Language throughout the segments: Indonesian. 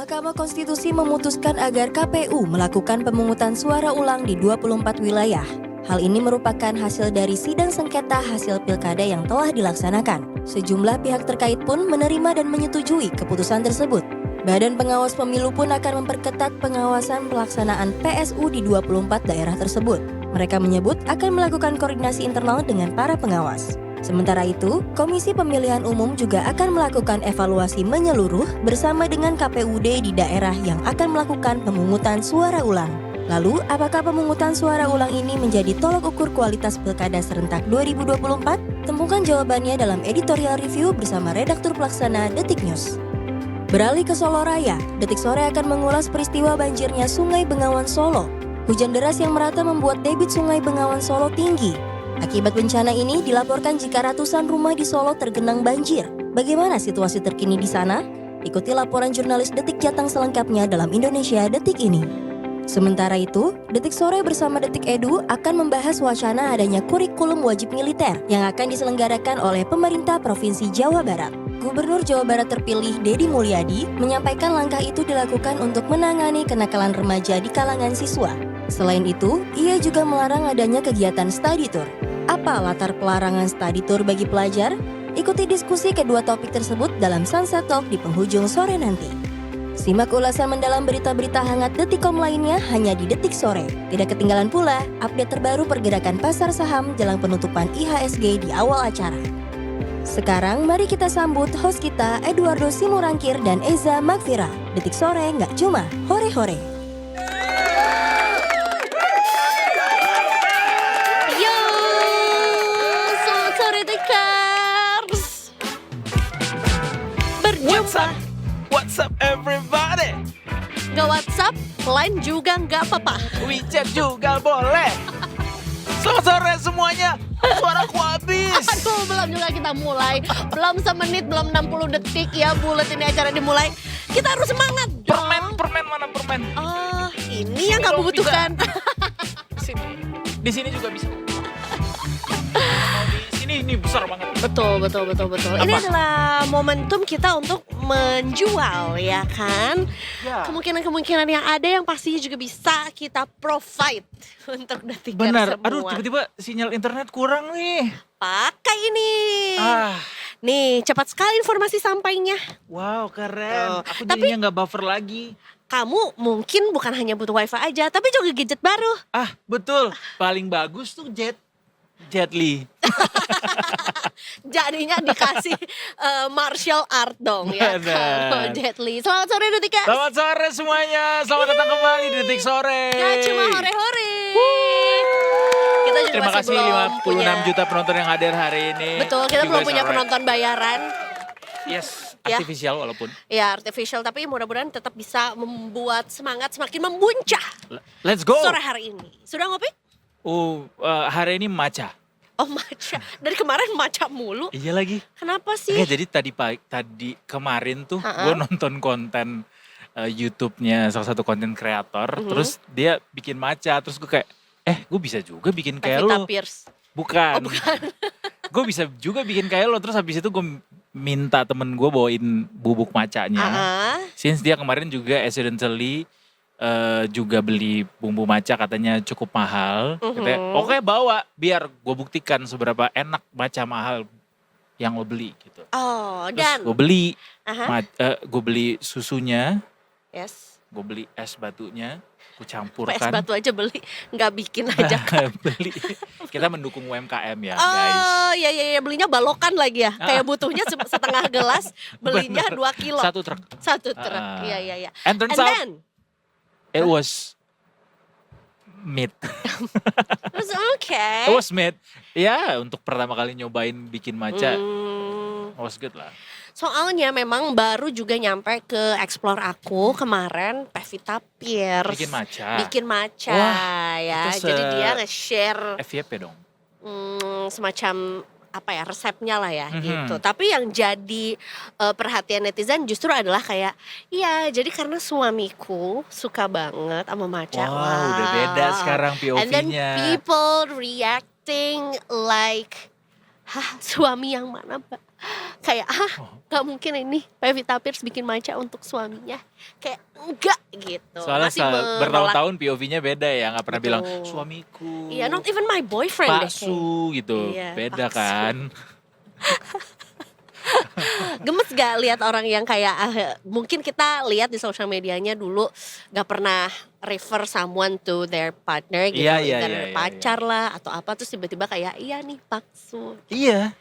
Mahkamah Konstitusi memutuskan agar KPU melakukan pemungutan suara ulang di 24 wilayah. Hal ini merupakan hasil dari sidang sengketa hasil pilkada yang telah dilaksanakan. Sejumlah pihak terkait pun menerima dan menyetujui keputusan tersebut. Badan Pengawas Pemilu pun akan memperketat pengawasan pelaksanaan PSU di 24 daerah tersebut. Mereka menyebut akan melakukan koordinasi internal dengan para pengawas. Sementara itu, Komisi Pemilihan Umum juga akan melakukan evaluasi menyeluruh bersama dengan KPUD di daerah yang akan melakukan pemungutan suara ulang. Lalu, apakah pemungutan suara ulang ini menjadi tolok ukur kualitas Pilkada serentak 2024? Temukan jawabannya dalam editorial review bersama redaktur pelaksana Detik News. Beralih ke Solo Raya, Detik Sore akan mengulas peristiwa banjirnya Sungai Bengawan Solo. Hujan deras yang merata membuat debit Sungai Bengawan Solo tinggi. Akibat bencana ini dilaporkan jika ratusan rumah di Solo tergenang banjir. Bagaimana situasi terkini di sana? Ikuti laporan jurnalis Detik Jateng selengkapnya dalam Indonesia Detik ini. Sementara itu, Detik Sore bersama Detik Edu akan membahas wacana adanya kurikulum wajib militer yang akan diselenggarakan oleh pemerintah Provinsi Jawa Barat. Gubernur Jawa Barat terpilih Deddy Mulyadi menyampaikan langkah itu dilakukan untuk menangani kenakalan remaja di kalangan siswa. Selain itu, ia juga melarang adanya kegiatan study tour. Apa latar pelarangan study tour bagi pelajar? Ikuti diskusi kedua topik tersebut dalam Sunset Talk di penghujung sore nanti. Simak ulasan mendalam berita-berita hangat Detikcom lainnya hanya di Detik Sore. Tidak ketinggalan pula update terbaru pergerakan pasar saham jelang penutupan IHSG di awal acara. Sekarang mari kita sambut host kita Eduardo Simorangkir dan Eza Magfira. Detik Sore nggak cuma hore-hore. What's up everybody? Nggak WhatsApp, Line juga nggak apa-apa. WeChat juga boleh. Selamat sore semuanya. Suaraku habis. Aduh, belum juga kita mulai. Belum semenit, belum 60 detik ya bulet ini acara dimulai. Kita harus semangat dong. Permen mana permen? Oh, ini yang kamu butuhkan. Di sini juga bisa. Ini besar banget. Betul. Apa? Ini adalah momentum kita untuk menjual, ya kan? Ya. Kemungkinan yang ada yang pastinya juga bisa kita provide untuk Detikers Benar. semua. Aduh, tiba-tiba sinyal internet kurang nih. Pakai ini. Ah, Nih, cepat sekali informasi sampainya. wow, keren. Oh, Aku tapi- jadinya nggak buffer lagi. Kamu mungkin bukan hanya butuh wifi aja, tapi juga gadget baru. Ah, betul. Paling bagus tuh Jet Li. Jadinya dikasih martial art dong ya kan. Benar. Jet Li. Selamat sore Detikers. Selamat sore semuanya. Selamat datang kembali di Detik Sore. Gak cuma hore-hore. Kita juga Terima masih kasih belum 56 punya. juta penonton yang hadir hari ini. Betul, kita You belum guys punya are right. penonton bayaran. Yes, Ya. artifisial walaupun. Ya artificial, tapi mudah-mudahan tetap bisa membuat semangat semakin membuncah Let's go. sore hari ini. Sudah ngopi? Hari ini matcha. Oh matcha, dari kemarin matcha mulu. Iya lagi. Kenapa sih? Oke, jadi tadi kemarin tuh gue nonton konten YouTube-nya salah satu konten kreator. Terus dia bikin matcha. Terus gue kayak, gue bisa juga bikin kayak Pevita lo. Pierce. Bukan. Oh bukan. Gue bisa juga bikin kayak lo. Terus habis itu gue minta temen gue bawain bubuk matchanya. Since dia kemarin juga accidentally juga beli bumbu matcha katanya cukup mahal. Katanya, oke bawa biar gue buktikan seberapa enak matcha mahal yang lo beli gitu. Oh Terus dan. gue beli, Aha. gue beli susunya, Yes. gue beli es batunya, gue PS campurkan. batu aja beli, nggak bikin aja. Beli. Kita mendukung UMKM ya guys. Oh iya belinya balokan lagi ya. Kayak butuhnya setengah gelas, belinya Bener. 2 kilo. Satu truk. Satu truk. Iya. And turns And out then, it was meat. terus oke. It was meat. Ya untuk pertama kali nyobain bikin matcha. Was good lah. Soalnya memang baru juga nyampe ke explore aku kemarin Pevita Pierce. Bikin matcha. Wah, ya. itu Jadi dia nge-share FYP dong. semacam apa ya resepnya lah ya gitu. Tapi yang jadi perhatian netizen justru adalah kayak iya jadi karena suamiku suka banget sama matcha. Wow, udah beda sekarang And then POV-nya. people reacting like hah suami yang mana Mbak? Kayak Oh. gak mungkin ini Pevita Pierce bikin matcha untuk suaminya. Kayak enggak gitu. Soalnya Masih menolak. bertahun-tahun POV-nya beda ya, nggak pernah bilang Betul. suamiku. Iya, not even my boyfriend deh. Paksu gitu, Iya, beda paksu. kan. Gemes gak lihat orang yang kayak mungkin kita lihat di sosial medianya dulu gak pernah refer someone to their partner gitu, Iya, either pacar lah atau apa, terus tiba-tiba kayak iya nih paksu. Iya,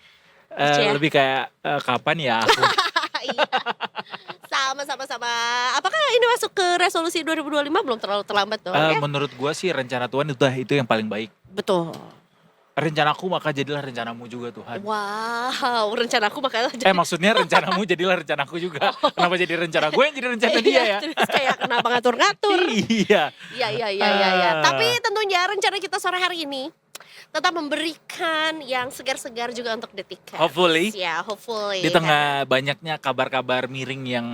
Lucu ya? lebih kayak kapan ya aku. Iya. Sama. Apakah ini masuk ke resolusi 2025? Belum terlalu terlambat dong ya? Menurut gua sih rencana Tuhan itu yang paling baik. Betul. Rencanaku maka jadilah rencanamu juga Tuhan. Wow, rencanaku makanya jadi Maksudnya rencanamu jadilah rencanaku juga. Kenapa jadi rencana gue yang jadi rencana dia ya? Terus kayak kenapa ngatur-ngatur. Iya. Iya. Tapi tentunya rencana kita sore hari ini tetap memberikan yang segar-segar juga untuk detik. Hopefully. Ya, hopefully. Di tengah banyaknya kabar-kabar miring yang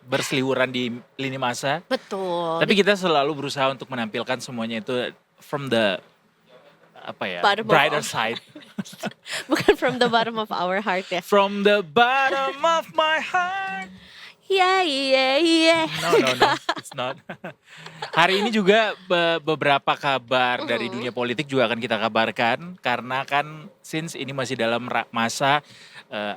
berseliweran di lini masa. Betul. Tapi kita selalu berusaha untuk menampilkan semuanya itu from the brighter side. Bukan from the bottom of our heart ya. From the bottom of my heart. Iya. No, it's not. Hari ini juga beberapa kabar dari dunia politik juga akan kita kabarkan. Karena kan since ini masih dalam masa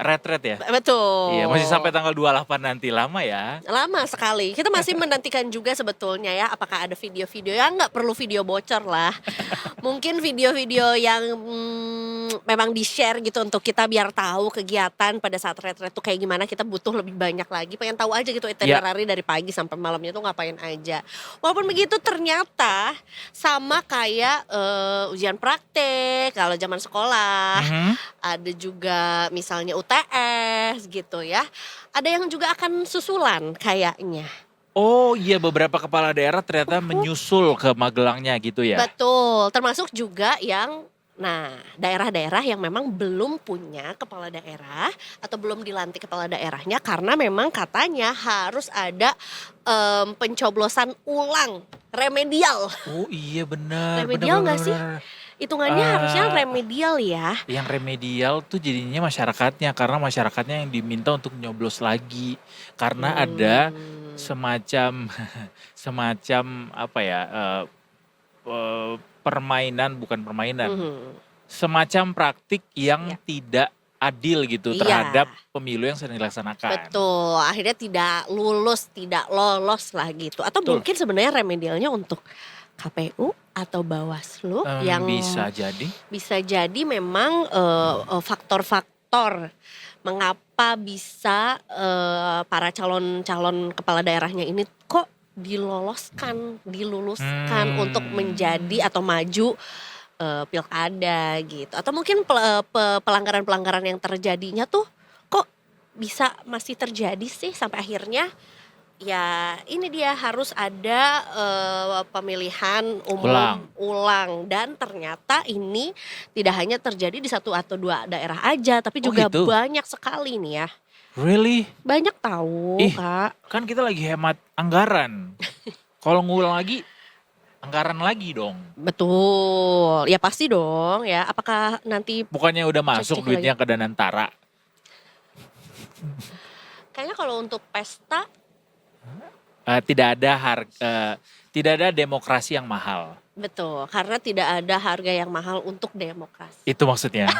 retret ya. Betul. Iya, masih sampai tanggal 28 nanti, lama ya. Lama sekali. Kita masih menantikan juga sebetulnya ya, apakah ada video-video yang nggak perlu video bocor lah. Mungkin video-video yang memang di-share gitu untuk kita biar tahu kegiatan pada saat retret tuh kayak gimana. Kita butuh lebih banyak lagi. Pengen tahu aja gitu itinerary dari pagi sampai malamnya tuh ngapain aja. Walaupun begitu ternyata sama kayak ujian praktek kalau zaman sekolah. Ada juga misalnya UTS gitu ya. Ada yang juga akan susulan kayaknya. Oh iya, beberapa kepala daerah ternyata menyusul ke Magelangnya gitu ya. Betul, termasuk juga yang daerah-daerah yang memang belum punya kepala daerah atau belum dilantik kepala daerahnya karena memang katanya harus ada pencoblosan ulang remedial. Oh iya benar. Remedial nggak sih? Hitungannya harusnya remedial ya. Yang remedial tuh jadinya masyarakatnya, karena masyarakatnya yang diminta untuk nyoblos lagi. Karena ada semacam bukan permainan. Semacam praktik yang tidak adil gitu terhadap pemilu yang sedang dilaksanakan. Betul, akhirnya tidak lolos lah gitu. Atau mungkin sebenarnya remedialnya untuk KPU atau Bawaslu yang bisa jadi memang faktor-faktor mengapa bisa para calon kepala daerahnya ini kok diluluskan untuk menjadi atau maju pilkada gitu. Atau mungkin pelanggaran-pelanggaran yang terjadinya tuh kok bisa masih terjadi sih sampai akhirnya ya ini dia harus ada pemilihan umum ulang. Dan ternyata ini tidak hanya terjadi di 1 atau 2 daerah aja, tapi juga gitu? banyak sekali nih ya. Really? Banyak tahu Kak. Kan kita lagi hemat anggaran. Kalau ngulang lagi, anggaran lagi dong. Betul, ya pasti dong ya. Apakah nanti Bukannya udah masuk Cek-cek duitnya ke Danantara? kayaknya kalau untuk pesta tidak ada demokrasi yang mahal. betul, karena tidak ada harga yang mahal untuk demokrasi. Itu maksudnya.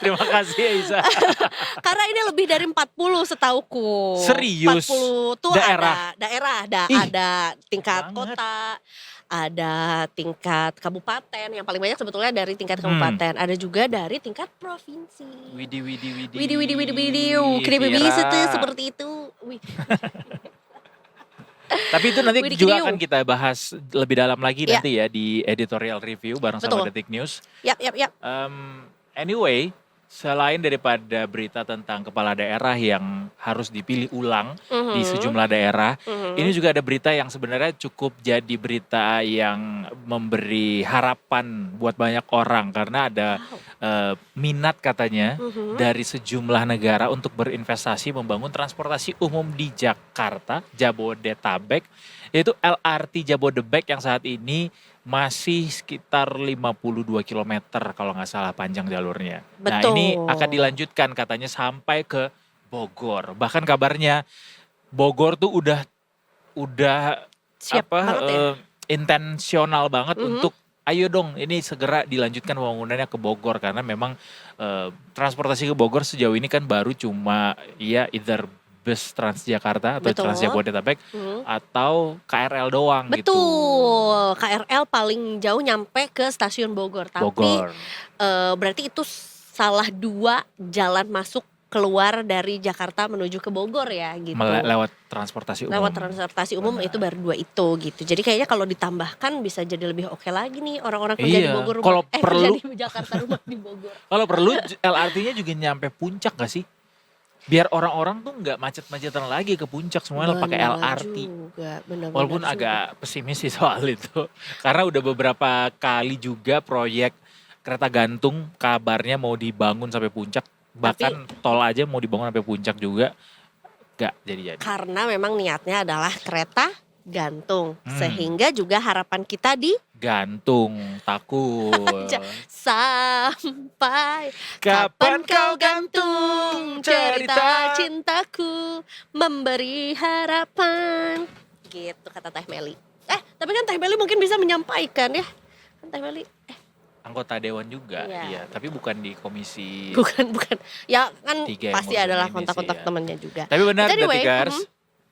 Terima kasih ya Isa. Karena ini lebih dari 40 setauku. Serius? 40 tuh Daerah? ada tingkat banget. kota, ada tingkat kabupaten. Yang paling banyak sebetulnya dari tingkat kabupaten. Ada juga dari tingkat provinsi. Widih. Kenapa bisa tuh seperti itu? Tapi itu nanti Widih juga kriu. akan kita bahas lebih dalam lagi nanti ya di editorial review bareng sama Betul. Detik News. Yap. Anyway, selain daripada berita tentang kepala daerah yang harus dipilih ulang di sejumlah daerah, ini juga ada berita yang sebenarnya cukup jadi berita yang memberi harapan buat banyak orang karena ada minat katanya dari sejumlah negara untuk berinvestasi membangun transportasi umum di Jakarta, Jabodetabek, yaitu LRT Jabodebek yang saat ini masih sekitar 52 kilometer kalau nggak salah panjang jalurnya. Nah Betul. ini akan dilanjutkan katanya sampai ke Bogor. Bahkan kabarnya Bogor tuh udah Siap banget ya. intensional banget Mhm. untuk ayo dong ini segera dilanjutkan pembangunannya ke Bogor karena memang transportasi ke Bogor sejauh ini kan baru cuma ya either bus Transjakarta atau Betul. Transjabodetabek Mhm. atau KRL doang gitu. Betul, KRL paling jauh nyampe ke stasiun Bogor. Tapi Bogor. berarti itu salah 2 jalan masuk keluar dari Jakarta menuju ke Bogor ya gitu. Lewat transportasi umum. Lewat transportasi umum Benar. itu baru 2 itu gitu. Jadi kayaknya kalau ditambahkan bisa jadi lebih oke lagi nih orang-orang kerja di Iya, Bogor kalau kerja perlu- di Jakarta rumah di Bogor. Kalau perlu LRT-nya juga nyampe puncak gak sih? Biar orang-orang tuh nggak macet-macetan lagi ke puncak semuanya pakai Benar LRT. juga, benar-benar Walaupun juga. agak pesimis sih soal itu. Karena udah beberapa kali juga proyek kereta gantung kabarnya mau dibangun sampai puncak. Bahkan tol aja mau dibangun sampai puncak juga. Gak jadi-jadi. Karena memang niatnya adalah kereta gantung. Hmm. Sehingga juga harapan kita di Gantung, takut. sampai kapan kau gantung cerita cintaku memberi harapan. Gitu kata Teh Meli. Tapi kan Teh Meli mungkin bisa menyampaikan ya. Kan Teh Meli Anggota dewan juga, Iya. iya. Tapi bukan di komisi. bukan. Ya kan 3 yang pasti ngurusin adalah ini kontak-kontak sih, ya. temannya juga. Tapi benar Anyway, Datikers,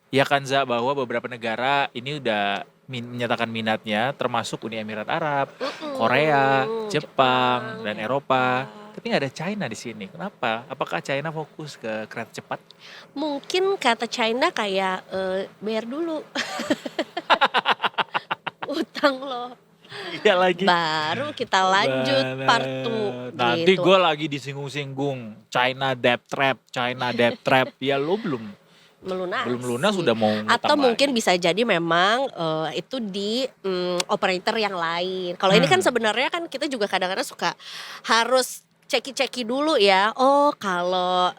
ya Kanza bahwa beberapa negara ini udah menyatakan minatnya termasuk Uni Emirat Arab, Korea, Jepang, dan Eropa. Tapi nggak ada China di sini. Kenapa? Apakah China fokus ke kereta cepat? Mungkin kata China kayak bayar dulu. Utang loh. Iya lagi. Baru kita lanjut part 2 Nanti gitu. gue lagi disinggung-singgung China debt trap. Ya lo belum lunas sudah mau ngutang Atau mungkin lagi. bisa jadi memang itu di operator yang lain. Kalau ini kan sebenarnya kan kita juga kadang-kadang suka harus ceki dulu ya. Oh kalau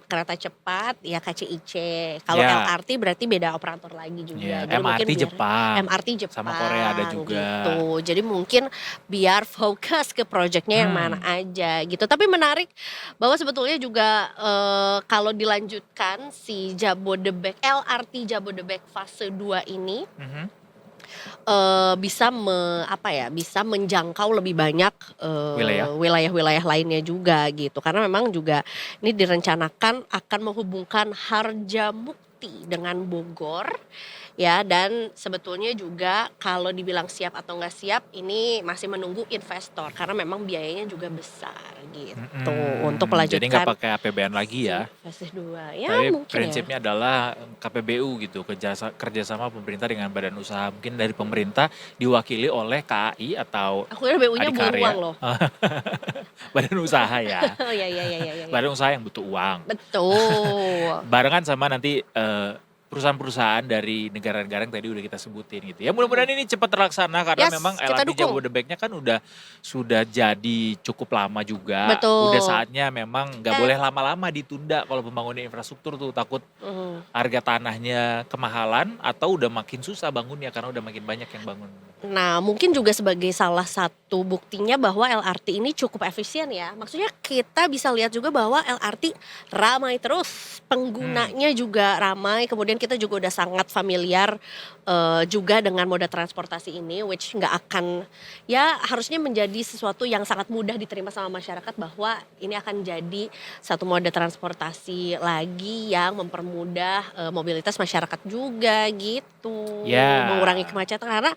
kereta cepat ya KCIC. Kalau Ya. LRT berarti beda operator lagi juga. Ya, Jadi mungkin MRT biar- Jepang. MRT Jepang Sama Korea ada juga. gitu. Jadi mungkin biar fokus ke proyeknya yang mana aja gitu. Tapi menarik bahwa sebetulnya juga kalau dilanjutkan si Jabodebek LRT Jabodebek fase 2 ini Mhm. bisa bisa menjangkau lebih banyak Wilayah. wilayah-wilayah lainnya juga gitu. Karena memang juga ini direncanakan akan menghubungkan Harjamukti dengan Bogor ya, dan sebetulnya juga kalau dibilang siap atau nggak siap ini masih menunggu investor karena memang biayanya juga besar gitu untuk melanjutkan. Jadi nggak pakai APBN lagi ya. Fase 2 ya Tapi mungkin prinsipnya adalah KPBU gitu, kerjasama pemerintah dengan badan usaha. Mungkin dari pemerintah diwakili oleh KAI atau ya. Aku kira BU-nya butuh Adikarya. uang loh. badan usaha ya. Oh iya. Badan usaha yang butuh uang. Betul. Barengan sama nanti perusahaan-perusahaan dari negara-negara yang tadi udah kita sebutin gitu ya. Mudah-mudahan ini cepat terlaksana karena Yes, memang kita LRT dukung. Jabodebeknya kan sudah jadi cukup lama juga. Betul. Udah saatnya memang nggak boleh lama-lama ditunda kalau pembangunan infrastruktur tuh, takut harga tanahnya kemahalan atau udah makin susah bangunnya karena udah makin banyak yang bangun. Nah, mungkin juga sebagai salah satu buktinya bahwa LRT ini cukup efisien ya. Maksudnya kita bisa lihat juga bahwa LRT ramai terus, penggunanya juga ramai. Kemudian kita juga udah sangat familiar juga dengan moda transportasi ini, which nggak akan ya harusnya menjadi sesuatu yang sangat mudah diterima sama masyarakat bahwa ini akan jadi satu moda transportasi lagi yang mempermudah mobilitas masyarakat juga gitu, Ya. mengurangi kemacetan karena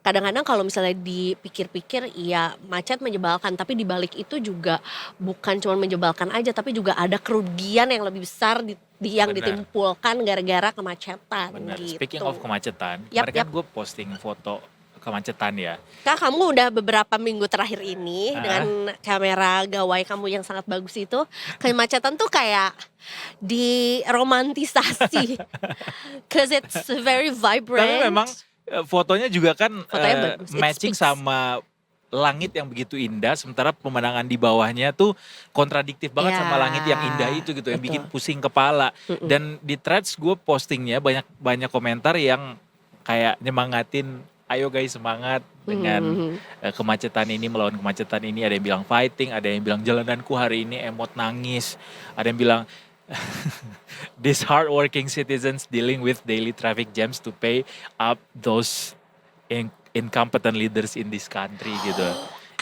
kadang-kadang kalau misalnya dipikir-pikir ya macet menyebalkan, tapi dibalik itu juga bukan cuma menyebalkan aja tapi juga ada kerugian yang lebih besar yang Benar. ditimpulkan gara-gara kemacetan Benar. gitu. Speaking of kemacetan, Yap, kemarin kan gue posting foto kemacetan ya. Kak, kamu udah beberapa minggu terakhir ini dengan kamera gawai kamu yang sangat bagus itu, kemacetan tuh kayak diromantisasi. Cause it's very vibrant. Tapi memang fotonya juga kan Fotonya bagus. It matching speaks. sama langit yang begitu indah, sementara pemandangan di bawahnya tuh kontradiktif banget Ya, sama langit yang indah itu gitu, yang betul. bikin pusing kepala. Dan di threads gue postingnya banyak komentar yang kayak nyemangatin, ayo guys semangat dengan kemacetan ini, melawan kemacetan ini. Ada yang bilang fighting, ada yang bilang jalananku hari ini emot nangis, ada yang bilang these hardworking citizens dealing with daily traffic jams to pay up those incompetent leaders in this country gitu.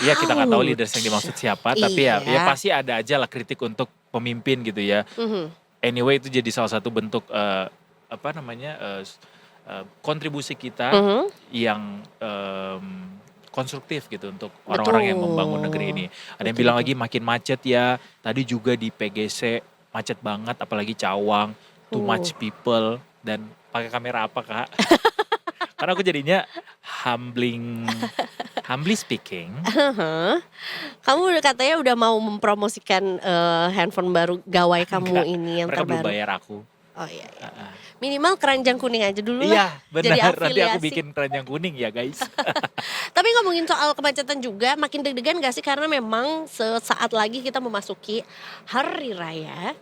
Iya, kita nggak tahu leaders yang dimaksud siapa, tapi ya pasti ada aja lah kritik untuk pemimpin gitu ya. Anyway, itu jadi salah satu bentuk kontribusi kita yang konstruktif gitu untuk orang-orang yang membangun negeri ini. Ada yang bilang lagi makin macet ya. Tadi juga di PGC macet banget, apalagi Cawang, too much people. Dan pakai kamera apa Kak? Karena aku jadinya humbly speaking. Kamu katanya udah mau mempromosikan handphone baru gawai kamu ini yang mereka terbaru. belum bayar aku. Oh iya. Minimal keranjang kuning aja dulu Iya lah. benar, Jadi nanti aku afiliasi. bikin keranjang kuning ya guys. Tapi ngomongin soal kemacetan juga, makin deg-degan gak sih? Karena memang sesaat lagi kita memasuki Hari Raya.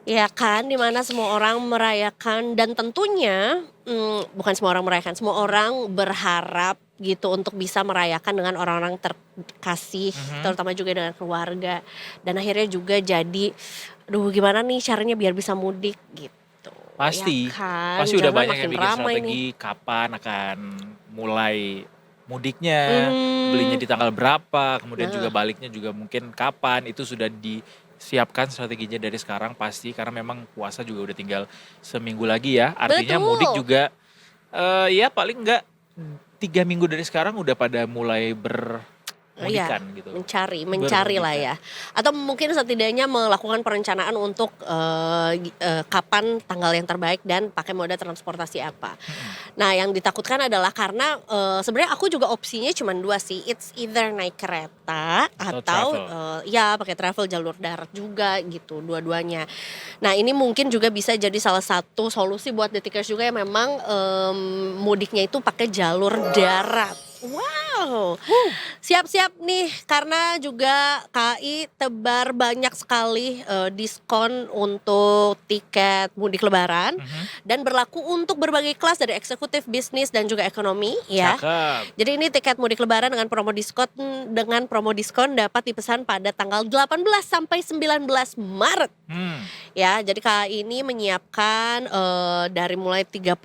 Ya kan, dimana semua orang merayakan dan tentunya bukan semua orang merayakan, semua orang berharap gitu untuk bisa merayakan dengan orang-orang terkasih, terutama juga dengan keluarga. Dan akhirnya juga jadi, aduh gimana nih caranya biar bisa mudik gitu. Pasti, Ya kan? pasti udah Jangan banyak yang makin bikin ramai strategi nih. kapan akan mulai mudiknya, belinya di tanggal berapa, kemudian juga baliknya juga mungkin kapan, itu sudah disiapkan strateginya dari sekarang pasti, karena memang puasa juga udah tinggal seminggu lagi ya, artinya Betul. mudik juga ya paling enggak 3 minggu dari sekarang udah pada mulai bermudikan gitu. Mencari lah ya. Atau mungkin setidaknya melakukan perencanaan untuk kapan tanggal yang terbaik dan pakai moda transportasi apa. Nah yang ditakutkan adalah karena sebenarnya aku juga opsinya cuma 2 sih. It's either naik kereta atau ya pakai travel jalur darat juga gitu, dua-duanya. Nah ini mungkin juga bisa jadi salah satu solusi buat detikers juga yang memang mudiknya itu pakai jalur darat. Wow, siap-siap nih karena juga KAI tebar banyak sekali diskon untuk tiket mudik lebaran dan berlaku untuk berbagai kelas dari eksekutif, bisnis dan juga ekonomi ya. Cakep. Jadi ini tiket mudik lebaran dengan promo diskon dapat dipesan pada tanggal 18 sampai 19 Maret. Ya, jadi KAI ini menyiapkan dari mulai 38.000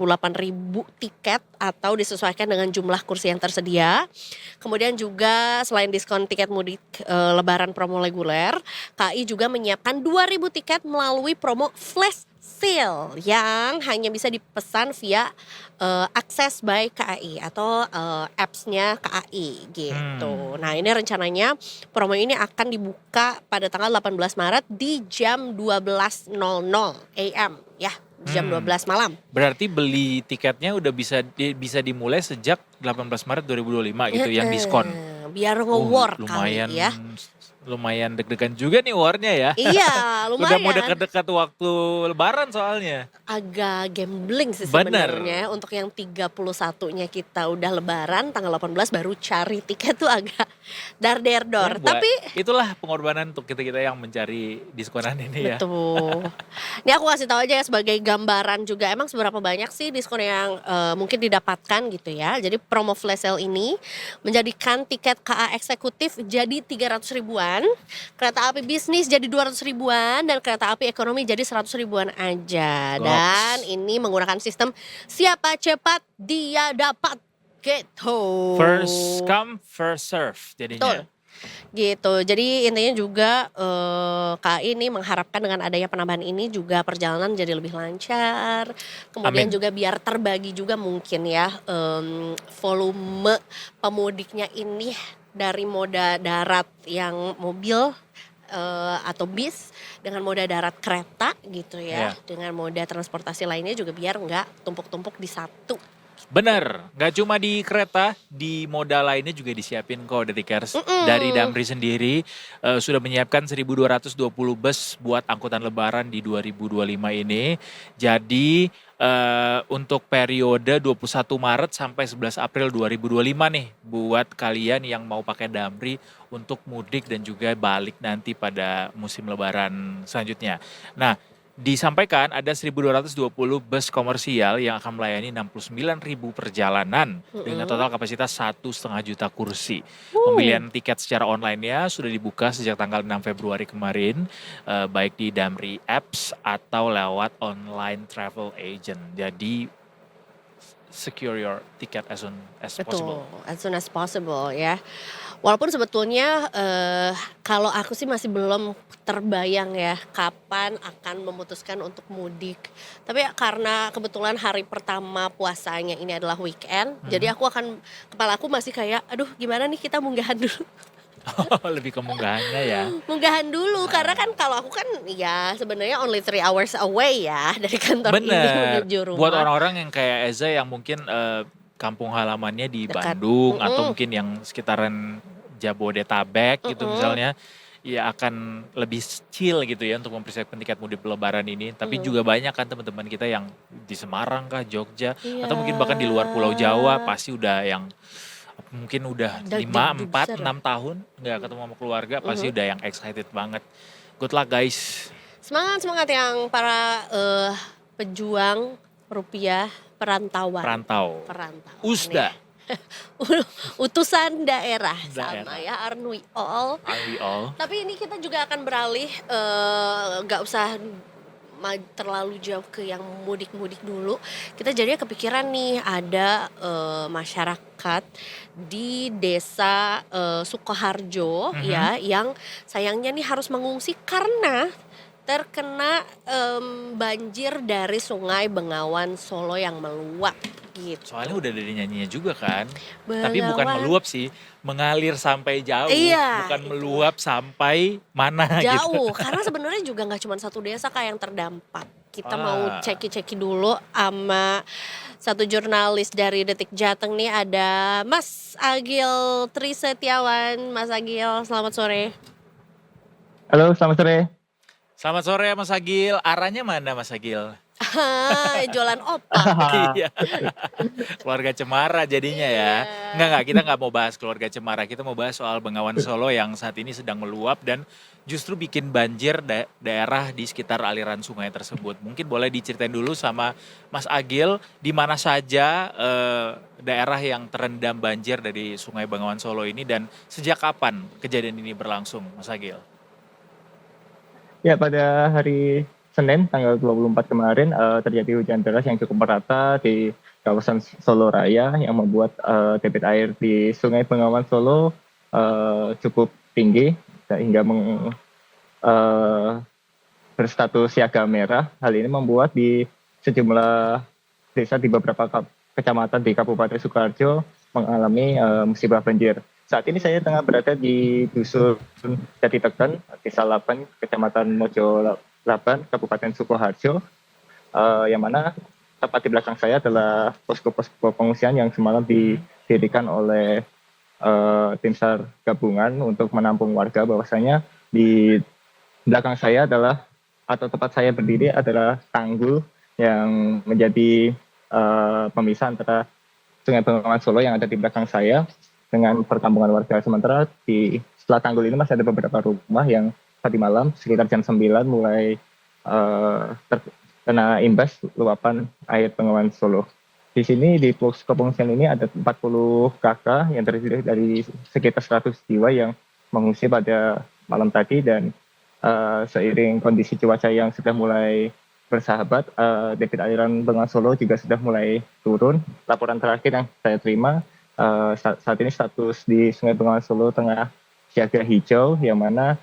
tiket atau disesuaikan dengan jumlah kursi yang tersedia. Kemudian juga selain diskon tiket mudik lebaran promo reguler, KAI juga menyiapkan 2.000 tiket melalui promo flash sale yang hanya bisa dipesan via Akses by KAI atau apps-nya KAI gitu. Nah ini rencananya promo ini akan dibuka pada tanggal 18 Maret di jam 12.00 AM ya. Jam 12 malam. Berarti beli tiketnya udah bisa dimulai sejak 18 Maret 2025 gitu yang diskon. Biar nge-war lumayan kali ya. Lumayan deg-degan juga nih warnya ya. Iya, lumayan. Udah mau dekat-dekat waktu lebaran soalnya. Agak gambling sih Bener. sebenarnya. Untuk yang 31-nya kita udah lebaran, tanggal 18 baru cari tiket tuh agak dar-der-dor. Tapi itulah pengorbanan untuk kita-kita yang mencari diskonan ini ya. betul. Ini aku kasih tahu aja ya sebagai gambaran juga emang seberapa banyak sih diskon yang mungkin didapatkan gitu ya. Jadi promo flash sale ini menjadikan tiket KA eksekutif jadi 300 ribuan, kereta api bisnis jadi 200 ribuan dan kereta api ekonomi jadi 100 ribuan aja. Dan ini menggunakan sistem siapa cepat dia dapat gitu. First come first serve jadinya. Betul. Gitu. Jadi intinya juga KAI ini mengharapkan dengan adanya penambahan ini juga perjalanan jadi lebih lancar. Kemudian juga biar terbagi juga mungkin ya volume pemudiknya ini dari moda darat yang mobil atau bis dengan moda darat kereta gitu ya. Dengan moda transportasi lainnya juga biar nggak tumpuk-tumpuk di satu. Bener, gak cuma di kereta, di moda lainnya juga disiapin kok detikers. Dari Damri sendiri sudah menyiapkan 1.220 bus buat angkutan lebaran di 2025 ini. Jadi untuk periode 21 Maret sampai 11 April 2025 nih buat kalian yang mau pakai Damri untuk mudik dan juga balik nanti pada musim lebaran selanjutnya. Nah, Disampaikan ada 1.220 bus komersial yang akan melayani 69.000 perjalanan dengan total kapasitas 1,5 juta kursi. Pembelian tiket secara online-nya sudah dibuka sejak tanggal 6 Februari kemarin, baik di Damri Apps atau lewat online travel agent. Jadi secure your ticket as soon as possible. Betul, as soon as possible ya. Walaupun sebetulnya kalau aku sih masih belum terbayang ya kapan akan memutuskan untuk mudik. Tapi karena kebetulan hari pertama puasanya ini adalah weekend, jadi kepala aku masih kayak, aduh gimana nih kita munggahan dulu. Lebih ke munggahannya ya. Munggahan dulu karena kan kalau aku kan ya sebenarnya only 3 hours away ya dari kantor ini Bener. menuju rumah. Buat orang-orang yang kayak Eza yang mungkin kampung halamannya di Dekat. Bandung atau mungkin yang sekitaran Jabodetabek gitu misalnya, ya akan lebih chill gitu ya untuk mempersiapkan tiket mudik lebaran ini. Tapi juga banyak kan teman-teman kita yang di Semarang kah, Jogja, atau mungkin bahkan di luar Pulau Jawa pasti udah yang mungkin udah 5, 4, 6 tahun nggak ketemu sama keluarga, pasti udah yang excited banget. Good luck guys. Semangat yang para pejuang rupiah perantauan. Perantau. nih. Usda. Utusan daerah sama ya, aren't we all? Are we all? Tapi ini kita juga akan beralih, nggak usah terlalu jauh ke yang mudik-mudik dulu. Kita jadinya kepikiran nih ada masyarakat di desa Sukoharjo ya, yang sayangnya nih harus mengungsi karena terkena banjir dari Sungai Bengawan Solo yang meluap gitu. Soalnya udah ada nyanyinya juga kan. Bengawan. Tapi bukan meluap sih, mengalir sampai jauh, Iya, bukan itu. meluap sampai mana gitu. Jauh, karena sebenarnya juga nggak cuma satu desa yang terdampak. Kita mau ceki-ceki dulu sama satu jurnalis dari Detik Jateng nih, ada Mas Agil Trisetiawan. Mas Agil, selamat sore. Halo, selamat sore. Selamat sore Mas Agil, arahnya mana Mas Agil? Jualan opak. Iya. Keluarga Cemara jadinya ya. Enggak, kita nggak mau bahas keluarga Cemara, kita mau bahas soal Bengawan Solo yang saat ini sedang meluap dan justru bikin banjir daerah di sekitar aliran sungai tersebut. Mungkin boleh diceritain dulu sama Mas Agil, di mana saja daerah yang terendam banjir dari Sungai Bengawan Solo ini dan sejak kapan kejadian ini berlangsung, Mas Agil? Ya, pada hari Senin tanggal 24 kemarin terjadi hujan deras yang cukup merata di kawasan Solo Raya yang membuat debit air di Sungai Bengawan Solo cukup tinggi hingga berstatus siaga merah. Hal ini membuat di sejumlah desa di beberapa kecamatan di Kabupaten Sukoharjo mengalami musibah banjir. Saat ini saya tengah berada di Dusun Jatiteken, Desa Laban, Kecamatan Mojo Laban, Kabupaten Sukoharjo, yang mana tepat di belakang saya adalah posko-posko pengungsian yang semalam didirikan oleh tim SAR gabungan untuk menampung warga. Bahwasanya di belakang saya adalah, atau tempat saya berdiri adalah tanggul yang menjadi pemisah antara Sungai Bengawan Solo yang ada di belakang saya dengan perkampungan warga. Sementara setelah tanggul ini masih ada beberapa rumah yang tadi malam sekitar jam 9 mulai terkena imbas luapan air Bengawan Solo. Di sini di posko pengungsian ini ada 40 kakak yang terdiri dari sekitar 100 jiwa yang mengungsi pada malam tadi, dan seiring kondisi cuaca yang sudah mulai bersahabat, debit aliran Bengawan Solo juga sudah mulai turun. Laporan terakhir yang saya terima saat ini status di Sungai Bengawan Solo tengah siaga hijau, yang mana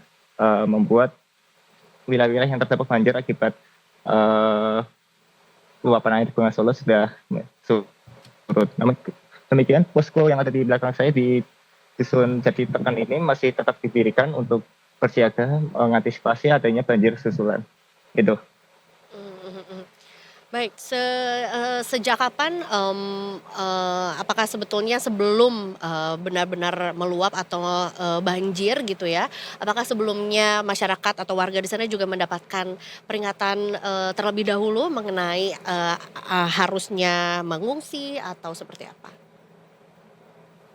membuat wilayah-wilayah yang terdampak banjir akibat luapan air Bengawan Solo sudah surut. Namun demikian, posko yang ada di belakang saya di Dusun Jatiteken ini masih tetap didirikan untuk bersiaga mengantisipasi adanya banjir susulan. Itu. Baik, sejak kapan, apakah sebetulnya sebelum benar-benar meluap atau banjir gitu ya, apakah sebelumnya masyarakat atau warga di sana juga mendapatkan peringatan terlebih dahulu mengenai harusnya mengungsi atau seperti apa?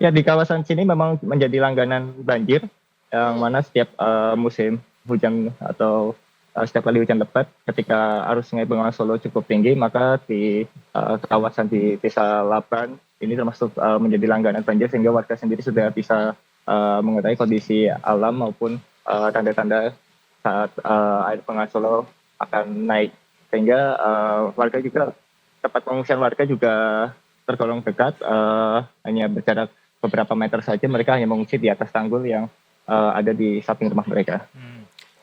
Ya, di kawasan sini memang menjadi langganan banjir, yang mana setiap musim hujan atau setiap kali hujan lebat ketika arus Sungai Bengawan Solo cukup tinggi, maka di kawasan di Desa Laban ini termasuk menjadi langganan banjir, sehingga warga sendiri sudah bisa mengetahui kondisi alam maupun tanda-tanda saat air Bengawan Solo akan naik, sehingga warga juga, tempat pengungsian warga juga tergolong dekat, hanya berjarak beberapa meter saja. Mereka hanya mengungsi di atas tanggul yang ada di samping rumah mereka.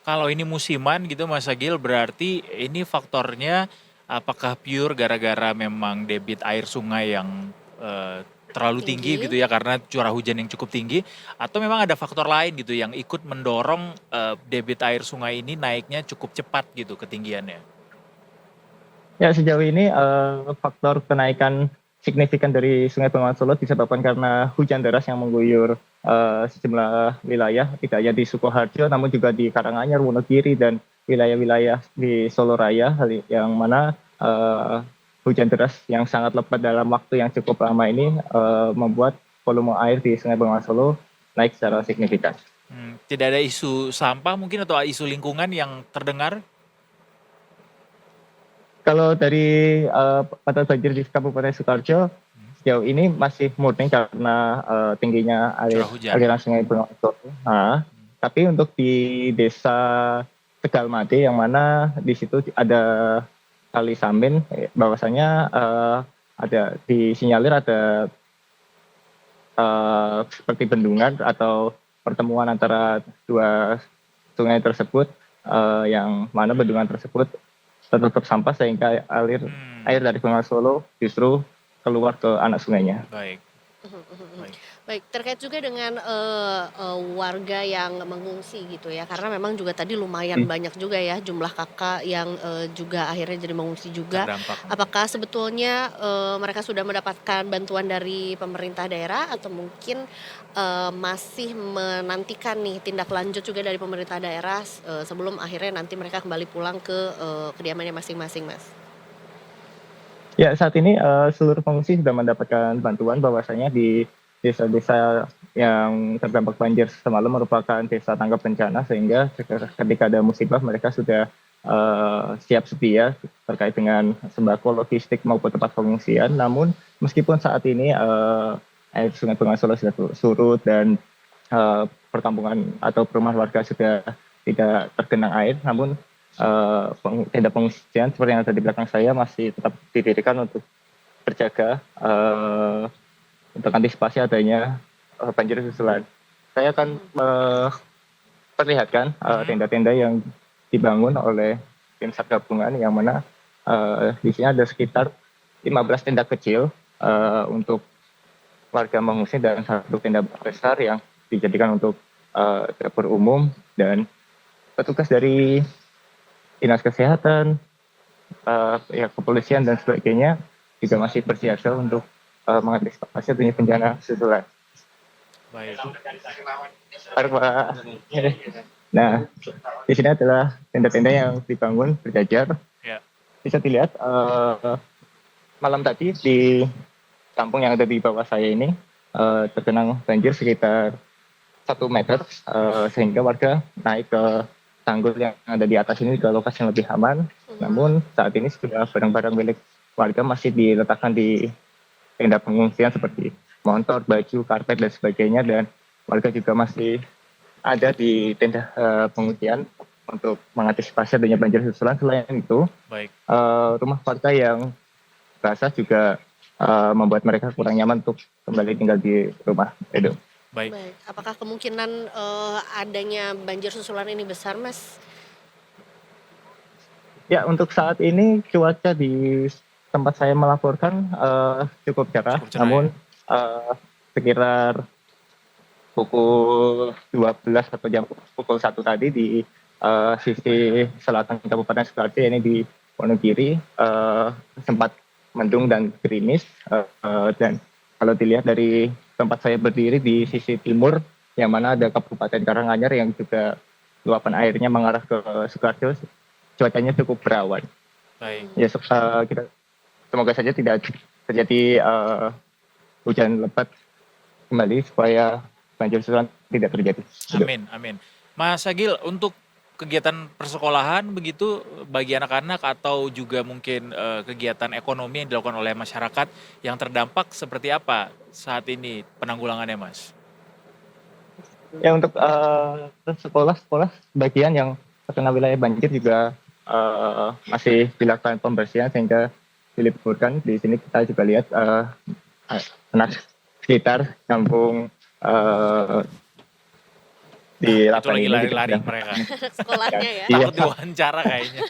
Kalau ini musiman gitu Mas Agil, berarti ini faktornya apakah pure gara-gara memang debit air sungai yang terlalu tinggi gitu ya, karena curah hujan yang cukup tinggi, atau memang ada faktor lain gitu yang ikut mendorong debit air sungai ini naiknya cukup cepat gitu ketinggiannya? Ya, sejauh ini faktor kenaikan signifikan dari Sungai Bengawan Solo disebabkan karena hujan deras yang mengguyur sejumlah wilayah, tidak hanya di Sukoharjo namun juga di Karanganyar, Wonogiri, dan wilayah-wilayah di Solo Raya, yang mana hujan deras yang sangat lebat dalam waktu yang cukup lama ini membuat volume air di Sungai Bengawan Solo naik secara signifikan. Tidak ada isu sampah mungkin atau isu lingkungan yang terdengar? Kalau dari pantauan banjir di Kabupaten Sukoharjo, sejauh ini masih murni karena tingginya aliran Sungai Bengawan Solo. Tapi untuk di Desa Tegalmade, yang mana di situ ada Kali Samin, bahwasanya ada disinyalir ada seperti bendungan atau pertemuan antara dua sungai tersebut, yang mana bendungan tersebut tertutup sampah, sehingga air dari Bengawan Solo justru keluar ke anak sungainya. Baik, terkait juga dengan warga yang mengungsi gitu ya, karena memang juga tadi lumayan banyak juga ya jumlah kakak yang juga akhirnya jadi mengungsi juga. Apakah sebetulnya mereka sudah mendapatkan bantuan dari pemerintah daerah, atau mungkin masih menantikan nih tindak lanjut juga dari pemerintah daerah sebelum akhirnya nanti mereka kembali pulang ke kediamannya masing-masing, Mas? Ya, saat ini seluruh pengungsi sudah mendapatkan bantuan, bahwasanya di desa-desa yang terdampak banjir semalam merupakan desa tanggap bencana, sehingga ketika ada musibah mereka sudah siap sedia terkait dengan sembako, logistik maupun tempat pengungsian. Namun meskipun saat ini air Sungai Bengawan Solo sudah surut dan perkampungan atau perumahan warga sudah tidak tergenang air, namun tenda pengungsian seperti yang ada di belakang saya masih tetap didirikan untuk berjaga untuk antisipasi adanya banjir susulan. Saya akan perlihatkan tenda-tenda yang dibangun oleh tim SAR gabungan, yang mana di sini ada sekitar 15 tenda kecil untuk warga mengungsi, dan satu tenda besar yang dijadikan untuk dapur umum, dan petugas dari Dinas Kesehatan, kepolisian dan sebagainya juga masih bersiaga untuk mengantisipasi adanya bencana susulan. Baik. Nah, di sini adalah tenda-tenda yang dibangun berjajar. Ya. Bisa dilihat malam tadi di kampung yang ada di bawah saya ini tergenang banjir sekitar 1 meter, sehingga warga naik ke tanggul yang ada di atas ini ke lokasi yang lebih aman. Namun saat ini sudah barang-barang milik warga masih diletakkan di tenda pengungsian seperti motor, baju, karpet, dan sebagainya, dan warga juga masih ada di tenda pengungsian untuk mengantisipasi adanya banjir susulan. Selain itu, rumah warga yang basah juga membuat mereka kurang nyaman untuk kembali tinggal di rumah. Edo. Baik. Apakah kemungkinan adanya banjir susulan ini besar, Mas? Ya, untuk saat ini cuaca di tempat saya melaporkan cukup cerah, namun sekitar pukul 12 atau jam pukul 1 tadi di sisi selatan Kabupaten Sukoharjo, ini di Wonogiri, sempat mendung dan gerimis, dan kalau dilihat dari tempat saya berdiri di sisi timur, yang mana ada Kabupaten Karanganyar yang juga luapan airnya mengarah ke Sukoharjo, cuacanya cukup berawan. Ya, kita semoga saja tidak terjadi hujan lebat kembali supaya banjir susulan tidak terjadi. Amin. Mas Agil, untuk kegiatan persekolahan begitu bagi anak-anak atau juga mungkin kegiatan ekonomi yang dilakukan oleh masyarakat yang terdampak seperti apa saat ini penanggulangannya, Mas? Ya untuk sekolah-sekolah bagian yang terkena wilayah banjir juga masih dilakukan pembersihan sehingga diliburkan. Di sini kita juga lihat anak sekitar kampung di Itu lapangan lagi ini lari-lari juga mereka. Sekolahnya ya. Iya. Takut diwawancara kayaknya.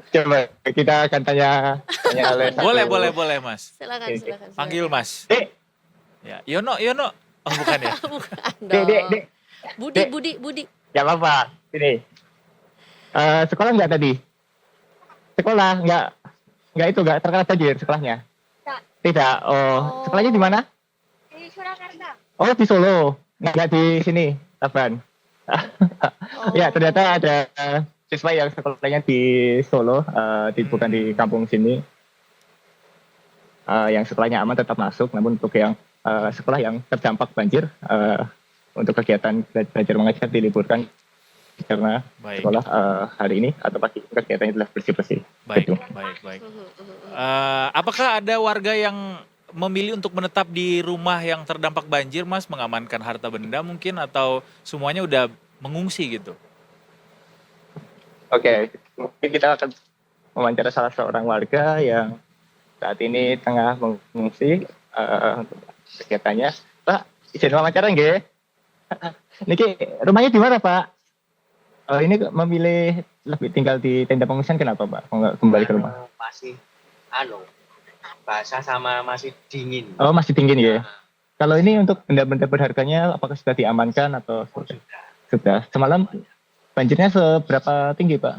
coba kita akan tanya oleh Boleh Mas. Silakan. Panggil Mas. Dek, Ya, Yono. Oh bukan ya? Bukan dek. dong. Budi. Ya apa? Sini. Sekolah nggak tadi? Sekolah nggak terkena banjir sekolahnya? Tidak. Oh, sekolahnya di mana? Di Surakarta. Oh, di Solo. Nggak di sini, Taban. Ya, ternyata ada siswa yang sekolahnya di Solo, bukan di kampung sini. Yang sekolahnya aman tetap masuk, namun untuk yang sekolah yang terdampak banjir, untuk kegiatan belajar mengajar diliburkan karena Baik. sekolah hari ini atau pagi kegiatannya adalah bersih-bersih. Baik. Gitu. Apakah ada warga yang memilih untuk menetap di rumah yang terdampak banjir, Mas, mengamankan harta benda mungkin atau semuanya udah mengungsi gitu? Oke, mungkin kita akan mewawancara salah seorang warga yang saat ini tengah mengungsi untuk kegiatannya. Pak, izin wawancara nggih? Niki rumahnya di mana, Pak? Ini memilih lebih tinggal di tenda pengungsian kenapa, Pak? Kok nggak kembali ke rumah? Masih basah sama masih dingin. Oh, masih dingin ya. Kalau ini untuk benda-benda berharganya apakah sudah diamankan atau sudah? Semalam banjirnya seberapa tinggi, Pak?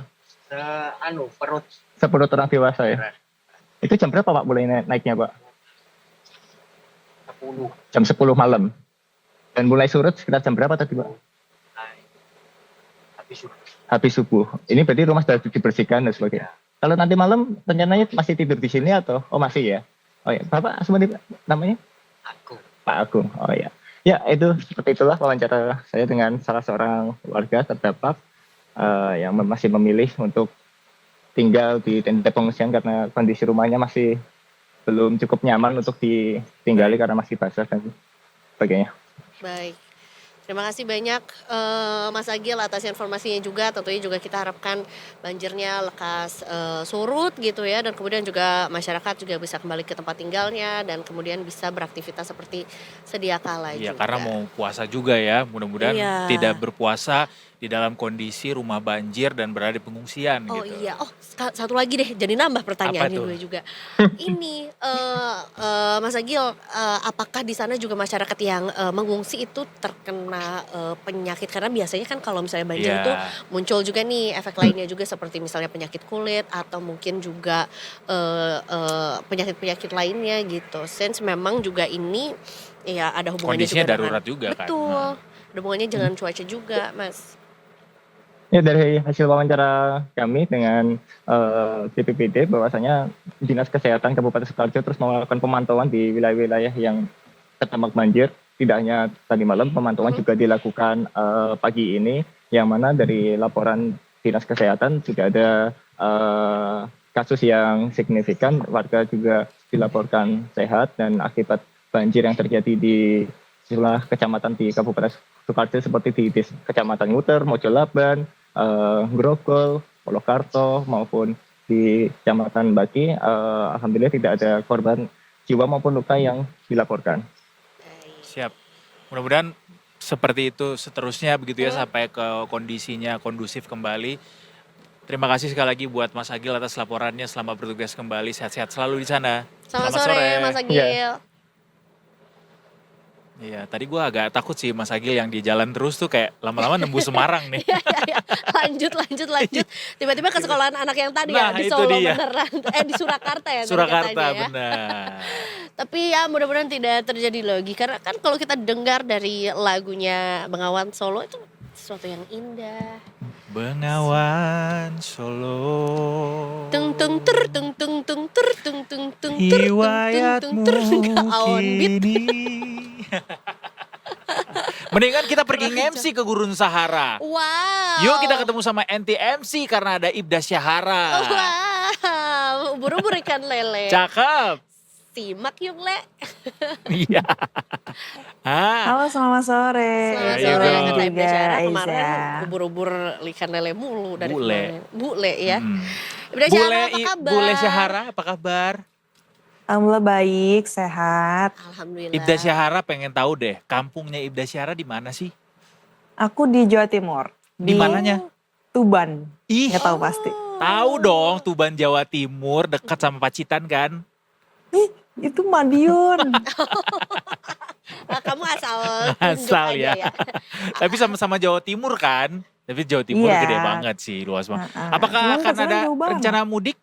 Perut Seperut orang dewasa ya. Itu jam berapa, Pak, mulai naiknya, Pak? 10 Jam 10 malam. Dan mulai surut sekitar jam berapa tadi, Pak? naik. Habis subuh. Ini berarti rumah sudah dibersihkan dan sebagainya. Kalau nanti malam rencananya masih tidur di sini atau? Oh, masih ya. Oh ya, Bapak sebenarnya namanya? Aku Pak Agung. Oh ya. Ya, itu seperti itulah wawancara saya dengan salah seorang warga terdampak yang masih memilih untuk tinggal di tenda pengungsian karena kondisi rumahnya masih belum cukup nyaman untuk ditinggali karena masih basah dan sebagainya. Baik. Terima kasih banyak Mas Agil atas informasinya juga. Tentunya juga kita harapkan banjirnya lekas surut gitu ya. Dan kemudian juga masyarakat juga bisa kembali ke tempat tinggalnya. Dan kemudian bisa beraktivitas seperti sedia kala Iya, juga. karena mau puasa juga ya. Mudah-mudahan Iya. tidak berpuasa di dalam kondisi rumah banjir dan berada di pengungsian Oh gitu. iya, satu lagi deh, jadi nambah pertanyaannya Apa tuh? gue juga. Ini Mas Agil, apakah di sana juga masyarakat yang mengungsi itu terkena penyakit? Karena biasanya kan kalau misalnya banjir Iya. itu muncul juga nih efek lainnya juga seperti misalnya penyakit kulit atau mungkin juga penyakit-penyakit lainnya gitu. Since memang juga ini ya ada hubungannya Kondisinya juga darurat dengan juga kan. betul, ada hubungannya dengan cuaca juga, Mas. Ya, dari hasil wawancara kami dengan BPBD bahwasanya Dinas Kesehatan Kabupaten Sukoharjo terus melakukan pemantauan di wilayah-wilayah yang terdampak banjir. Tidak hanya tadi malam, pemantauan juga dilakukan pagi ini, yang mana dari laporan Dinas Kesehatan sudah ada kasus yang signifikan, warga juga dilaporkan sehat dan akibat banjir yang terjadi di sejumlah kecamatan di Kabupaten Sukoharjo seperti di Kecamatan Nguter, Mojolaban, Grogol, Polokarto maupun di Kecamatan Baki, alhamdulillah tidak ada korban jiwa maupun luka yang dilaporkan. Siap. Mudah-mudahan seperti itu seterusnya begitu ya sampai ke kondisinya kondusif kembali. Terima kasih sekali lagi buat Mas Agil atas laporannya. Selamat bertugas kembali. Sehat-sehat selalu di sana. Selamat sore, Mas Agil. Iya, tadi gue agak takut sih Mas Agil yang di jalan terus tuh kayak lama-lama nembus Semarang nih. Iya. Lanjut. Tiba-tiba ke sekolahan anak yang tadi Nah, ya di itu Solo dia. beneran. Di Surakarta ya tadi Surakarta katanya ya. benar. Tapi ya mudah-mudahan tidak terjadi lagi. Karena kan kalau kita dengar dari lagunya Bengawan Solo itu sesuatu yang indah. Bengawan Solo. Tung tung ter tung tung tung ter tung tung tung ter tung tung Hiwayatmu tung ter. Aon beat. kini. Mendingan kita pergi nge-MC ke Gurun Sahara. Wow. Yuk kita ketemu sama NT-MC karena ada Ibda Syahara. Wow, buru-buru ikan lele. Cakep. Simak yuk Le. Iya. Halo, selamat sore. Selamat Iya, sore dong. kata Ibda Syahara Juga, kemarin Aiza. ubur-ubur ikan lele mulu dari Bule. kemarin. Bule ya. Hmm. Ibda Syahara apa kabar? Bule Syahara apa kabar? Alhamdulillah baik, sehat. Alhamdulillah. Ibda Syahara pengen tahu deh, kampungnya Ibda Syahara di mana sih? Aku di Jawa Timur. Di mananya? Tuban. Ih, Nggak tahu pasti. tahu dong Tuban Jawa Timur dekat sama Pacitan kan? Itu Madiun. Ah, kamu asal tunjuk Asal aja ya. Tapi sama-sama Jawa Timur kan? Tapi Jawa Timur Iya. gede banget sih, luas banget. Heeh. Apakah Cuman akan kesannya ada jauh banget. rencana mudik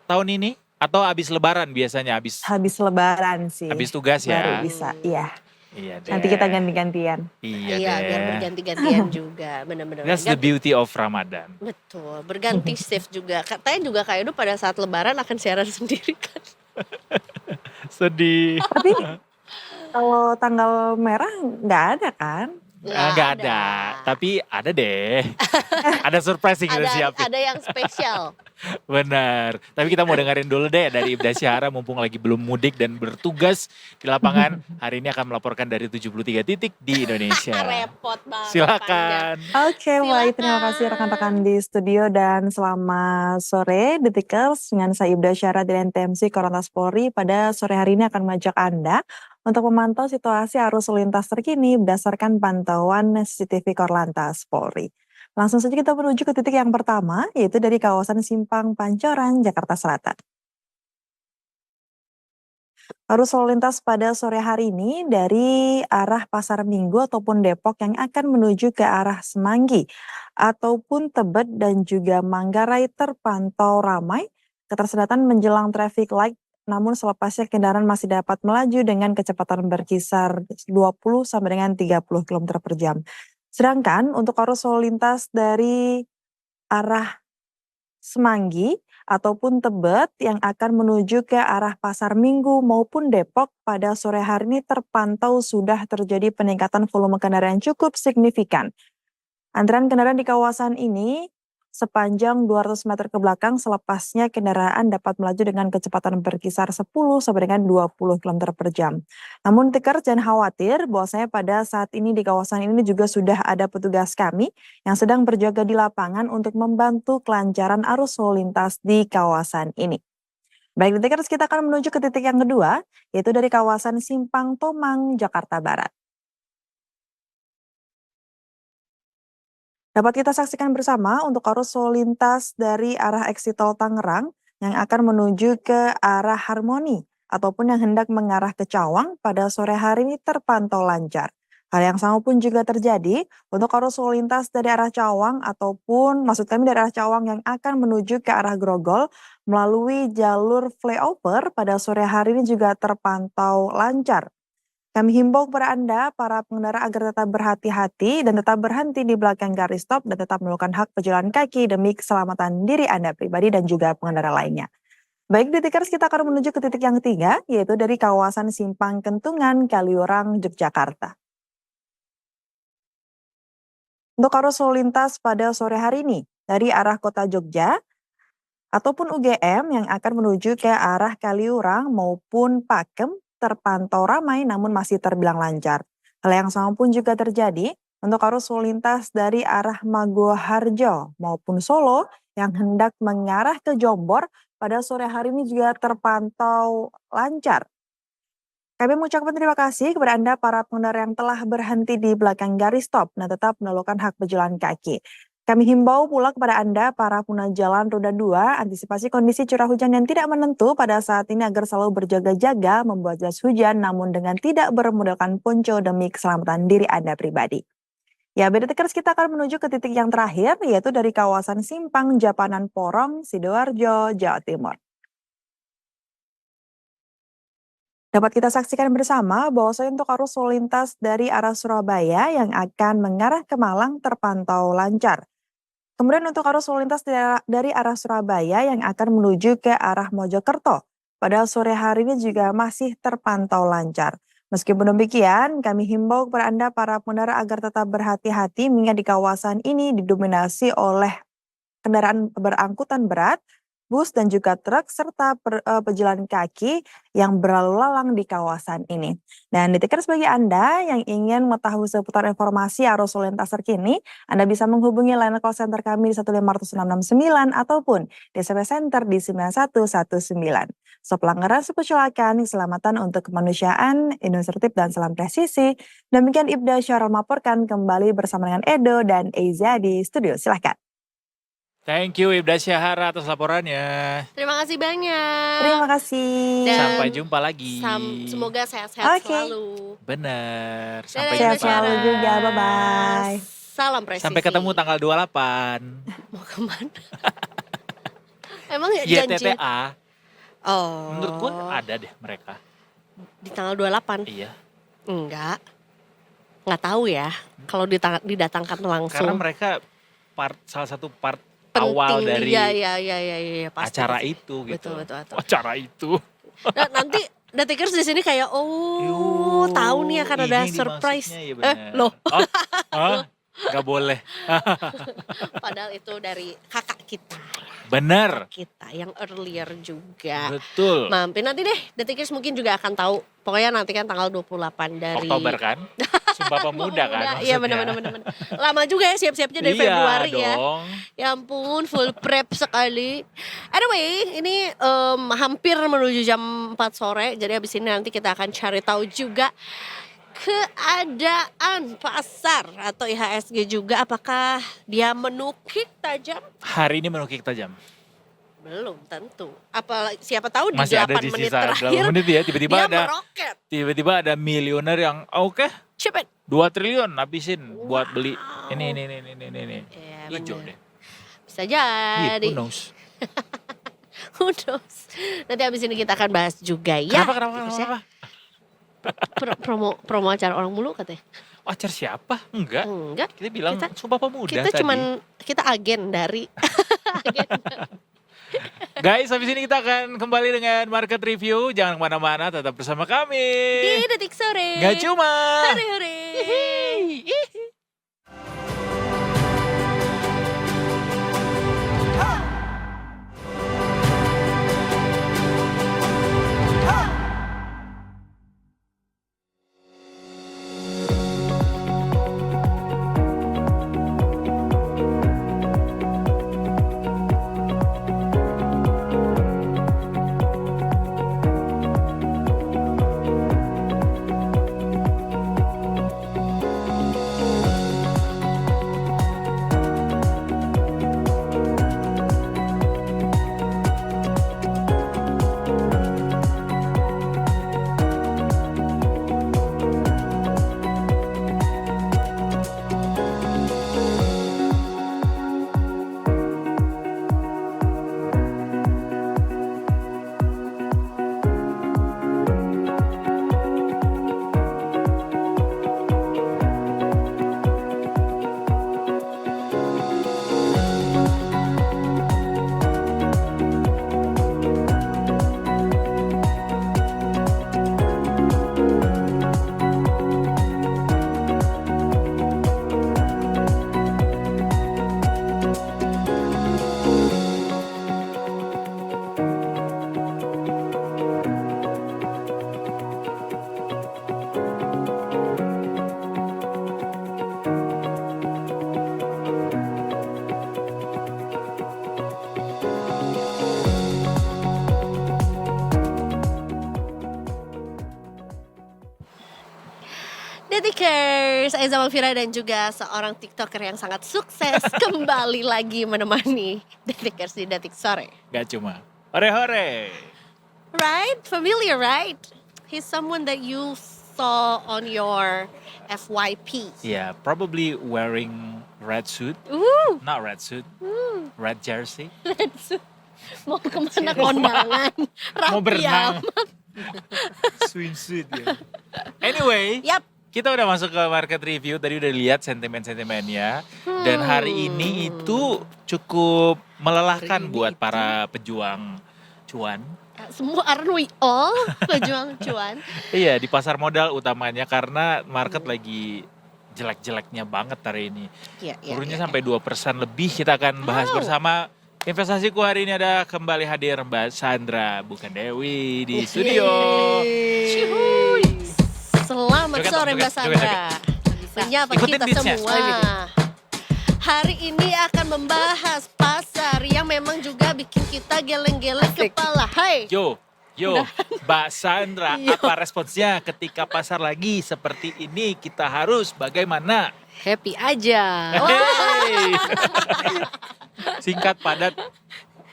tahun ini? Atau habis lebaran biasanya? Habis Lebaran sih. tugas ya? Baru bisa, iya. Iya deh. Nanti kita ganti-gantian. Iya Iya, deh. biar berganti-gantian juga, benar-benar. That's the beauty of Ramadan. Betul, berganti shift juga. Katanya juga Kak Edo pada saat lebaran akan siaran sendiri kan. Sedih. Tapi kalau tanggal merah nggak ada kan? Nggak ada. Tapi ada deh. Ada surprise yang kita siapin. Ada yang spesial. Benar. Tapi kita mau dengerin dulu deh dari Ibda Syahara mumpung lagi belum mudik dan bertugas di lapangan. Hari ini akan melaporkan dari 73 titik di Indonesia. Repot banget. Silakan. Oke, baik. Terima Silakan. kasih rekan-rekan di studio dan selamat sore Detikers dengan saya Ibda Syahara dari NTMC Korlantas Polri. Pada sore hari ini akan mengajak Anda untuk memantau situasi arus lalu lintas terkini berdasarkan pantauan CCTV Korlantas Polri. Langsung saja kita menuju ke titik yang pertama, yaitu dari kawasan Simpang Pancoran, Jakarta Selatan. Arus lalu lintas pada sore hari ini dari arah Pasar Minggu ataupun Depok yang akan menuju ke arah Semanggi ataupun Tebet dan juga Manggarai terpantau ramai. Ketersediaan menjelang traffic light, namun selepasnya kendaraan masih dapat melaju dengan kecepatan berkisar 20 sampai dengan 30 km per jam. Sedangkan untuk arus lalu lintas dari arah Semanggi ataupun Tebet yang akan menuju ke arah Pasar Minggu maupun Depok pada sore hari ini terpantau sudah terjadi peningkatan volume kendaraan cukup signifikan. Antrian kendaraan di kawasan ini sepanjang 200 meter ke belakang, selepasnya kendaraan dapat melaju dengan kecepatan berkisar 10 sampai dengan 20 km per jam. Namun tikar jangan khawatir bahwasanya pada saat ini di kawasan ini juga sudah ada petugas kami yang sedang berjaga di lapangan untuk membantu kelancaran arus lalu lintas di kawasan ini. Baik, tikar kita akan menuju ke titik yang kedua, yaitu dari kawasan Simpang Tomang, Jakarta Barat. Dapat kita saksikan bersama untuk arus lalu lintas dari arah exit tol Tangerang yang akan menuju ke arah Harmoni ataupun yang hendak mengarah ke Cawang pada sore hari ini terpantau lancar. Hal yang sama pun juga terjadi untuk arus lalu lintas dari arah Cawang ataupun maksud kami dari arah Cawang yang akan menuju ke arah Grogol melalui jalur flyover pada sore hari ini juga terpantau lancar. Kami himbau kepada Anda, para pengendara agar tetap berhati-hati dan tetap berhenti di belakang garis stop dan tetap melakukan hak pejalan kaki demi keselamatan diri Anda pribadi dan juga pengendara lainnya. Baik, Detikers, kita akan menuju ke titik yang ketiga, yaitu dari kawasan Simpang Kentungan, Kaliurang, Yogyakarta. Untuk arus lalu lintas pada sore hari ini, dari arah kota Jogja, ataupun UGM yang akan menuju ke arah Kaliurang maupun Pakem, terpantau ramai namun masih terbilang lancar. Hal yang sama pun juga terjadi untuk arus lalu lintas dari arah Maguwoharjo maupun Solo yang hendak mengarah ke Jombor pada sore hari ini juga terpantau lancar. Kami mengucapkan terima kasih kepada Anda para pengendara yang telah berhenti di belakang garis stop dan tetap melakukan hak pejalan kaki. Kami himbau pula kepada Anda, para pengguna jalan roda 2, antisipasi kondisi curah hujan yang tidak menentu pada saat ini agar selalu berjaga-jaga membuat jas hujan namun dengan tidak bermodalkan ponco demi keselamatan diri Anda pribadi. Ya, Detikers, kita akan menuju ke titik yang terakhir, yaitu dari kawasan Simpang Japanan Porong, Sidoarjo, Jawa Timur. Dapat kita saksikan bersama bahwasanya untuk arus lalu lintas dari arah Surabaya yang akan mengarah ke Malang terpantau lancar. Kemudian untuk arus lalu lintas dari arah Surabaya yang akan menuju ke arah Mojokerto pada sore hari ini juga masih terpantau lancar. Meskipun demikian, kami himbau kepada Anda para pengendara agar tetap berhati-hati mengingat di kawasan ini didominasi oleh kendaraan berangkutan berat, bus dan juga truk serta pejalan kaki yang berlalu lalang di kawasan ini. Dan Detikers bagi Anda yang ingin mengetahui seputar informasi arus lalu lintas terkini, Anda bisa menghubungi line call center kami di 15169 ataupun di SMS Center di 9119. So pelanggaran sepeculakan, keselamatan untuk kemanusiaan, Indonesia tertib dan salam presisi. Demikian Ibda Syarul melaporkan kembali bersama dengan Edo dan Eiza di studio. Silahkan. Thank you Ibda Syahara atas laporannya. Terima kasih banyak. Terima kasih. Dan Sampai jumpa lagi. Semoga sehat-sehat Oke. selalu. Bener. Dadah, Sampai Ibda Sehat jumpa. selalu Syara. juga, bye-bye. Salam presisi. Sampai ketemu tanggal 28. Mau kemana? Emang ya janji? YTTA. Oh. Menurut gue ada deh mereka. Di tanggal 28? Iya. Enggak. Nggak tahu ya. Kalau didatangkan langsung. Karena mereka salah satu part awal dari Iya, pasti. acara itu gitu. Betul. Acara itu. Nah, nanti Detikers di sini kayak tahu nih akan ada ini surprise. dimaksudnya, ya benar. Loh. Gak boleh. Padahal itu dari kakak kita. Bener. Kita yang earlier juga. Betul. Mampir nanti deh, Detikers mungkin juga akan tahu. Pokoknya nanti kan tanggal 28 dari Oktober kan? Sumpah Pemuda kan Iya maksudnya. benar. Lama juga ya siap-siapnya dari Iya Februari ya. dong. Ya ampun, full prep sekali. Anyway, ini hampir menuju jam 4 sore. Jadi habis ini nanti kita akan cari tahu juga keadaan pasar atau IHSG juga. Apakah dia menukik tajam? Hari ini menukik tajam. Belum tentu. Siapa tahu di Masih 8 ada di menit sisa terakhir 8 menit ya. dia meroket. Tiba-tiba ada miliuner yang oke Cepet. 2 triliun habisin buat beli ini. Ya, Hijau bener. deh. Bisa jadi. Who knows? Who knows? Nanti habis ini kita akan bahas juga ya. Kenapa? Promo acara orang mulu katanya. Acar siapa? Enggak. Kita bilang Sumpah Pemuda Kita tadi. kita agen dari agen. Guys, habis ini kita akan kembali dengan market review. Jangan kemana-mana, tetap bersama kami. Di Detik Sore. Gak cuma. Hore-hore. Detikers, Aiza Malvira dan juga seorang TikToker yang sangat sukses kembali lagi menemani Detikers di Detik Sore. Gak cuma. Hore-hore. Right? Familiar, right? He's someone that you saw on your FYP. Yeah, probably wearing red suit. Ooh, Not red suit. Red jersey. mau kemana kondangan? Mau Rapi berenang. amat. Swimsuit ya. Anyway. Yap. Kita udah masuk ke market review, tadi udah lihat sentimen-sentimennya. Dan hari ini itu cukup melelahkan buat para pejuang cuan. Semua aren't we all pejuang cuan. Iya, di pasar modal utamanya karena market lagi jelek-jeleknya banget hari ini. Iya, Turunnya sampai 2% lebih. Kita akan bahas bersama investasiku hari ini. Ada kembali hadir Mbak Sandra, bukan Dewi, di studio. Cihuy. Selamat Joget, sore joget, Mbak Sandra. Menyapa Ikutin kita beatsnya. semua. Hari ini akan membahas pasar yang memang juga bikin kita geleng-geleng kepala. Hai. Yo, Mbak Sandra, apa responsnya ketika pasar lagi seperti ini? Kita harus bagaimana? Happy aja. Hey. Singkat, padat,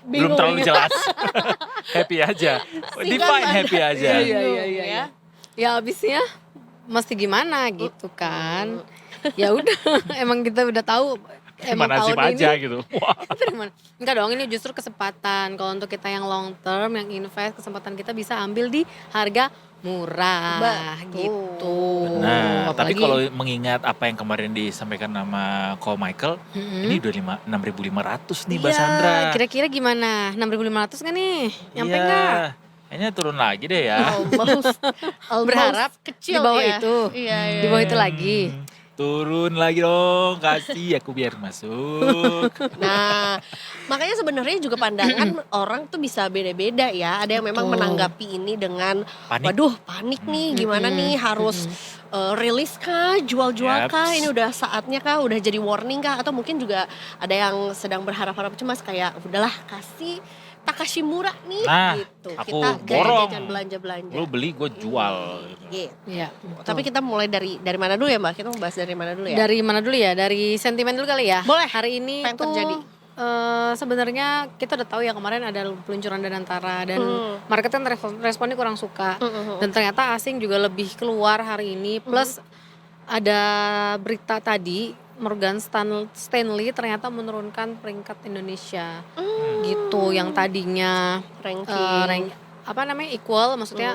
belum Bingung terlalu ya. jelas. Happy aja. Define padat. happy aja. Iya. Ya abisnya mesti gimana gitu kan. Ya udah, emang kita udah tahu. Emang Nasib tahun aja ini, gitu. Wah. enggak dong, ini justru kesempatan. Kalau untuk kita yang long term, yang invest, kesempatan kita bisa ambil di harga murah Betul. gitu. Nah, tapi Apalagi- kalau mengingat apa yang kemarin disampaikan nama Ko Michael, Mm-mm. ini udah 6.500 nih Mbak Iya, Sandra. kira-kira gimana? 6.500 kan nih? Nyampe Iya, nggak? Kayaknya turun lagi deh ya. Almost Berharap kecil di bawah ya. itu. Iya, iya. Di bawah itu lagi. Turun lagi dong, kasih aku biar masuk. Nah, makanya sebenarnya juga pandangan orang tuh bisa beda-beda ya. Ada yang memang Betul. menanggapi ini dengan Panik. waduh, panik nih, gimana nih harus rilis kah, jual-jual kah, Yaps. ini udah saatnya kah, udah jadi warning kah, atau mungkin juga ada yang sedang berharap-harap cemas kayak udahlah kasih Takashimura nih Nah, gitu. aku Kita borong. jajan belanja-belanja. Lu beli, gue jual. Gitu. Iya. Tapi kita mulai dari mana dulu ya Mbak? Kita mau bahas dari mana dulu ya? Dari mana dulu ya? Dari sentimen dulu kali ya? Boleh. Hari ini Apa yang tuh terjadi? sebenarnya kita udah tahu ya kemarin ada peluncuran Danantara dan market kan responnya kurang suka. Dan ternyata asing juga lebih keluar hari ini. Plus ada berita tadi Morgan Stanley ternyata menurunkan peringkat Indonesia gitu, yang tadinya ranking. apa namanya equal, maksudnya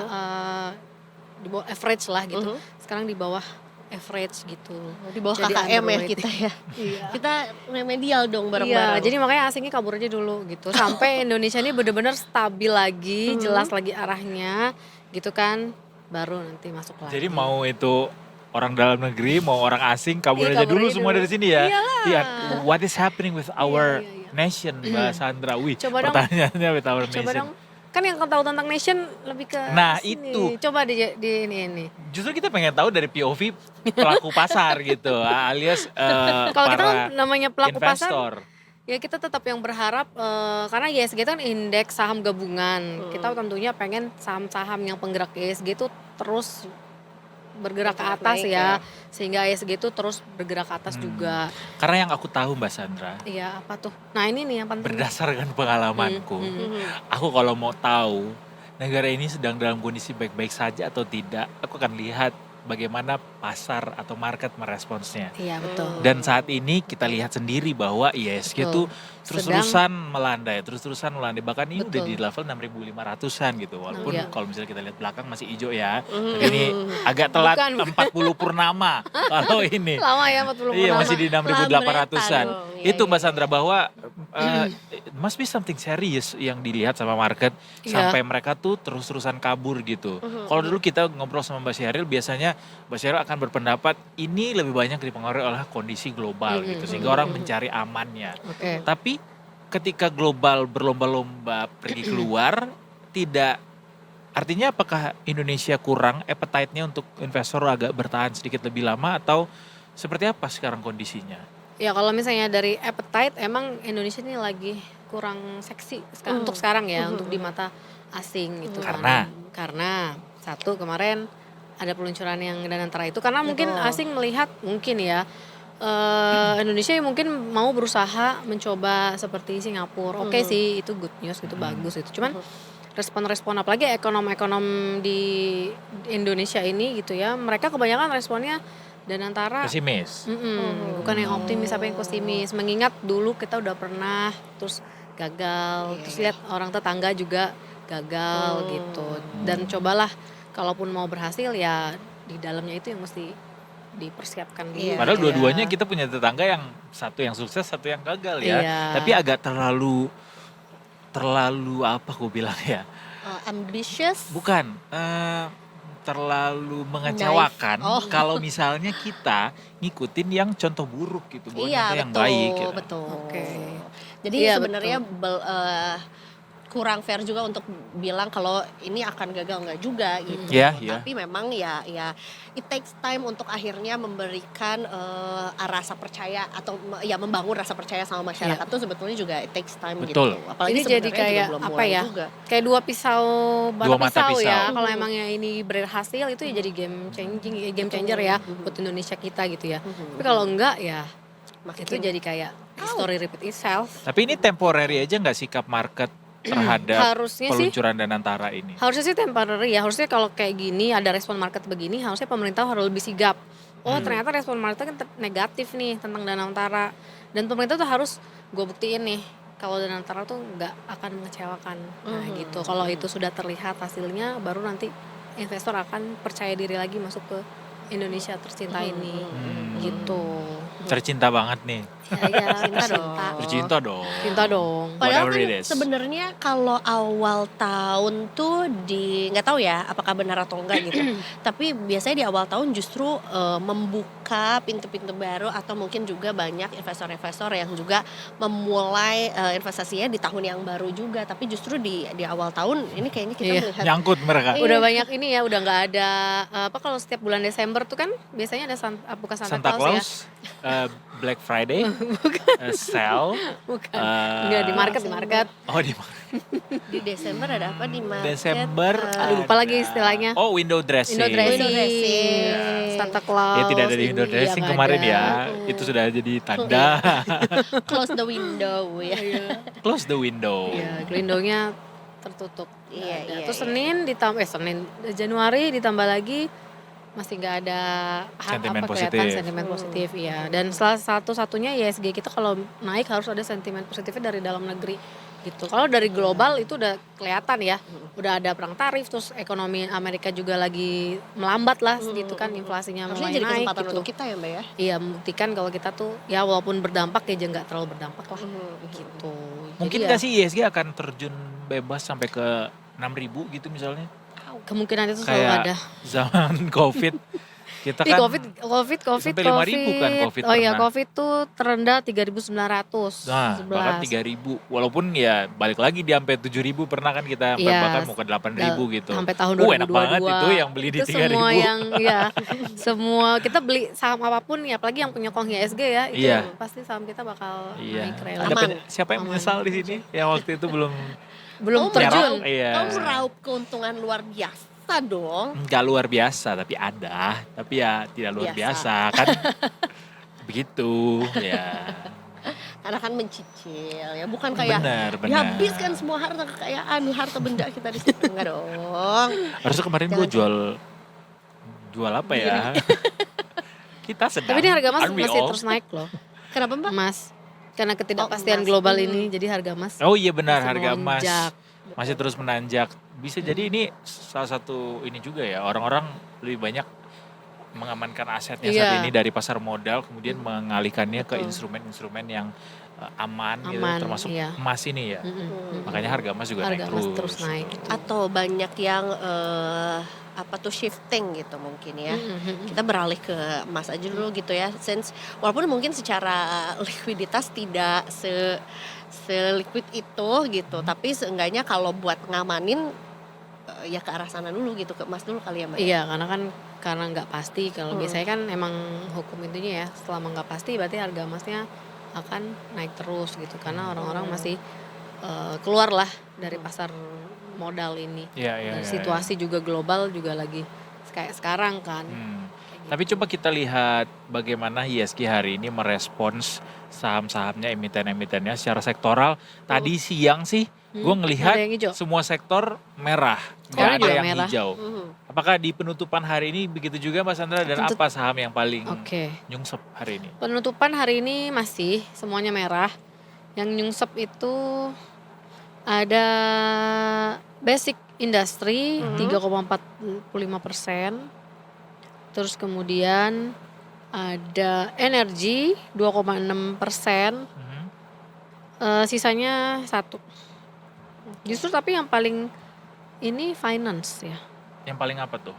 di bawah average lah gitu. Sekarang di bawah average gitu. Di bawah Jadi KKM ya underweight. kita ya. Iya. Kita remedial dong Iya, bareng-bareng. jadi makanya asingnya kabur aja dulu gitu. Sampai Indonesia ini benar-benar stabil lagi, jelas lagi arahnya gitu kan, baru nanti masuk lagi. Jadi mau itu orang dalam negeri, mau orang asing, kabur Iya, aja kabur dulu aja semua dulu. dari sini ya. Iyalah. Lihat, what is happening with our iya. nation, Mbak Sandra? Wih, Coba dong. pertanyaannya with our Coba nation. dong, kan yang tahu tentang nation lebih ke Nah, sini. itu. Coba di ini. Justru kita pengen tahu dari POV pelaku pasar gitu, alias Kalau kita kan para namanya pelaku pasar, investor. ya kita tetap yang berharap karena ISG itu kan indeks saham gabungan. Kita tentunya pengen saham-saham yang penggerak ISG itu terus bergerak ke atas naik ya, sehingga ISG itu terus bergerak ke atas juga. Karena yang aku tahu Mbak Sandra, Iya, apa tuh? Nah, ini nih yang penting. berdasarkan pengalamanku, aku kalau mau tahu negara ini sedang dalam kondisi baik-baik saja atau tidak, aku akan lihat bagaimana pasar atau market meresponsnya. Iya, betul. Dan saat ini kita lihat sendiri bahwa ISG itu terus-terusan melandai, bahkan ini udah Betul. di level 6.500-an gitu. Walaupun Iya. kalau misalnya kita lihat belakang masih hijau ya. Tapi ini agak telat Bukan. 40 purnama kalau ini. Lama ya 40 Iya, purnama. masih di 6.800-an. dong. Iya, Itu iya. Mbak Sandra bahwa must be something serious yang dilihat sama market Iya. sampai mereka tuh terus-terusan kabur gitu. Kalau dulu kita ngobrol sama Mbak Syahril, biasanya Mbak Syahril akan berpendapat ini lebih banyak dipengaruhi oleh kondisi global gitu, sehingga orang mencari amannya. Oke. Tapi ketika global berlomba-lomba pergi keluar, tidak artinya apakah Indonesia kurang appetite-nya untuk investor agak bertahan sedikit lebih lama, atau seperti apa sekarang kondisinya? Ya kalau misalnya dari appetite, emang Indonesia ini lagi kurang seksi untuk sekarang ya, untuk di mata asing gitu. Karena satu, kemarin ada peluncuran yang Danantara itu karena mungkin asing melihat mungkin ya Indonesia mungkin mau berusaha mencoba seperti Singapura. Oke sih, itu good news, itu bagus itu. Cuman respon-respon apalagi ekonom-ekonom di Indonesia ini gitu ya, mereka kebanyakan responnya Danantara Pesimis. bukan yang optimis apa yang pesimis. Mengingat dulu kita udah pernah terus gagal, terus lihat orang tetangga juga gagal gitu. Dan cobalah kalaupun mau berhasil ya di dalamnya itu yang mesti dipersiapkan dulu. Iya. Padahal gitu dua-duanya ya. kita punya tetangga yang satu yang sukses, satu yang gagal ya. Iya. Tapi agak terlalu terlalu apa gue bilang ya? Ambitious. Bukan, terlalu mengecewakan Oh. kalau misalnya kita ngikutin yang contoh buruk gitu, bukan Iya, contoh yang betul, baik gitu. betul. Oke. Jadi Iya, sebenarnya kurang fair juga untuk bilang kalau ini akan gagal, enggak juga gitu. Iya, iya. Tapi memang ya it takes time untuk akhirnya memberikan rasa percaya atau ya membangun rasa percaya sama masyarakat tuh sebetulnya juga it takes time Betul. gitu. Apalagi Ini jadi sebenarnya juga kayak belum apa mulai ya? juga. Kayak dua Dua mata pisau ya. pisau. Kalau emangnya ini berhasil itu ya jadi game changer ya buat Indonesia kita gitu ya. Tapi kalau enggak ya itu jadi kayak history repeat itself. Tapi ini temporary aja nggak sikap market terhadap Harusnya sih peluncuran Danantara ini? Harusnya sih temporary ya. Harusnya kalau kayak gini ada respon market begini, harusnya pemerintah harus lebih sigap. Oh ternyata respon market kan negatif nih tentang Danantara. Dan pemerintah tuh harus gue buktiin nih kalau Danantara tuh nggak akan mengecewakan. Nah gitu. Kalau itu sudah terlihat hasilnya, baru nanti investor akan percaya diri lagi masuk ke Indonesia tercinta ini. Gitu. Tercinta banget nih. Ya, Tercinta dong. Cinta dong. Padahal Whatever kan it is. sebenarnya kalau awal tahun tuh nggak tahu ya apakah benar atau enggak gitu. Tapi biasanya di awal tahun justru membuka pintu-pintu baru atau mungkin juga banyak investor-investor yang juga memulai investasinya di tahun yang baru juga. Tapi justru di awal tahun ini kayaknya kita Iya. melihat Nyangkut mereka. Iya. Udah banyak ini ya, udah nggak ada kalau setiap bulan Desember tuh kan biasanya ada bukan Santa Santa Claus ya. Claus, Black Friday, sale, Bukan. Enggak di market. oh di di Desember ada apa di market? Desember. Aduh, lupa lagi istilahnya. Oh, window dressing. Window dressing. Window dressing. Santa Claus. Ya tidak ada di window ini, dressing nggak kemarin ada. ya. Itu sudah jadi tanda. Close the window ya. Close the window. Iya, windownya tertutup. Nggak Iya, ada. iya, Terus iya. Senin Januari ditambah lagi masih nggak ada Sentimen kelihatan positif. sentimen positif ya. Dan salah satunya ISG kita kalau naik harus ada sentimen positifnya dari dalam negeri gitu. Kalau dari global itu udah kelihatan ya. Udah ada perang tarif, terus ekonomi Amerika juga lagi melambat lah gitu kan, inflasinya Harusnya mulai jadi naik kesempatan gitu. untuk kita ya Mbak ya. Iya, membuktikan kalau kita tuh ya walaupun berdampak ya nggak terlalu berdampak lah gitu. Mungkin Jadi nggak ya, sih ISG akan terjun bebas sampai ke 6.000 gitu misalnya? kemungkinan itu selalu Kayak ada. zaman COVID. Kita Ih, kan COVID. sampai 5.000 kan COVID Oh iya, pernah. COVID tuh terendah 3.900. Nah, bahkan 3.000. Walaupun ya balik lagi di sampai 7.000 pernah kan kita sampai Iya, bahkan mau ke 8.000 gitu. Sampai tahun 2022. Enak banget itu yang beli di Itu 3.000. semua yang ya, semua kita beli saham apapun ya, apalagi yang punya Kong ISG ya, itu Iya. pasti saham kita bakal Iya. naik rela. Ada Aman. siapa yang Aman. menyesal di sini yang waktu itu belum Kamu Belum terjun. meraup- Iya. Kamu meraup keuntungan luar biasa dong. nggak luar biasa tapi ada, tapi ya tidak luar biasa kan. Begitu ya. Karena kan mencicil ya, bukan kayak Benar. dihabiskan semua harta kekayaan, harta benda kita di situ. Enggak dong. Harusnya kemarin gue jual apa ya? Kita sedang. Tapi ini harga emas Aren't we masih all? terus naik loh. Kenapa Mbak? Emas. Karena ketidakpastian emas. global ini, jadi harga emas Oh iya benar, masih harga emas melonjak. masih terus menanjak. Bisa jadi ini salah satu ini juga ya, orang-orang lebih banyak mengamankan asetnya saat Iya. ini dari pasar modal, kemudian mengalihkannya ke instrumen-instrumen yang aman, gitu, Aman, termasuk iya. emas ini ya. Makanya harga emas juga Harga naik emas terus. terus naik. Atau banyak yang shifting gitu mungkin ya. Kita beralih ke emas aja dulu gitu ya. Since walaupun mungkin secara likuiditas tidak seliquid itu gitu, tapi seenggaknya kalau buat ngamanin ya ke arah sana dulu gitu, ke emas dulu kali ya Mbak. Iya, karena nggak pasti. Kalau biasanya kan emang hukum intinya ya, selama nggak pasti berarti harga emasnya akan naik terus gitu. Karena orang-orang masih keluar lah dari pasar modal ini. Iya, Dan situasi juga global juga lagi kayak sekarang kan. Tapi coba kita lihat bagaimana ISG hari ini merespons saham-sahamnya, emiten-emitennya secara sektoral. Tadi siang sih gue ngelihat Ada yang hijau. semua sektor merah, Sekarang nggak ada juga yang merah. hijau. Apakah di penutupan hari ini begitu juga Mas Sandra, dan apa saham yang paling Oke. nyungsep hari ini? Penutupan hari ini masih semuanya merah. Yang nyungsep itu ada Basic Industry 3,45%. Terus kemudian ada Energy 2,6%. Sisanya 1. Justru tapi yang paling ini finance ya. Yang paling apa tuh?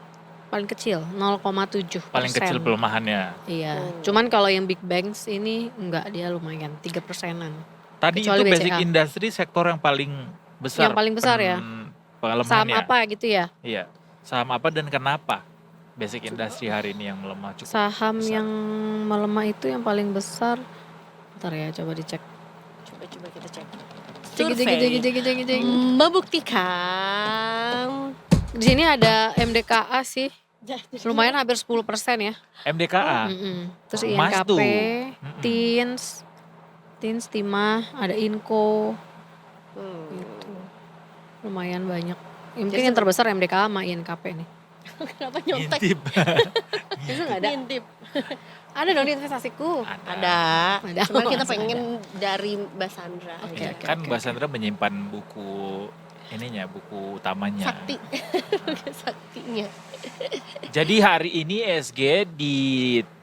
Paling kecil 0,7%. Paling kecil pelemahannya. Iya. Cuman kalau yang big banks ini enggak, dia lumayan 3%-an. Tadi Kecuali itu basic BCA. industry sektor yang paling besar. Yang paling besar ya? Pelemahannya. Saham apa gitu ya? Iya. Saham apa dan kenapa basic industry hari ini yang melemah cukup Saham besar? yang melemah itu yang paling besar. Bentar ya, coba dicek. Coba kita cek. Jeng, jeng, Survei jeng, jeng, jeng, jeng. membuktikan Di sini ada MDKA sih. Lumayan hampir 10% ya. MDKA. Terus Emas INKP, tuh. Tins, Timah, ada Inco, Hmm. gitu. Lumayan banyak. Ya, mungkin yang terbesar MDKA sama INKP nih. Kenapa nyontek? Intip. Itu nggak ada? Ngintip. Ada dong di investasiku. Ada. Ada. Cuman kita Masih pengen dari Mbak Sandra. Oke, aja. oke. Kan Mbak Sandra menyimpan buku ininya, buku utamanya. Sakti. Saktinya. Jadi hari ini ESG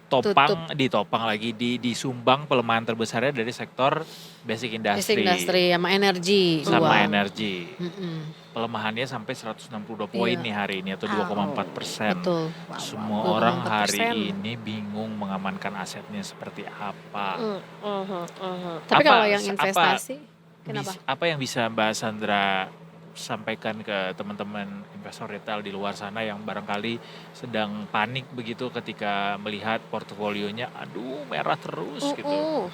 ditopang lagi disumbang pelemahan terbesarnya dari sektor basic industry. Basic industry sama energi. Sama dua. energi. Mm-mm. Pelemahannya sampai 162 poin Iya. nih hari ini atau 2,4%. Betul. Semua 2,4%. orang hari ini bingung mengamankan asetnya seperti apa. Tapi Apa- kalau yang apa- investasi, kenapa? Apa yang bisa Mbak Sandra sampaikan ke teman-teman investor retail di luar sana yang barangkali sedang panik begitu ketika melihat portofolionya aduh merah terus gitu.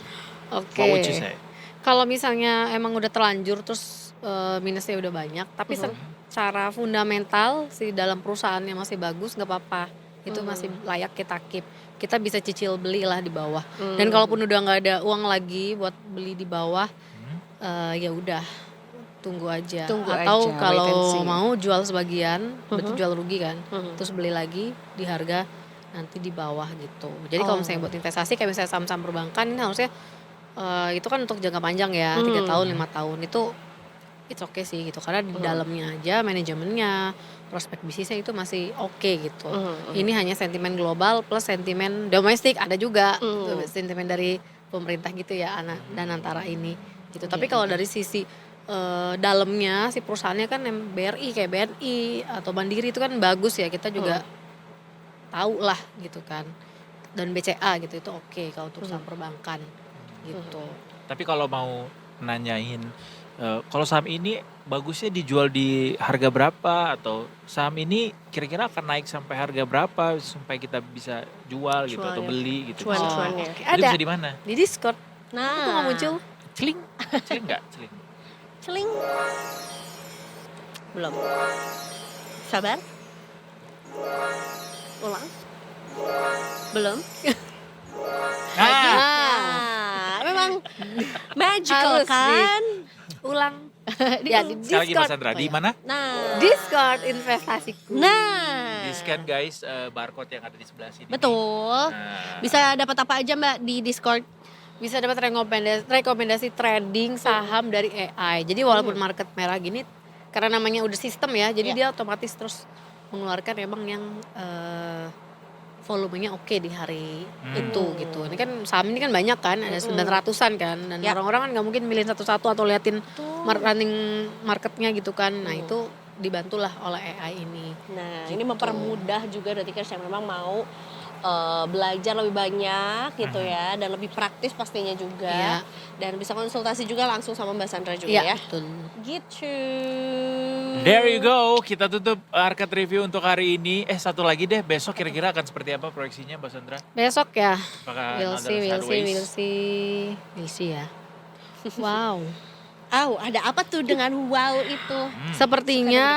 Oke. What would you say? Kalau misalnya emang udah terlanjur terus minusnya udah banyak, tapi secara fundamental si dalam perusahaannya masih bagus, nggak apa-apa. Itu masih layak kita keep. Kita bisa cicil beli lah di bawah. Dan kalaupun udah nggak ada uang lagi buat beli di bawah, ya udah tunggu aja. Tunggu Atau aja, wait and kalau see. mau jual sebagian, berarti jual rugi kan. Terus beli lagi di harga nanti di bawah gitu. Jadi kalau misalnya buat investasi kayak misalnya saham-saham perbankan ini harusnya itu kan untuk jangka panjang ya, 3 tahun, 5 tahun itu it's okay sih gitu. Karena di dalamnya aja manajemennya, prospek bisnisnya itu masih oke gitu. Ini hanya sentimen global plus sentimen domestik ada juga. Sentimen dari pemerintah gitu ya dan antara ini gitu. Tapi kalau dari sisi dalamnya si perusahaannya kan yang BRI kayak BNI atau Mandiri itu kan bagus ya, kita juga tahu lah gitu kan. Dan BCA gitu itu oke kalau untuk saham perbankan gitu. Tapi kalau mau nanyain kalau saham ini bagusnya dijual di harga berapa atau saham ini kira-kira akan naik sampai harga berapa sampai kita bisa jual gitu atau Cuannya. beli gitu. Cuan-cuannya. Oke, Itu ada bisa di mana? di Discord. Itu nggak Nah, muncul. Celing. Celing enggak? Celing. celing. Belum. Sabar. Ulang. Belum. Nah, Nah, memang magical Harus kan? Ulang. Ya di sekali lagi Mbak Discord. Sandra Oh, di iya. mana? Nah. Discord investasiku. Nah. Di scan guys barcode yang ada di sebelah sini. Betul. Nah, Bisa dapat apa aja Mbak di Discord? Bisa dapat rekomendasi trading saham dari AI. Jadi walaupun market merah gini, karena namanya udah sistem ya, jadi dia otomatis terus mengeluarkan emang yang volumenya oke di hari itu gitu. Ini kan saham ini kan banyak kan, ada 900-an kan, dan orang-orang kan nggak mungkin milih satu-satu atau liatin running marketnya gitu kan. Nah itu dibantulah oleh AI ini. Nah, ini mempermudah juga ketika yang memang mau belajar lebih banyak gitu ya, dan lebih praktis pastinya juga. Iya. Dan bisa konsultasi juga langsung sama Mbak Sandra juga Iya, ya. betul. Gitu. there you go. Kita tutup market review untuk hari ini. Satu lagi deh, besok kira-kira akan seperti apa proyeksinya Mbak Sandra? Besok ya, Apakah we'll another sideways? see ya. Wow. Ada apa tuh dengan wow itu? Sepertinya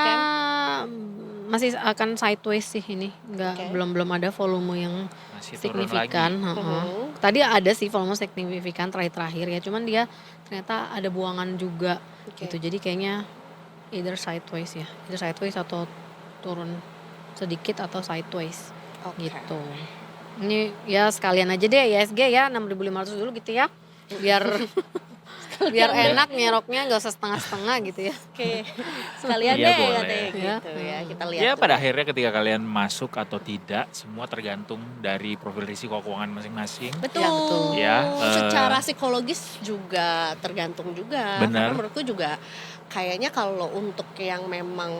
masih akan sideways sih ini, Oke. belum ada volume yang Masih turun signifikan. lagi. Tadi ada sih volume signifikan terakhir ya, cuman dia ternyata ada buangan juga gitu. Jadi kayaknya either sideways atau turun sedikit atau sideways gitu. Ini ya sekalian aja deh ISG ya 6.500 dulu gitu ya, biar Biar enak nyeroknya nggak usah setengah-setengah gitu ya. Oke, sekalian Iya, deh boleh. katanya Iya. gitu ya. Kita lihat Ya dulu. pada akhirnya ketika kalian masuk atau tidak, semua tergantung dari profil risiko keuangan masing-masing. Betul. Ya, betul. Ya, Secara psikologis juga tergantung juga. Benar. Karena menurutku juga kayaknya kalau untuk yang memang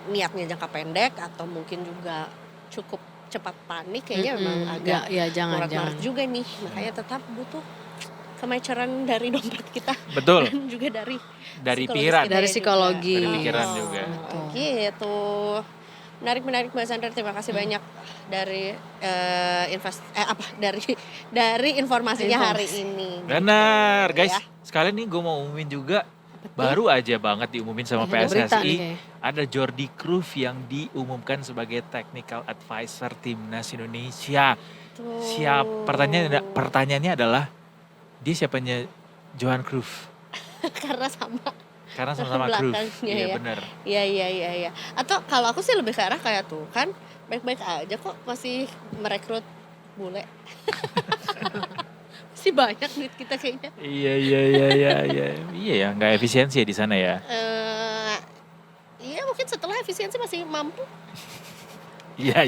niatnya jangka pendek atau mungkin juga cukup cepat panik, kayaknya memang agak ya jangan. morat-marit juga nih. Makanya tetap butuh kemaceran dari dompet kita Betul. dan juga dari psikologis pikiran. kita Dari juga. psikologi. Dari pikiran juga. Gitu. Menarik Mbak Sandra, terima kasih banyak dari dari informasinya hari ini. Benar, guys. Ya. Sekalian nih gue mau umumin juga, baru aja banget diumumin sama Ada berita nih PSSI. kayaknya. Ada Jordi Cruyff yang diumumkan sebagai technical advisor timnas Indonesia. Tuh. Pertanyaannya adalah dia siapanya Johan Cruyff? Karena sama. Karena sama-sama Cruyff. Belakangnya Iya ya. benar. Iya. Atau kalau aku sih lebih ke arah kayak tuh kan baik-baik aja kok masih merekrut bule. Masih banyak duit kita kayaknya. Iya. Iya ya, nggak efisiensi ya di sana ya. Iya mungkin setelah efisiensi masih mampu. Iya.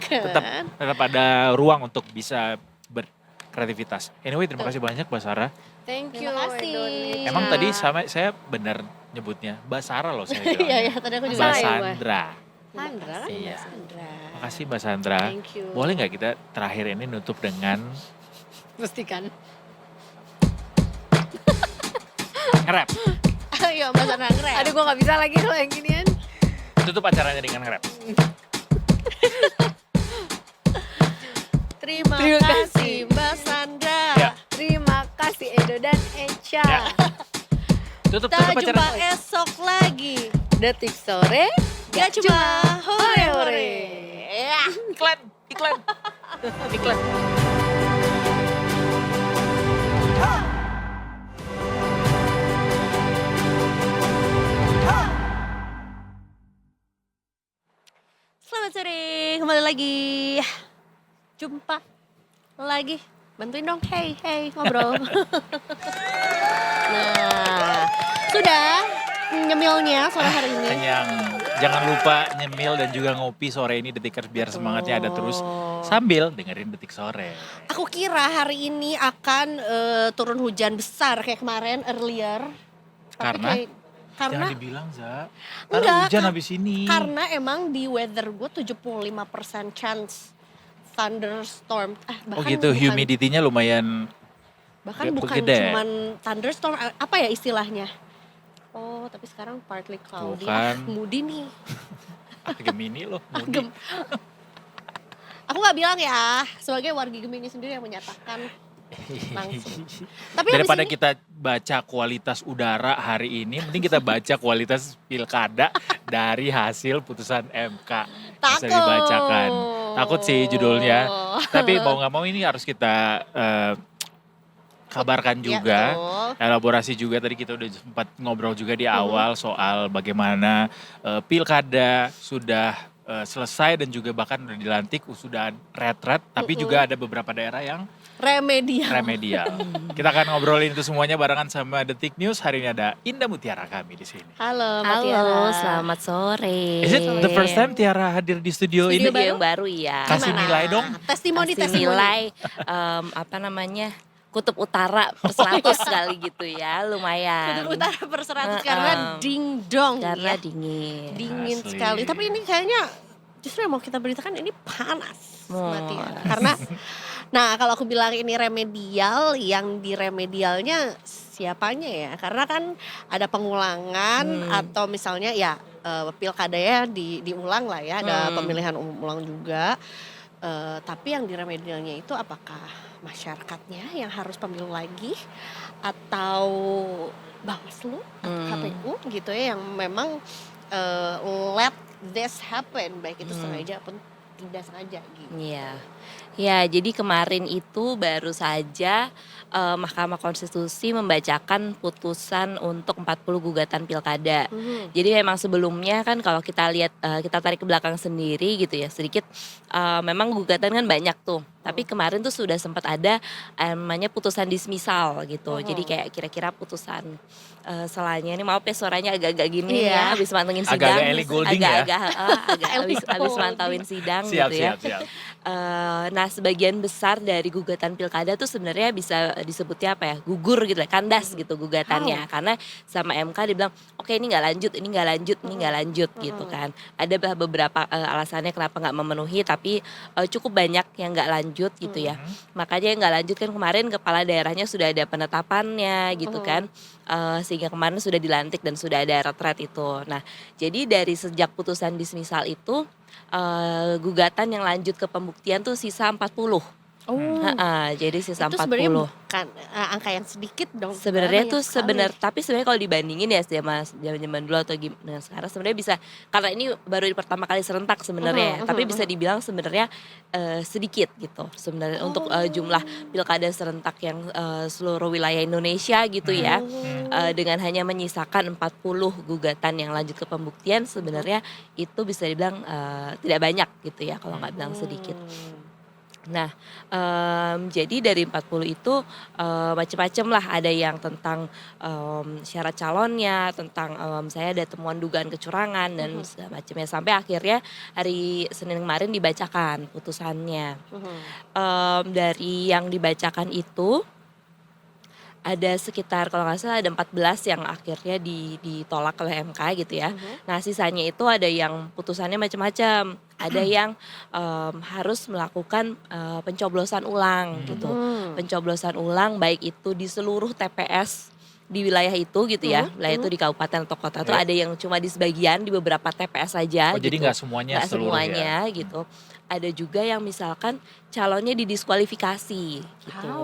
Tetap Kan? ada ruang untuk bisa berkreativitas. Anyway, terima kasih banyak Mbak Sarah. Thank you. Terima kasih. Indonesia. Emang tadi saya benar nyebutnya Mbak Sarah loh saya bilang. Iya tadi aku juga. Mbak Sarah ya, Mbak? Sandra. Sandra kan Iya. Mbak Sandra. Makasih Mbak Sandra. Thank you. Boleh nggak kita terakhir ini nutup dengan Pastikan. nge-rap? Ayo Mbak Sandra nge-rap. Aduh gue gak bisa lagi kalau yang ginian. Tutup acaranya dengan nge-rap. Terima Terima kasih kasih. Mbak Sandra. Ya. Terima kasih Edo dan Echa. Ya. Tutup Kita acara. jumpa esok lagi. Detik sore. Gak cuma hore-hore. Ya. Iklan. Selamat sore, kembali lagi. Jumpa lagi. Bantuin dong, hey, ngobrol. Nah, sudah nyemilnya sore hari ini. Kenyang. Jangan lupa nyemil dan juga ngopi sore ini Detikers biar semangatnya ada terus sambil dengerin Detik Sore. Aku kira hari ini akan turun hujan besar kayak kemarin earlier. Tapi karena Jangan dibilang Za. Enggak, Hujan habis ini. karena emang di weather gue 75% chance thunderstorm. Oh gitu, humidity-nya lumayan Bahkan gede. bukan cuman thunderstorm, apa ya istilahnya? Oh, tapi sekarang partly cloudy. Bukan. Moody nih. Gemini loh. Moody. Gem- Aku nggak bilang ya, sebagai warga Gemini sendiri yang menyatakan langsung. Tapi Daripada abis ini, kita baca kualitas udara hari ini, mending kita baca kualitas pilkada dari hasil putusan MK. Bisa takut. dibacakan. Takut sih judulnya. Tapi mau nggak mau ini harus kita kabarkan Ya, juga. betul. Elaborasi juga tadi kita udah sempat ngobrol juga di awal soal bagaimana pilkada sudah selesai dan juga bahkan udah dilantik, sudah retret, tapi juga ada beberapa daerah yang remedial. Kita akan ngobrolin itu semuanya barengan sama Detik News. Hari ini ada Indah Mutiara kami di sini. Halo, Mbak Tiara. Halo, selamat sore. Is it the first time Tiara hadir di studio Studio ini? baru? yang baru ya. Kasih Gimana? nilai dong. Testimoni. Kasih nilai apa namanya? Kutub Utara per 100 kali gitu ya, lumayan. Kutub Utara per 100 karena ding dong Karena ya. dingin. Dingin Asli. sekali. Tapi ini kayaknya justru yang mau kita beritakan ini panas. Mbak Tiara. Karena nah kalau aku bilang ini remedial, yang di remedialnya siapanya ya? Karena kan ada pengulangan atau misalnya ya pilkada ya diulang lah ya, ada pemilihan umum ulang juga. Tapi yang di remedialnya itu apakah masyarakatnya yang harus pemilu lagi atau Bawaslu atau KPU gitu ya yang memang let this happen baik itu sengaja pun tidak sengaja gitu. Iya. Ya, jadi kemarin itu baru saja Mahkamah Konstitusi membacakan putusan untuk 40 gugatan pilkada. Jadi memang sebelumnya kan kalau kita lihat kita tarik ke belakang sendiri gitu ya sedikit memang gugatan kan banyak tuh. Tapi kemarin tuh sudah sempat ada namanya putusan dismisal gitu. Jadi kayak kira-kira putusan selanjutnya ini maaf ya suaranya agak-agak gini ya habis mantengin sidang. Agak-agak Ellie Goulding ya. Agak habis mantauin sidang Siap, gitu ya. siap. Nah sebagian besar dari gugatan pilkada tuh sebenarnya bisa disebutnya apa ya gugur gitu lah, kandas gitu gugatannya karena sama MK dibilang oke ini nggak lanjut, ini nggak lanjut, ini nggak lanjut gitu kan. Ada beberapa alasannya kenapa nggak memenuhi tapi cukup banyak yang nggak lanjut gitu ya. Makanya yang nggak lanjut kan kemarin kepala daerahnya sudah ada penetapannya gitu kan. Sehingga kemarin sudah dilantik dan sudah ada retret itu. Nah jadi dari sejak putusan dismisal itu gugatan yang lanjut ke pembuktian tuh sisa 40. Jadi sisa Itu 40. sebenarnya bukan angka yang sedikit dong. Sebenarnya banyak tuh sekali. tapi sebenarnya kalau dibandingin ya zaman dulu atau dengan sekarang sebenarnya bisa karena ini baru pertama kali serentak sebenarnya, tapi bisa dibilang sebenarnya sedikit gitu sebenarnya untuk jumlah pilkada serentak yang seluruh wilayah Indonesia gitu ya. Dengan hanya menyisakan 40 gugatan yang lanjut ke pembuktian sebenarnya itu bisa dibilang tidak banyak gitu ya kalau nggak bilang sedikit. Nah, jadi dari 40 itu macam-macam lah, ada yang tentang syarat calonnya, tentang saya ada temuan dugaan kecurangan dan segala macamnya sampai akhirnya hari Senin kemarin dibacakan putusannya. Dari yang dibacakan itu ada sekitar kalau nggak salah ada 14 yang akhirnya ditolak oleh MK gitu ya. Nah sisanya itu ada yang putusannya macam-macam. Ada yang harus melakukan pencoblosan ulang gitu. Pencoblosan ulang baik itu di seluruh TPS di wilayah itu gitu ya. Wilayah itu di kabupaten atau kota tuh ada yang cuma di sebagian di beberapa TPS saja gitu. Jadi nggak semuanya Nggak seluruh semuanya gitu. Ada juga yang misalkan calonnya didiskualifikasi gitu.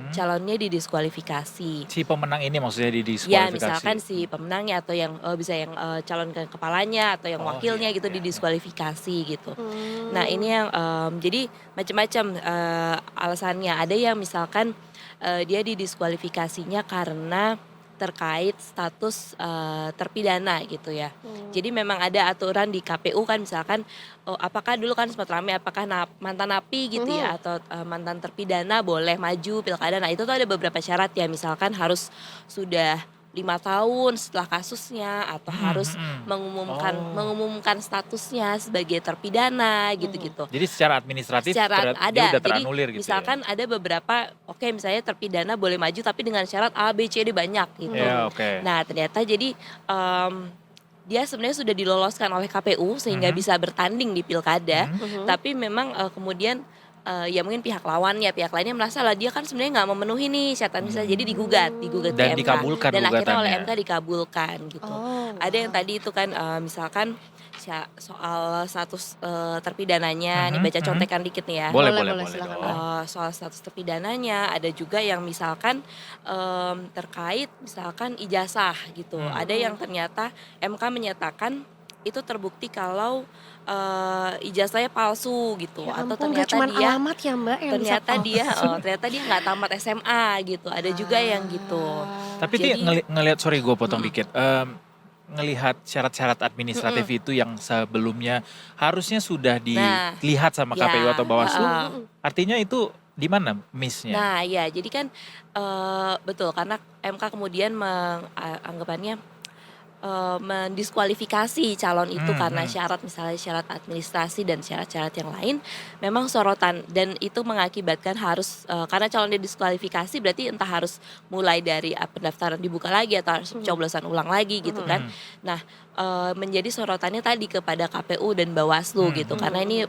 Calonnya didiskualifikasi. Si pemenang ini maksudnya Ya didiskualifikasi. misalkan si pemenangnya atau yang bisa yang calon ke kepalanya atau yang wakilnya gitu didiskualifikasi gitu. Nah ini yang jadi macam-macam alasannya. Ada yang misalkan dia didiskualifikasinya karena terkait status terpidana gitu ya. Jadi memang ada aturan di KPU kan misalkan apakah dulu kan sempat ramai apakah mantan napi gitu ya atau mantan terpidana boleh maju pilkada. Nah itu tuh ada beberapa syarat ya misalkan harus sudah 5 tahun setelah kasusnya atau harus mengumumkan statusnya sebagai terpidana gitu-gitu. Jadi secara administratif Ada. dia udah Jadi teranulir gitu misalkan ada beberapa misalnya terpidana boleh maju tapi dengan syarat A, B, C, D banyak gitu. Ya. Nah ternyata jadi dia sebenarnya sudah diloloskan oleh KPU sehingga bisa bertanding di pilkada. Tapi memang kemudian ya mungkin pihak lainnya merasa lah dia kan sebenarnya nggak memenuhi nih syarat administrasi jadi digugat Dan ke MK dikabulkan dan akhirnya oleh gugatannya. MK dikabulkan gitu. Ada yang tadi itu kan misalkan soal status terpidananya, nih baca contekan dikit nih ya. Boleh silakan. dong. Soal status terpidananya, ada juga yang misalkan terkait misalkan ijazah gitu. Ada yang ternyata MK menyatakan itu terbukti kalau ijazahnya palsu gitu Ya atau ampun, gak ternyata cuma dia alamat ya Mbak yang bisa ternyata dia nggak tamat SMA gitu. Ada juga yang gitu. Tapi itu Jadi- ngelihat sorry gue potong dikit. Ngelihat syarat-syarat administratif itu yang sebelumnya harusnya sudah dilihat sama KPU atau Bawaslu. Artinya itu di mana miss-nya? Nah ya jadi kan betul karena MK kemudian anggapannya mendiskualifikasi calon itu karena syarat misalnya syarat administrasi dan syarat-syarat yang lain memang sorotan dan itu mengakibatkan harus karena calon didiskualifikasi berarti entah harus mulai dari pendaftaran dibuka lagi atau harus pencoblosan ulang lagi gitu kan. Nah menjadi sorotannya tadi kepada KPU dan Bawaslu gitu karena ini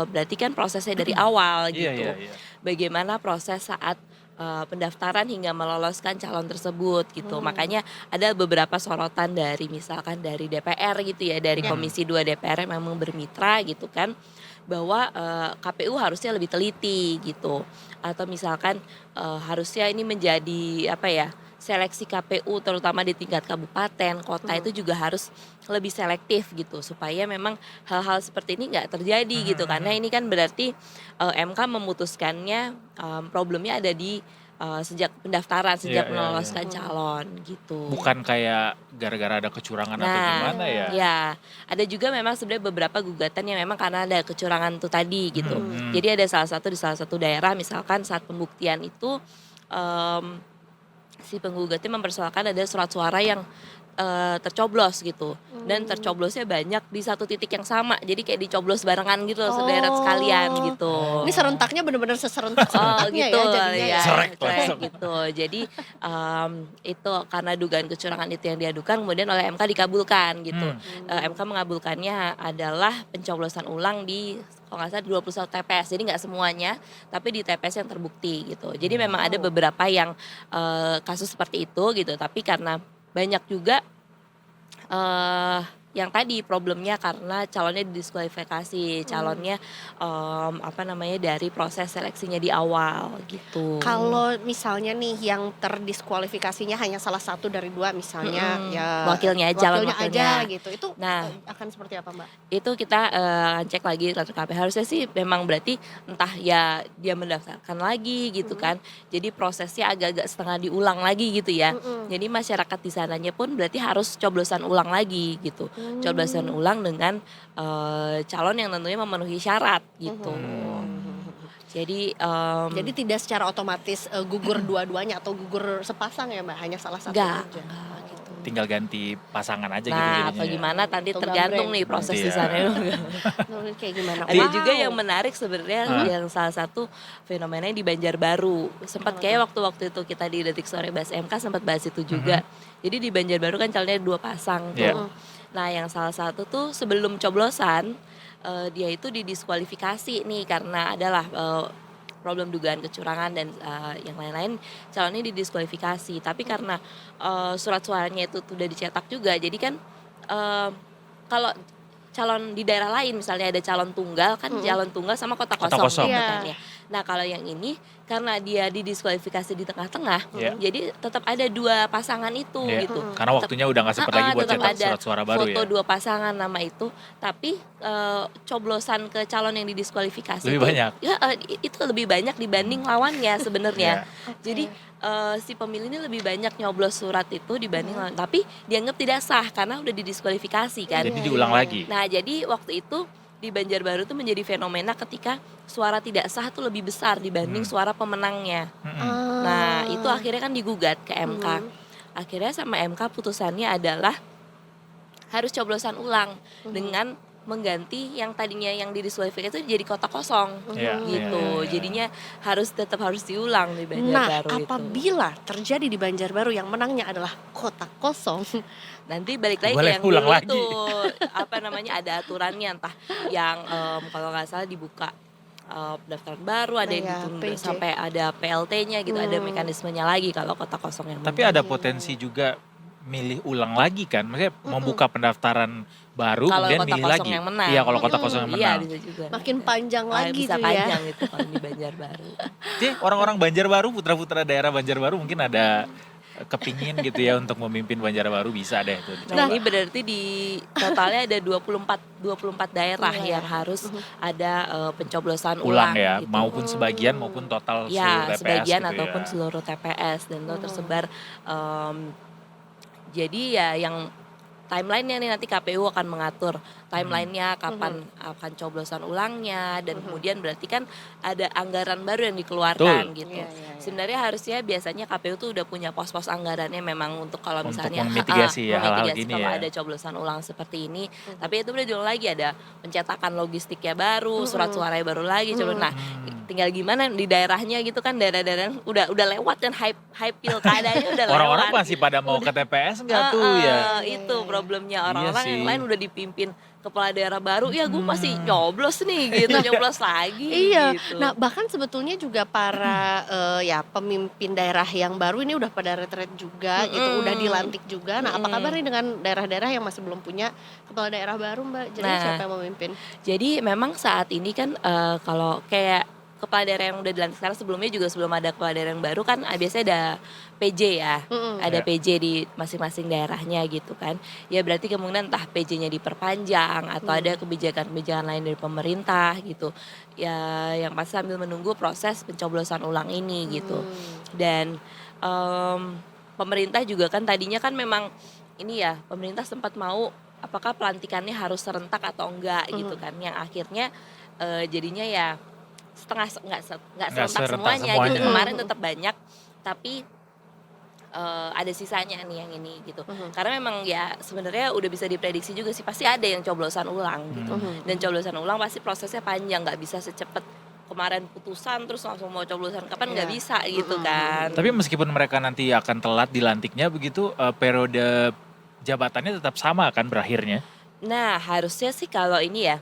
berarti kan prosesnya dari awal gitu. Iya. Bagaimana proses saat pendaftaran hingga meloloskan calon tersebut gitu. Makanya ada beberapa sorotan dari misalkan dari DPR gitu ya, dari Komisi 2 DPR yang memang bermitra gitu kan bahwa KPU harusnya lebih teliti gitu. Atau misalkan harusnya ini menjadi apa ya? seleksi KPU terutama di tingkat kabupaten, kota itu juga harus lebih selektif gitu supaya memang hal-hal seperti ini nggak terjadi gitu, karena ini kan berarti MK memutuskannya problemnya ada di sejak pendaftaran, sejak meloloskan calon gitu. Bukan kayak gara-gara ada kecurangan atau gimana ya? Ya, ada juga memang sebenarnya beberapa gugatan yang memang karena ada kecurangan itu tadi gitu. Jadi ada di salah satu daerah misalkan saat pembuktian itu si penggugatnya mempersoalkan ada surat suara yang tercoblos gitu, dan tercoblosnya banyak di satu titik yang sama, jadi kayak dicoblos barengan gitu loh, sederet sekalian gitu. Ini serentaknya bener-bener seserentak gitu ya jadinya ya. Serek gitu. Jadi itu karena dugaan kecurangan itu yang diadukan kemudian oleh MK dikabulkan gitu. MK mengabulkannya adalah pencoblosan ulang di kalau nggak salah di 21 TPS, jadi nggak semuanya, tapi di TPS yang terbukti gitu. Jadi memang ada beberapa yang kasus seperti itu gitu, tapi karena banyak juga yang tadi problemnya karena calonnya didiskualifikasi, calonnya dari proses seleksinya di awal gitu. Kalau misalnya nih yang terdiskualifikasinya hanya salah satu dari dua misalnya ya wakilnya aja gitu, itu akan seperti apa Mbak? Itu kita cek lagi KPU, harusnya sih memang berarti entah ya dia mendaftarkan lagi gitu kan, jadi prosesnya agak-agak setengah diulang lagi gitu ya. Jadi masyarakat di sananya pun berarti harus coblosan ulang lagi gitu. Coblosan ulang dengan calon yang tentunya memenuhi syarat gitu. Jadi tidak secara otomatis gugur dua-duanya atau gugur sepasang ya Mbak, hanya salah satu aja. Gitu. Tinggal ganti pasangan aja gitu Nah, jadinya. apa gimana nanti Atau tergantung gambreng. nih proses Nanti di ya. sana. Kayak gimana? Ada juga yang menarik sebenarnya Hah? yang salah satu fenomenanya di Banjarbaru. Sempat kayak waktu itu kita di Detik Sore bahas MK sempat bahas itu juga. Jadi di Banjarbaru kan calonnya 2 pasang tuh. Yeah. Nah, yang salah satu tuh sebelum coblosan dia itu didiskualifikasi nih karena adalah problem dugaan kecurangan dan yang lain-lain, calonnya didiskualifikasi. Tapi karena surat suaranya itu sudah dicetak juga, jadi kan kalau calon di daerah lain misalnya ada calon tunggal kan, calon tunggal sama kota kosong. kosong. Gitu kan ya. Nah, kalau yang ini karena dia didiskualifikasi di tengah-tengah, jadi tetap ada 2 pasangan itu gitu. Karena waktunya udah nggak sempat lagi buat tetap cetak ada surat suara baru foto ya. 2 pasangan nama itu, tapi coblosan ke calon yang didiskualifikasi Lebih itu, banyak. ya itu lebih banyak dibanding lawannya sebenarnya. Iya. Jadi si pemilih ini lebih banyak nyoblos surat itu dibanding lawan, tapi dianggap tidak sah karena udah didiskualifikasi kan. Jadi diulang lagi. Nah, jadi waktu itu di Banjarbaru tuh menjadi fenomena ketika suara tidak sah tuh lebih besar dibanding suara pemenangnya. Nah, itu akhirnya kan digugat ke MK. Akhirnya sama MK putusannya adalah harus coblosan ulang dengan mengganti yang tadinya yang didiskualifikasi itu jadi kota kosong gitu. Jadinya tetap harus diulang di Banjarbaru itu. Apabila terjadi di Banjarbaru yang menangnya adalah kota kosong, nanti balik lagi Boleh ke yang ulang dulu lagi. tuh ada aturannya, entah yang kalau nggak salah dibuka pendaftaran baru, ada yang ditunda PJ. sampai ada PLT-nya gitu, ada mekanismenya lagi kalau kota kosong yang Tapi ada potensi juga milih ulang lagi kan, maksudnya membuka pendaftaran baru kalau kemudian kota milih kosong lagi. yang menang. Iya, kalau kota kosong yang Iya, menang. bisa juga. makin panjang lagi bisa tuh ya. panjang itu kalau di Banjarbaru. Jadi orang-orang Banjarbaru, putra-putra daerah Banjarbaru mungkin ada kepingin gitu ya untuk memimpin Banjarbaru, bisa deh tuh. Nah, ini berarti di totalnya ada 24 daerah yang harus ada pencoblosan Ulang ulang ya, gitu. maupun sebagian maupun total seluruh Ya, TPS sebagian gitu ataupun ya. seluruh TPS dan itu tersebar. Jadi ya yang timelinenya nih nanti KPU akan mengatur timelinenya kapan akan coblosan ulangnya dan kemudian berarti kan ada anggaran baru yang dikeluarkan gitu. Sebenarnya harusnya biasanya KPU tuh udah punya pos-pos anggarannya memang untuk kalau Untuk misalnya memitigasi ya, hal-hal memitigasi gini kalau ya. ada coblosan ulang seperti ini. Tapi itu udah jual lagi, ada pencetakan logistiknya baru, surat suaranya baru lagi. Nah, tinggal gimana di daerahnya gitu kan, daerah-daerah udah lewat kan hype pilkadanya udah lewat. Orang-orang masih pada mau ke TPS enggak tuh ya? Itu problemnya orang-orang Iya yang sih. lain udah dipimpin kepala daerah baru, ya gue masih nyoblos nih gitu, nyoblos lagi Iya. gitu. Nah, bahkan sebetulnya juga para pemimpin daerah yang baru ini udah pada retret juga gitu, udah dilantik juga. Nah, apa kabar nih dengan daerah-daerah yang masih belum punya kepala daerah baru, Mbak? Jadi Nah, siapa yang memimpin? Jadi memang saat ini kan kalau kayak kepala daerah yang udah dilantik sekarang, sebelumnya juga sebelum ada kepala daerah yang baru kan biasanya ada PJ ya, ada Ya. PJ di masing-masing daerahnya gitu kan. Ya berarti kemungkinan entah PJ-nya diperpanjang atau ada kebijakan-kebijakan lain dari pemerintah gitu. Ya yang pasti sambil menunggu proses pencoblosan ulang ini gitu. Dan pemerintah juga kan tadinya kan memang ini ya, pemerintah sempat mau apakah pelantikannya harus serentak atau enggak gitu kan. Yang akhirnya jadinya ya setengah nggak serentak semuanya gitu. Kemarin tetap banyak tapi ada sisanya nih yang ini gitu. Karena memang ya sebenarnya udah bisa diprediksi juga sih pasti ada yang coblosan ulang gitu. Dan coblosan ulang pasti prosesnya panjang, nggak bisa secepat kemarin putusan terus langsung mau coblosan kapan, nggak bisa gitu kan. Tapi meskipun mereka nanti akan telat dilantiknya begitu, periode jabatannya tetap sama kan berakhirnya? Nah harusnya sih kalau ini ya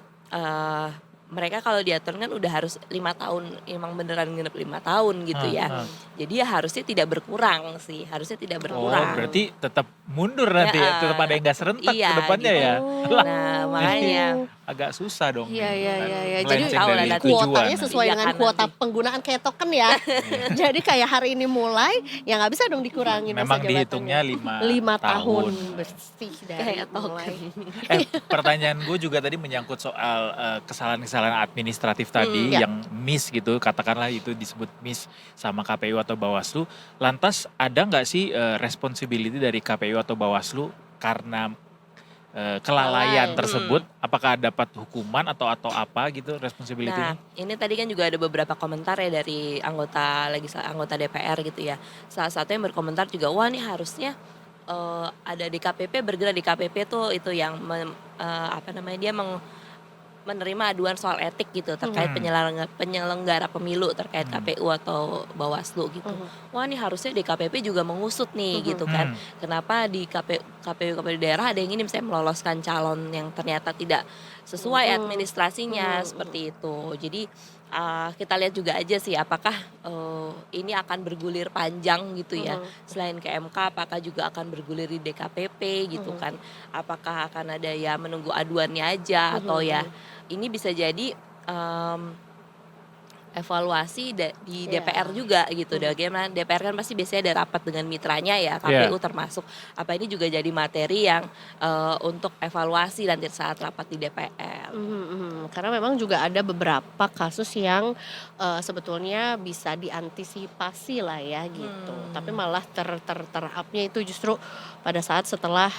mereka kalau diatur kan udah harus 5 tahun, emang beneran nginep 5 tahun gitu ya. Jadi ya harusnya tidak berkurang sih, harusnya tidak Oh, berkurang. berarti tetap mundur nanti ya, tetap ada yang nggak serentak Iya, ke depannya gitu. ya. Nah makanya Agak susah dong. Iya, nih, iya, kan iya, iya. Jadi melenceng tahu lah dari nanti tujuan. kuotanya sesuai Iya dengan kan kuota nanti. penggunaan kayak token ya. Jadi kayak hari ini mulai, ya nggak bisa dong dikurangin masa Memang jabatannya. dihitungnya 5 tahun tahun. bersih dari Kayak mulai. Pertanyaan gue juga tadi menyangkut soal kesalahan-kesalahan administratif tadi ya. yang miss gitu, katakanlah itu disebut miss sama KPU atau Bawaslu. Lantas ada nggak sih responsibility dari KPU atau Bawaslu karena kelalaian Lalai. tersebut? Apakah dapat hukuman atau apa gitu Nah, responsibility-nya? ini tadi kan juga ada beberapa komentar ya dari anggota DPR gitu ya. Salah satu yang berkomentar juga, wah nih harusnya ada DKPP, bergerak DKPP tuh itu yang dia menerima aduan soal etik gitu terkait penyelenggara pemilu terkait KPU atau Bawaslu gitu. Wah nih harusnya DKPP juga mengusut nih gitu kan. Kenapa di KPU daerah ada yang ini misalnya meloloskan calon yang ternyata tidak sesuai administrasinya seperti itu. Jadi kita lihat juga aja sih apakah ini akan bergulir panjang gitu ya. Selain ke MK apakah juga akan bergulir di DKPP gitu kan. Apakah akan ada ya menunggu aduannya aja atau ya ini bisa jadi evaluasi di DPR juga gitu. Bagaimana DPR kan pasti biasanya ada rapat dengan mitranya ya, KPU termasuk. Apa ini juga jadi materi yang untuk evaluasi nanti saat rapat di DPR. Karena memang juga ada beberapa kasus yang sebetulnya bisa diantisipasi lah ya gitu. Tapi malah terapnya itu justru pada saat setelah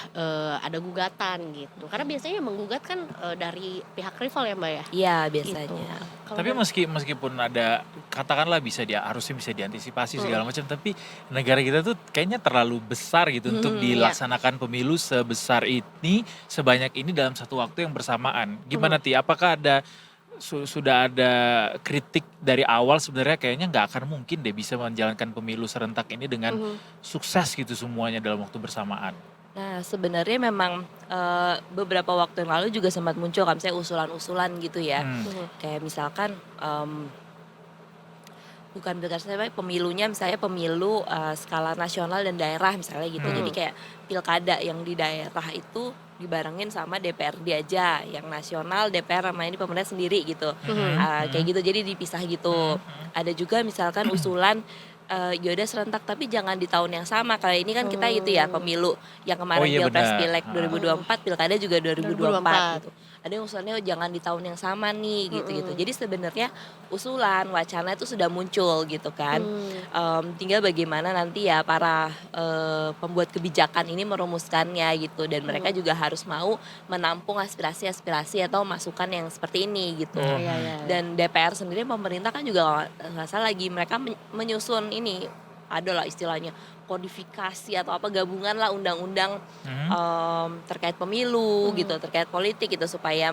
ada gugatan gitu. Karena biasanya yang menggugat kan dari pihak rival ya Mbak ya. Iya biasanya. Gitu. Tapi meskipun ada katakanlah harusnya bisa diantisipasi segala macam, tapi negara kita tuh kayaknya terlalu besar gitu untuk dilaksanakan pemilu sebesar ini, sebanyak ini dalam satu waktu yang bersamaan. Gimana Ti? Apakah sudah ada kritik dari awal sebenarnya kayaknya nggak akan mungkin deh bisa menjalankan pemilu serentak ini dengan sukses gitu semuanya dalam waktu bersamaan. Nah sebenarnya memang beberapa waktu yang lalu juga sempat muncul kan misalnya usulan-usulan gitu ya. Kayak misalkan bukan berdasarkan pemilunya misalnya pemilu skala nasional dan daerah misalnya gitu. Jadi kayak pilkada yang di daerah itu dibarengin sama DPRD aja, yang nasional DPR sama ini pemerintah sendiri gitu. Kayak gitu jadi dipisah gitu. Ada juga misalkan usulan yaudah serentak tapi jangan di tahun yang sama. Kalau ini kan kita gitu ya pemilu yang kemarin Pilpres Pileg 2024, Pilkada juga 2024 gitu. Ada yang usulannya jangan di tahun yang sama nih gitu-gitu. Jadi sebenarnya usulan wacana itu sudah muncul gitu kan. Tinggal bagaimana nanti ya para pembuat kebijakan ini merumuskannya gitu, dan mereka juga harus mau menampung aspirasi-aspirasi atau masukan yang seperti ini gitu. Dan DPR sendiri pemerintah kan juga nggak salah lagi mereka menyusun ini adalah istilahnya kodifikasi atau apa gabungan lah undang-undang terkait pemilu gitu, terkait politik gitu supaya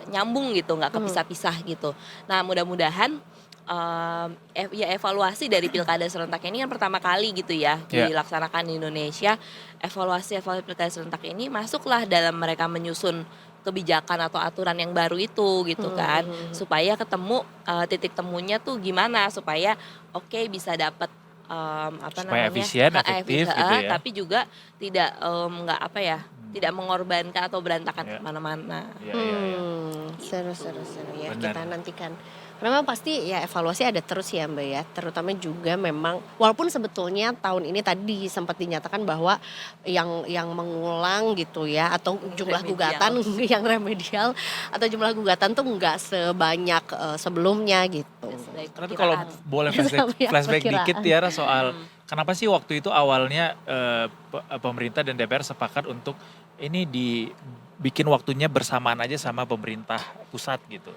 nyambung gitu, nggak kepisah-pisah gitu. Nah mudah-mudahan evaluasi dari pilkada serentak ini kan pertama kali gitu ya dilaksanakan di Indonesia. Evaluasi pilkada serentak ini masuklah dalam mereka menyusun kebijakan atau aturan yang baru itu gitu kan, supaya ketemu titik temunya tuh gimana supaya bisa dapat supaya efisien, efektif gitu ya. Tapi juga tidak tidak mengorbankan atau berantakan kemana-mana. Seru ya. Benar. Kita nantikan Karena memang pasti ya evaluasi ada terus ya Mbak ya. Terutama juga memang walaupun sebetulnya tahun ini tadi sempat dinyatakan bahwa yang mengulang gitu ya atau jumlah gugatan yang remedial atau jumlah gugatan tuh nggak sebanyak sebelumnya gitu. Tapi kalau boleh flashback dikit Tiara soal kenapa sih waktu itu awalnya pemerintah dan DPR sepakat untuk ini dibikin waktunya bersamaan aja sama pemerintah pusat gitu.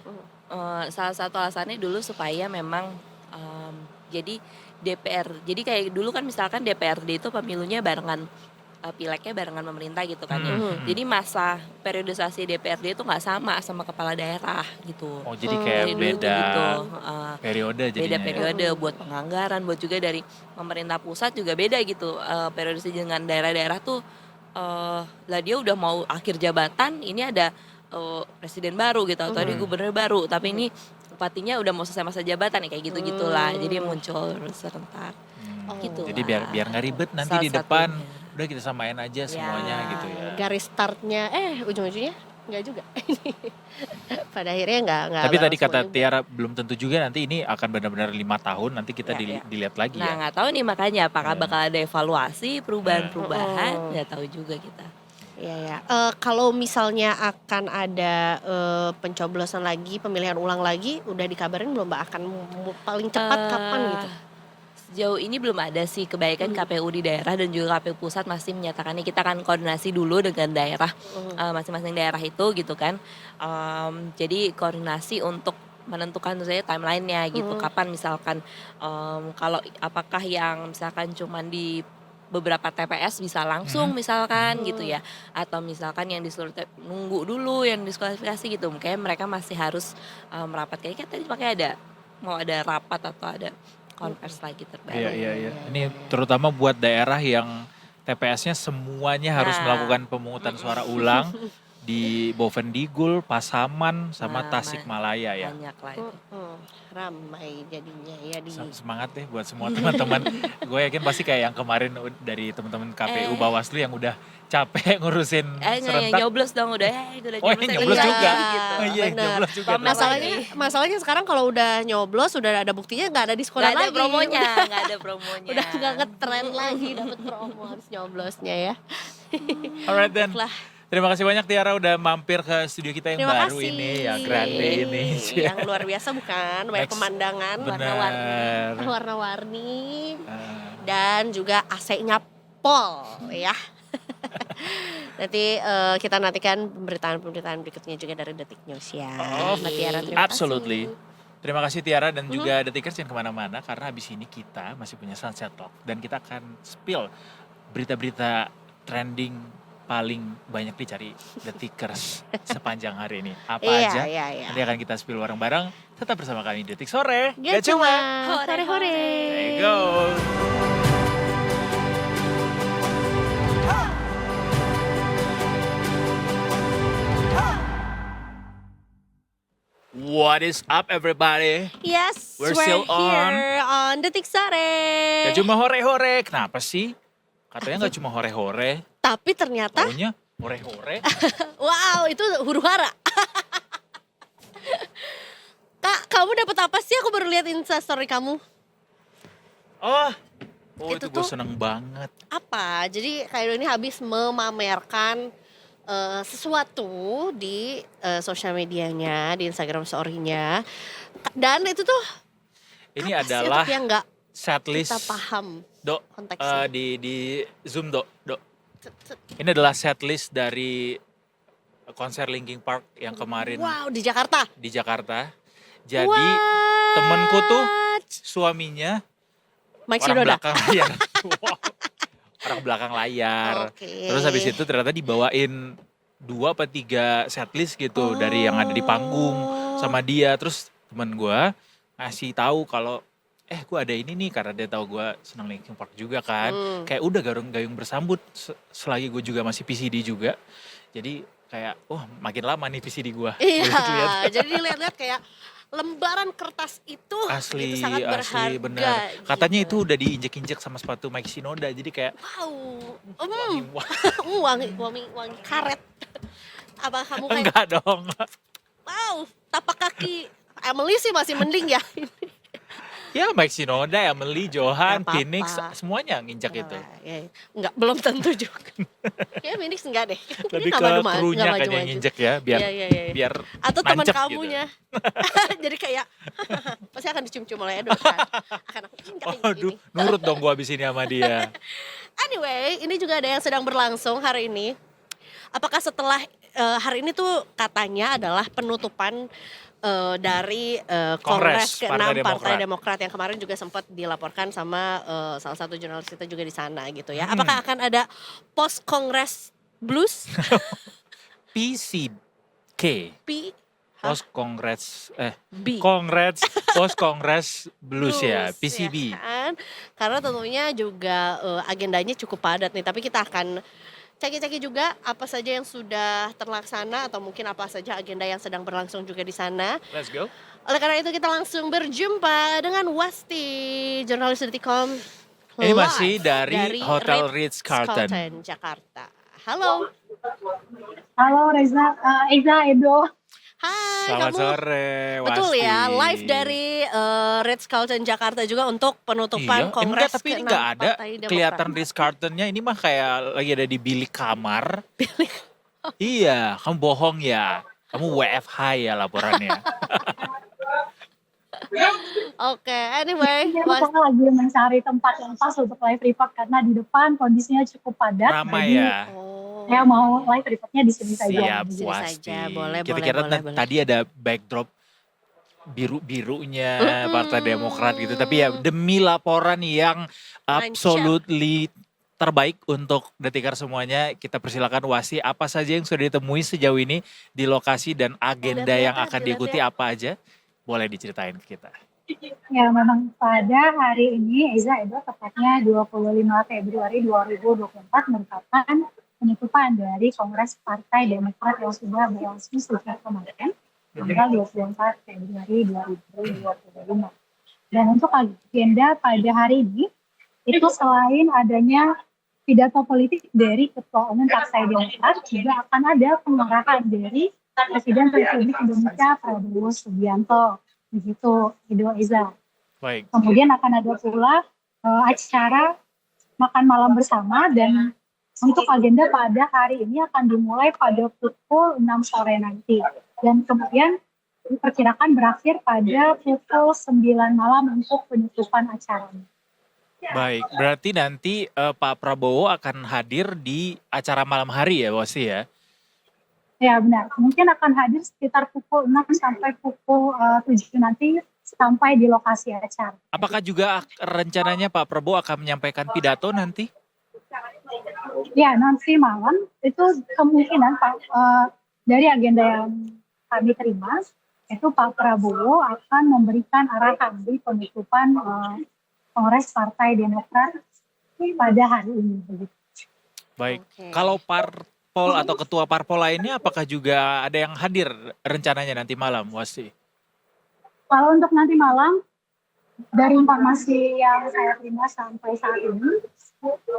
Salah satu alasannya dulu supaya memang jadi DPR, jadi kayak dulu kan misalkan DPRD itu pemilunya barengan pileknya barengan pemerintah gitu kan ya. Jadi masa periodisasi DPRD itu nggak sama kepala daerah gitu. Oh jadi kayak Dari dulu beda tuh gitu. periode jadinya. Beda ya? periode buat penganggaran, buat juga dari pemerintah pusat juga beda gitu. Periodisasi dengan daerah-daerah tuh lah dia udah mau akhir jabatan, ini ada presiden baru gitu atau ada gubernur baru, tapi ini bupatinya udah mau selesai masa jabatan ya kayak gitu-gitulah. Jadi muncul serentak. Gitu Jadi lah. biar nggak ribet nanti Salah di depan satunya. udah kita samain aja semuanya gitu ya. Garis startnya ujung-ujungnya nggak juga. Pada akhirnya nggak. Tapi tadi langsung kata juga. Tiara belum tentu juga nanti ini akan benar-benar 5 tahun nanti kita Ya. dilihat lagi Nah ya. nggak tahu nih makanya apakah Ya. bakal ada evaluasi perubahan-perubahan, nggak tahu juga kita. Iya ya. Kalau misalnya akan ada pencoblosan lagi, pemilihan ulang lagi, udah dikabarin belum Mbak akan paling cepat kapan gitu? Sejauh ini belum ada sih, kebaikan KPU di daerah dan juga KPU pusat masih menyatakannya kita akan koordinasi dulu dengan daerah, masing-masing daerah itu gitu kan. Jadi koordinasi untuk menentukan saya timelinenya gitu, kapan misalkan kalau apakah yang misalkan cuman di beberapa TPS bisa langsung misalkan gitu ya, atau misalkan yang di seluruh nunggu dulu yang diskualifikasi gitu, mungkin mereka masih harus merapat kayaknya tadi makanya ada mau ada rapat atau ada konvers lagi terbaru. Iya. Ini terutama buat daerah yang TPS-nya semuanya harus melakukan pemungutan suara ulang di Bovendigul, Pasaman, sama Tasikmalaya ya. Banyak lah itu. Ramai jadinya ya di. Semangat deh buat semua teman-teman. Gue yakin pasti kayak yang kemarin dari teman-teman KPU Bawaslu yang udah capek ngurusin serentak. Nyoblos dong udah udah Oh, ini nyoblos juga. gitu. Oh iya, Bener. nyoblos juga. Masalahnya sekarang kalau udah nyoblos udah ada buktinya nggak ada diskonan Nggak ada lagi. promonya, nggak ada promonya. Udah nggak ngetren lagi dapat promo habis nyoblosnya ya. Alright then. Lah. Terima kasih banyak Tiara udah mampir ke studio kita yang Terima baru kasih. ini ya, grande ini. Yang luar biasa bukan, banyak Next. pemandangan Bener. warna-warni dan juga AC-nya pol ya. Nanti kita nantikan pemberitaan-pemberitaan berikutnya juga dari Detik News ya. Mbak Tiara, terima Absolutely. kasih. Terima kasih Tiara dan juga Detikers jangan kemana-mana karena habis ini kita masih punya Sunset Talk dan kita akan spill berita-berita trending paling banyak dicari Detikers sepanjang hari ini. Apa aja? Iya. Nanti akan kita spill bareng-bareng. Tetap bersama kami di Detik Sore. Gak cuma hore-hore. There you go. What is up everybody? Yes, We're we're still here on Detik Sore. Gak cuma hore-hore, kenapa sih? Katanya gak cuma hore-hore, Tapi ternyata, taunya hore-hore. wow itu huru hara. Kak, kamu dapat apa sih? Aku baru lihat Instastory kamu. Oh Itu itu gue tuh- seneng banget. Apa? Jadi Kaido ini habis memamerkan sesuatu di sosial medianya, di Instagram story-nya. Dan itu tuh Ini apa sih adalah untuk yang nggak setlist kita paham Dok, konteksnya. di Zoom Dok. Ini adalah setlist dari konser Linkin Park yang kemarin Wow, di Jakarta. di Jakarta. Jadi What? temenku tuh suaminya Mike orang Shinoda. belakang layar. Wow. Orang belakang layar. Oke. Terus habis itu ternyata dibawain 2 apa 3 setlist gitu dari yang ada di panggung sama dia. Terus temen gue ngasih tahu kalau gue ada ini nih karena dia tahu gue senang Linkin Park juga kan. Kayak udah gayung bersambut selagi gue juga masih PCD juga. Jadi kayak makin lama nih PCD gue. Iya, jadi dilihat-lihat kayak lembaran kertas itu Asli, itu sangat berharga. asli bener. Katanya gitu. itu udah diinjek-injek sama sepatu Mike Shinoda. Jadi kayak Wow, wangi karet. Apa kamu kayak enggak dong. wow, tapak kaki Emily sih masih mending ya. Ya Mike Shinoda, Emily, Johan, Gak apa-apa. Phoenix, semuanya nginjak itu. Ya, enggak, belum tentu juga. Kayak Phoenix enggak deh. Lebih Dia ke nggak krunya nggak kayaknya yang maju-maju. nginjek ya, biar Iya, iya, iya. biar Atau teman nancep kamunya. Jadi kayak pasti akan dicium-cium oleh Edo kan. Akan aku injak gitu. kayak Waduh, gini. nurut dong gua abis ini sama dia. Anyway, ini juga ada yang sedang berlangsung hari ini. Apakah setelah hari ini tuh katanya adalah penutupan dari Kongres ke-6 Partai Demokrat yang kemarin juga sempat dilaporkan sama salah satu jurnalis kita juga di sana gitu ya. Apakah akan ada post Kongres blues? PCK. Post Kongres B. Kongres Post Kongres Blues ya, PCB. Ya kan? Karena tentunya juga agendanya cukup padat nih, tapi kita akan cek-cek juga apa saja yang sudah terlaksana atau mungkin apa saja agenda yang sedang berlangsung juga di sana. Let's go. Oleh karena itu kita langsung berjumpa dengan Wasti, jurnalis Detikom. Ini live masih dari Hotel Ritz-Carlton, Jakarta. Halo. Halo Reza, Eza, Edo. Hai, Selamat kamu. sore, Betul Wasti. ya, live dari Ritz-Carlton Jakarta juga untuk penutupan Iya, Kongres enggak, tapi ini ke-6 nggak ada Partai Demokrat. kelihatan Ritz-Carltonnya. Ini mah kayak lagi ada di bilik kamar. Iya, kamu bohong ya. Kamu WFH ya laporannya. Oke, anyway, Aku sekarang lagi mencari tempat yang pas untuk live report karena di depan kondisinya cukup padat. Ramai jadi ya. Saya mau live reportnya di sini saja. Siap, Di sini Wasti. saja, boleh, Kita boleh, kira boleh. tadi ada backdrop biru-birunya Partai Demokrat gitu. Tapi ya demi laporan yang absolutely terbaik untuk Detikar semuanya, kita persilakan Wasti apa saja yang sudah ditemui sejauh ini di lokasi dan agenda yang akan diikuti apa aja. Boleh diceritain ke kita. Ya, memang pada hari ini Eza, Edo, tepatnya 25 Februari 2024 merupakan penutupan dari Kongres Partai Demokrat yang sudah berlangsung sejak kemarin, tanggal 24 Februari 2025. Dan untuk agenda pada hari ini, itu selain adanya pidato politik dari Ketua Umum Partai Demokrat, juga akan ada pengarahan dari Presiden Republik Indonesia Prabowo Subianto. Begitu, Edo, Eza. Baik. Kemudian akan ada pula acara makan malam bersama, dan untuk agenda pada hari ini akan dimulai pada pukul 6 sore nanti. Dan kemudian diperkirakan berakhir pada pukul 9 malam untuk penutupan acaranya. Baik, berarti nanti Pak Prabowo akan hadir di acara malam hari ya, Wasti ya? Ya benar, mungkin akan hadir sekitar pukul 6 sampai pukul 7 nanti sampai di lokasi acara. Apakah juga rencananya Pak Prabowo akan menyampaikan pidato nanti? Ya, nanti malam itu kemungkinan dari agenda yang kami terima, itu Pak Prabowo akan memberikan arahan di penutupan Kongres Partai Demokrat pada hari ini. Baik, Oke. kalau parpol atau ketua parpol lainnya apakah juga ada yang hadir rencananya nanti malam, Wasti? Kalau untuk nanti malam, dari informasi yang saya terima sampai saat ini,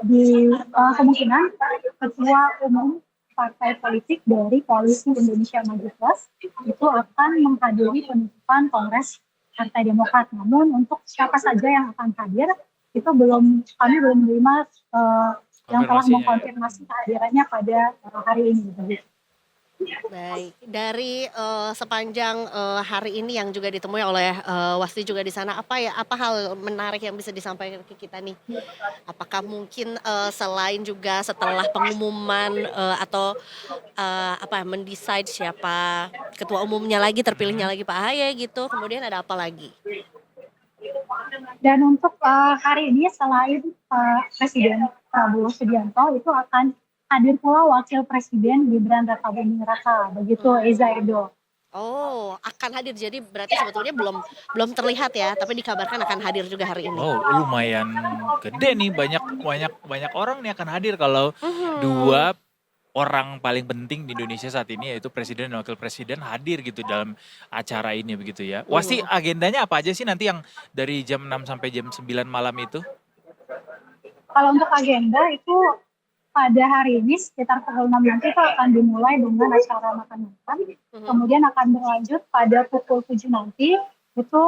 di kemungkinan Ketua Umum Partai Politik dari Koalisi Indonesia Maju Plus itu akan menghadiri penutupan Kongres Partai Demokrat. Namun untuk siapa saja yang akan hadir itu kami belum menerima yang telah mengkonfirmasi kehadirannya pada hari ini. Baik, dari sepanjang hari ini yang juga ditemui oleh Wasti juga di sana, apa hal menarik yang bisa disampaikan ke kita nih? Apakah mungkin selain juga setelah pengumuman atau mendesain siapa ketua umumnya lagi, terpilihnya lagi Pak Ahy gitu, kemudian ada apa lagi? Dan untuk hari ini selain Presiden Prabowo Subianto itu akan hadir pula Wakil Presiden Gibran Rakabuming Raka, begitu Eza, Edo. Oh, akan hadir, jadi berarti sebetulnya belum terlihat ya, tapi dikabarkan akan hadir juga hari ini. Oh, lumayan gede nih, banyak orang nih akan hadir kalau dua orang paling penting di Indonesia saat ini yaitu Presiden dan Wakil Presiden hadir gitu dalam acara ini begitu ya. Wasti, agendanya apa aja sih nanti yang dari jam 6 sampai jam 9 malam itu? Kalau untuk agenda itu pada hari ini sekitar pukul 6 nanti itu akan dimulai dengan acara makan-makan. Kemudian akan berlanjut pada pukul 7 nanti itu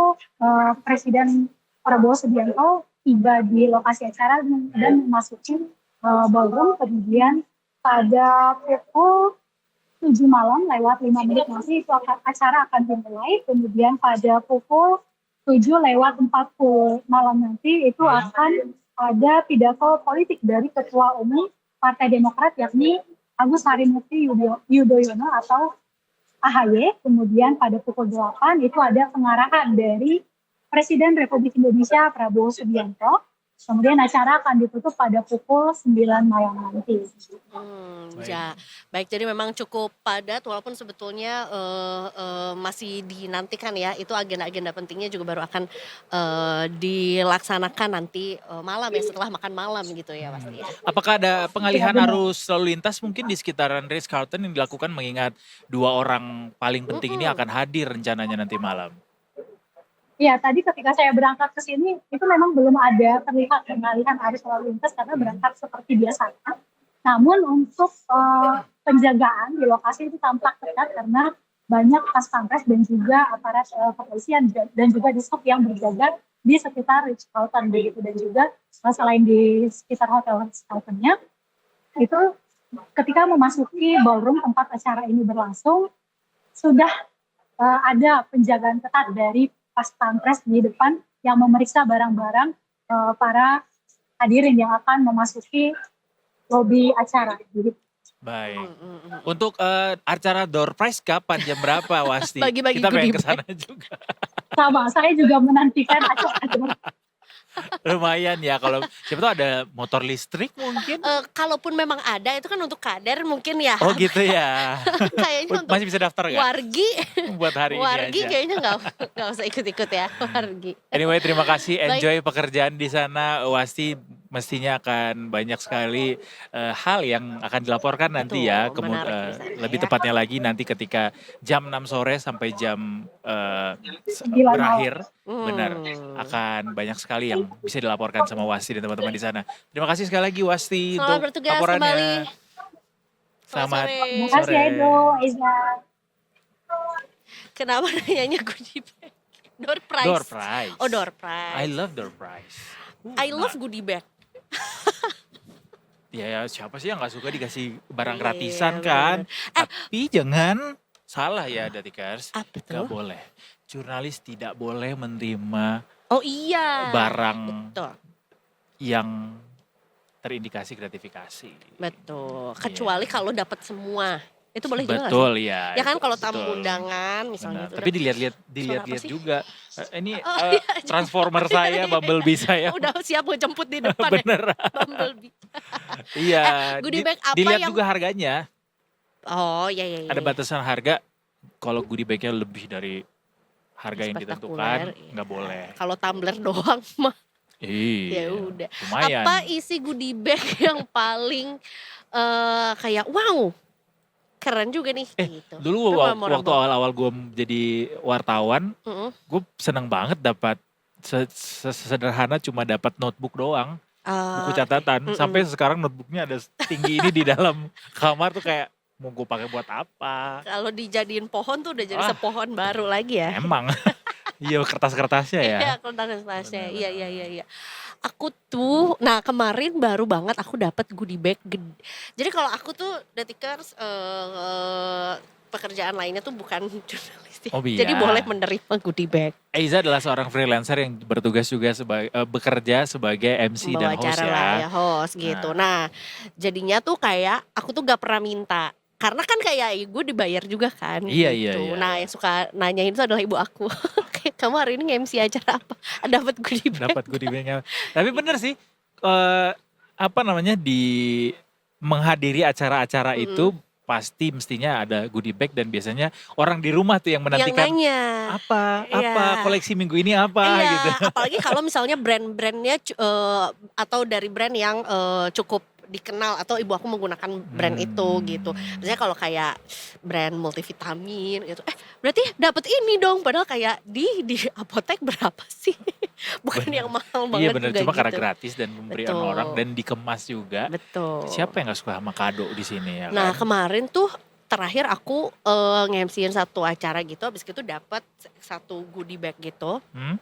Presiden Prabowo Subianto tiba di lokasi acara dan memasuki ballroom. Kemudian pada pukul 7 malam lewat 5 menit nanti itu acara akan dimulai. Kemudian pada pukul 7 lewat 40 malam nanti itu akan ada pidato politik dari Ketua Umum Partai Demokrat yakni Agus Harimurti Yudhoyono atau AHY. Kemudian pada pukul 8 itu ada pengarahan dari Presiden Republik Indonesia Prabowo Subianto. Kemudian acara akan ditutup pada pukul 9 malam nanti. Ya, baik. Jadi memang cukup padat walaupun sebetulnya masih dinantikan ya. Itu agenda-agenda pentingnya juga baru akan dilaksanakan nanti malam ya, setelah makan malam gitu ya pasti ya. Apakah ada pengalihan arus lalu lintas mungkin di sekitaran Ritz-Carlton yang dilakukan mengingat 2 orang paling penting ini akan hadir rencananya nanti malam? Ya, tadi ketika saya berangkat ke sini itu memang belum ada terlihat pengalihan arus lalu lintas karena berangkat seperti biasanya. Namun untuk penjagaan di lokasi itu tampak ketat karena banyak pas pampres dan juga aparat kepolisian dan juga dishub yang berjaga di sekitar Ritz-Carlton begitu. Dan juga selain di sekitar hotel Ritz-Carltonnya itu ketika memasuki ballroom tempat acara ini berlangsung sudah ada penjagaan ketat dari pas pampres di depan yang memeriksa barang-barang para hadirin yang akan memasuki lobi acara. Jadi, baik. Untuk acara door prize kapan, jam berapa Wasti? Bagi-bagi Kita pengen goodie kesana juga. sama, saya juga menantikan acara. Lumayan ya kalau siapa tahu ada motor listrik mungkin. Kalaupun memang ada itu kan untuk kader mungkin ya. Oh gitu ya. Kayaknya untuk Masih bisa daftar nggak? wargi. Buat hari Wargi ini aja. kayaknya nggak usah ikut-ikut ya wargi. Anyway, terima kasih. Baik. Enjoy pekerjaan di sana. Wasti mestinya akan banyak sekali hal yang akan dilaporkan nanti ya. Betul, menarik di sana Lebih ya. tepatnya lagi nanti ketika jam 6 sore sampai jam Sembilan berakhir. Hmm. Benar, akan banyak sekali yang bisa dilaporkan sama Wasti dan teman-teman di sana. Terima kasih sekali lagi Wasti Selamat untuk bertugas laporannya. kembali. Selamat sore. Terima kasih ya Edo, Eza. Kenapa nanyanya goodie bag? Door prize. Door prize. Oh, door prize. I love door prize. I love goodie bag. Ya siapa sih yang gak suka dikasih barang Iya, gratisan bener. kan? Tapi jangan salah ya Datikers. Apa Gak tuh? boleh. Jurnalis tidak boleh menerima Oh iya. barang Betul. yang terindikasi gratifikasi. Betul. Kecuali kalau dapat semua. Itu boleh juga nggak sih? Betul ya. Ya kan itu kalau tamu betul. undangan misalnya Benar. itu Tapi udah- dilihat apa sih? juga. Ini Oh, iya. transformer saya, Bumblebee saya. udah siap ngejemput di depan ya. Bener. Bumblebee. Iya. Goodie bag apa dilihat yang- juga harganya. Oh iya iya. Ada batasan harga. Kalau goodie bagnya lebih dari harga yang ditentukan, Spektakuler, iya. nggak boleh. Kalau tumbler doang mah Iya. ya udah. Lumayan. Apa isi goodie bag yang paling kayak wow keren juga nih gitu. Dulu Apa waktu memorable? awal-awal gue jadi wartawan, Mm-mm. gue seneng banget dapat sederhana cuma dapat notebook doang, buku catatan. Mm-mm. Sampai sekarang notebooknya ada tinggi ini di dalam kamar tuh kayak mau gue pakai buat apa? Kalau dijadiin pohon tuh udah jadi Ah. sepohon baru lagi ya. Emang. Iya kertas-kertasnya ya. Iya, kertas-kertasnya. Benar, Iya. Aku tuh, nah kemarin baru banget aku dapat goodie bag gede. Jadi kalau aku tuh Detikers pekerjaan lainnya tuh bukan jurnalis. Ya. Oh, iya. Jadi boleh menerima goodie bag. Eiza adalah seorang freelancer yang bertugas juga bekerja sebagai MC dan Membawa host acara ya. lah ya, host gitu. Nah, jadinya tuh kayak aku tuh gak pernah minta. Karena kan kayak gue dibayar juga kan. Iya, gitu. iya. Nah, yang suka nanyain itu adalah ibu aku. Kayak kamu hari ini nge-MC acara apa? Dapat goodie bag. Dapat goodie bag-nya. Tapi bener sih, apa namanya, di menghadiri acara-acara itu pasti mestinya ada goodie bag dan biasanya orang di rumah tuh yang Yang menantikan nanya. apa Iya. koleksi minggu ini apa Iya, gitu. apalagi kalau misalnya brand-brandnya atau dari brand yang cukup dikenal atau ibu aku menggunakan brand itu gitu. Misalnya kalau kayak brand multivitamin gitu. Berarti dapat ini dong padahal kayak di apotek berapa sih? bukan Bener. yang mahal Iya banget bener, juga cuma karena gitu. gratis dan pemberian Betul. orang dan dikemas juga. Betul. Siapa yang gak suka sama kado di sini ya Nah, kan? kemarin tuh terakhir aku nge-MC-in satu acara gitu, habis itu dapat satu goodie bag gitu. Hmm?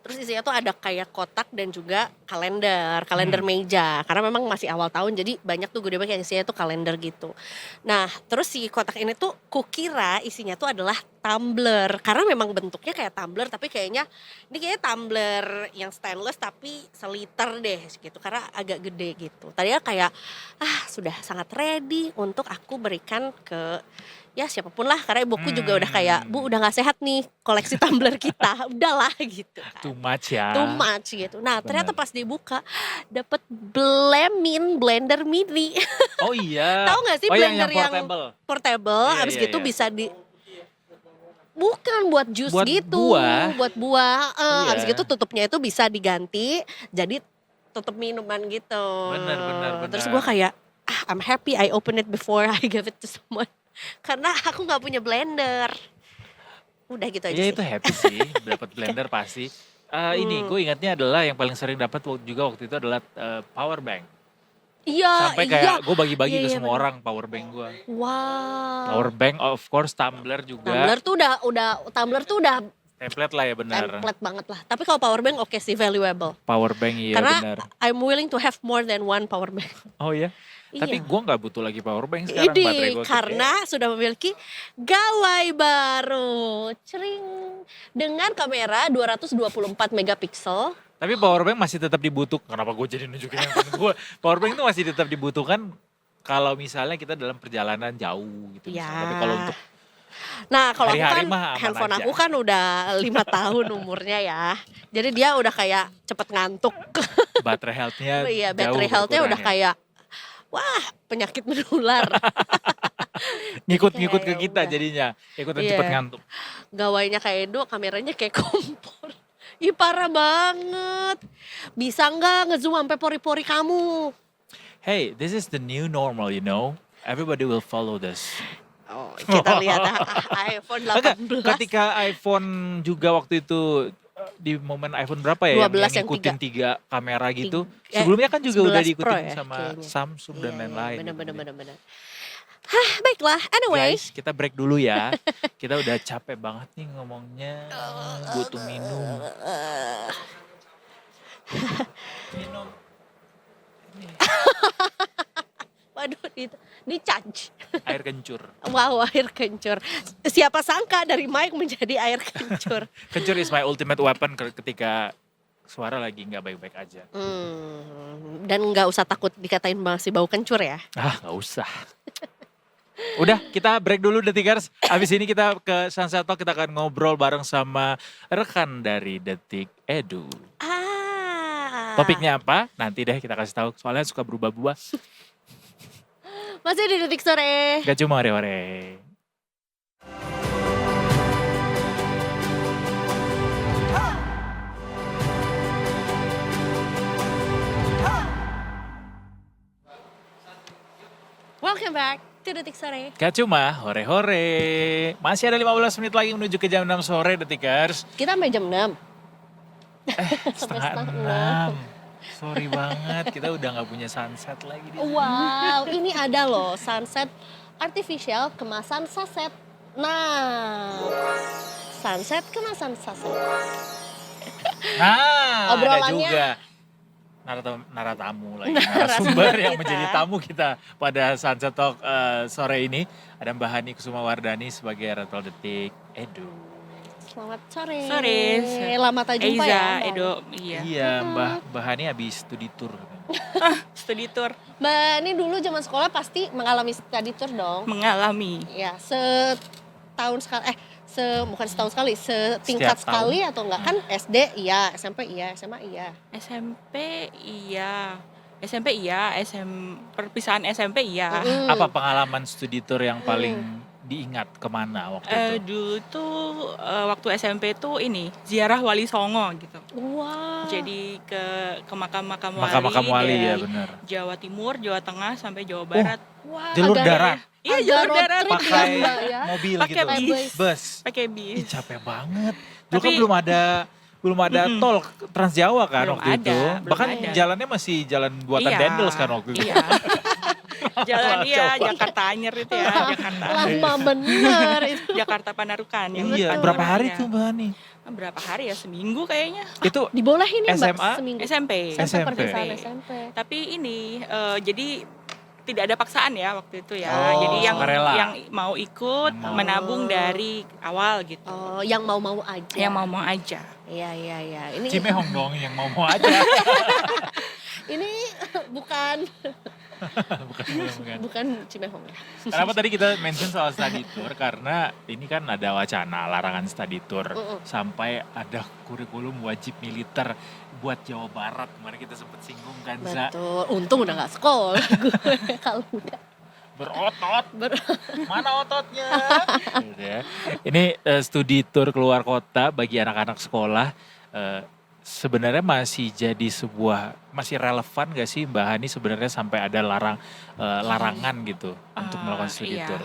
Terus isinya tuh ada kayak kotak dan juga kalender Hmm. meja. Karena memang masih awal tahun jadi banyak tuh goodie bag yang isinya tuh kalender gitu. Nah, terus si kotak ini tuh kukira isinya tuh adalah tumbler. Karena memang bentuknya kayak tumbler tapi kayaknya ini kayaknya tumbler yang stainless tapi seliter deh gitu. Karena agak gede gitu. Tadinya kayak sudah sangat ready untuk aku berikan ke ya siapapun lah, karena ibuku juga udah kayak, Bu udah gak sehat nih koleksi tumbler kita, udahlah gitu kan. Too much ya. Too much gitu. Nah ternyata Bener. pas dibuka dapet blender mini. Oh iya. Tahu gak sih Oh blender yang portable. portable, Iya, habis iya, gitu iya. bisa bukan buat jus Buat gitu, buah. buat buah. Iya. Habis gitu tutupnya itu bisa diganti jadi tutup minuman gitu. Bener. Terus gue kayak, I'm happy I open it before I give it to someone. Karena aku nggak punya blender. Udah gitu aja Iya sih. itu happy sih, dapat blender pasti. Ini gue ingatnya adalah yang paling sering dapat juga waktu itu adalah power bank. Iya, Sampai iya. kayak gue bagi-bagi Iya, ke iya, semua bener. orang power bank gue. Wow. Power bank of course, tumbler juga. Tumbler tuh udah Template lah ya benar. template banget lah. Tapi kalau power bank oke sih, valuable. Power bank iya Karena benar. I'm willing to have more than one power bank. Oh iya. Tapi Iya. gue nggak butuh lagi power bank sekarang, Ini baterai gue karena sudah memiliki gawai baru, cering, dengan kamera 224 megapiksel. Tapi power bank masih tetap dibutuhkan. Kenapa gue jadi nunjukin handphone gue? Power bank itu masih tetap dibutuhkan kalau misalnya kita dalam perjalanan jauh gitu. Ya. misalnya. Tapi kalau untuk Nah kalau aku Hari-hari kan mah aman handphone aja. aku kan udah 5 tahun umurnya ya. Jadi dia udah kayak cepet ngantuk. baterai health-nya Iya, jauh battery health-nya udah berkurang ya. kayak wah penyakit menular. Ngikut-ngikut ke kayak kita udah. jadinya. Ikutan Iya. cepet ngantuk. Gawainya kayak Edo, kameranya kayak kompor. Ih parah banget. Bisa nggak ngezoom sampai pori-pori kamu? Hey, this is the new normal, you know. Everybody will follow this. Oh, kita lihat iPhone Enggak, 18. ketika iPhone juga waktu itu di momen iPhone berapa ya 12 yang ngikutin 3 kamera gitu. Tiga- Sebelumnya kan juga udah 11 Pro diikutin ya, sama kayaknya. Samsung dan Iya, lain-lain. Bener. Hah, baiklah. Anyway, Guys, kita break dulu ya. Kita udah capek banget nih ngomongnya. Butuh minum. Minum. waduh di charge. Air kencur. Wow, air kencur. Siapa sangka dari mic menjadi air kencur. Kencur is my ultimate weapon ketika suara lagi nggak baik-baik aja. Dan nggak usah takut dikatain masih bau kencur ya. Nggak usah. Udah, kita break dulu Detikers. Abis ini kita ke Sunset Talk, kita akan ngobrol bareng sama rekan dari Detik Edu. Topiknya apa? Nanti deh kita kasih tahu. Soalnya suka berubah-ubah. Masih di Detik Sore. Gak cuma ore-ore. Welcome back to Detik Sore. Gak cuma hore-hore. Masih ada 15 menit lagi menuju ke jam 6 sore Detikers. Kita sampai jam 6. Setengah setengah 6. Sorry banget, kita udah gak punya sunset lagi di sini. Wow, ini ada loh sunset artificial kemasan saset. Nah, sunset kemasan saset. Nah, ada Obrolannya- juga naratamu lagi, narasumber yang kita. menjadi tamu kita pada Sunset Talk sore ini. Ada Mbak Hani Kusuma Wardani sebagai Retro Detik Edu. Selamat sore. Sore. Lama tak jumpa Eiza, ya. Mbak. Edo, iya. Iya, Mbak Hani habis studi tour. Studi tour Mbak ini dulu zaman sekolah pasti mengalami study tour dong. mengalami. Ya, setahun sekali bukan setahun sekali, setingkat Setiap tahun. sekali atau enggak kan SD iya, SMP iya, SMA iya. SMP iya. SMP iya, perpisahan SMP iya. Mm. Apa pengalaman studi tour yang paling diingat kemana waktu itu? Dulu tuh waktu SMP tuh ini ziarah Wali Songo gitu. Wow. Jadi ke makam-makam Makam-makam wali ya dari benar. Jawa Timur, Jawa Tengah sampai Jawa Barat. Wah, Jalur agak- darat, Iya, agak jalur road darat. trip pakai ya, Mbak, ya. mobil Pakai gitu. bis. Bus. Pakai Ih, bis. capek banget. Dulu kan Tapi- belum ada belum ada tol Trans Jawa kan Belum waktu ada, itu. belum Bahkan ada. jalannya masih jalan buatan Iya, Dendels kan waktu itu. Iya. Jalan Jakarta Anyer itu ya, Jakarta. Lama bener itu. Jakarta Panarukan yang Iya, depan berapa Jalan hari Raya. tuh Mbak Ani? Berapa hari ya? Seminggu kayaknya. Itu Dibolehin ya Mbak SMA? seminggu. SMP. SMP. Perpisahan SMP. Tapi ini jadi tidak ada paksaan ya waktu itu ya. Oh, Jadi yang sukarela. yang mau ikut menabung dari awal gitu. Oh, yang mau-mau aja. Yang mau aja. Iya. Ini Cimehong dong yang mau aja. ini bukan Bukan. Cimehong ya. Kenapa tadi kita mention soal study tour? Karena ini kan ada wacana larangan study tour sampai ada kurikulum wajib militer buat Jawa Barat. Kemarin kita sempat singgung kan, Za. Betul. Untung udah gak sekolah gue kalau udah. Berotot. Mana ototnya? Gitu ya. Ini studi tour keluar kota bagi anak-anak sekolah. Sebenarnya masih jadi masih relevan gak sih Mbak Hani sebenarnya sampai ada larangan gitu untuk melakukan studi Iya, tour?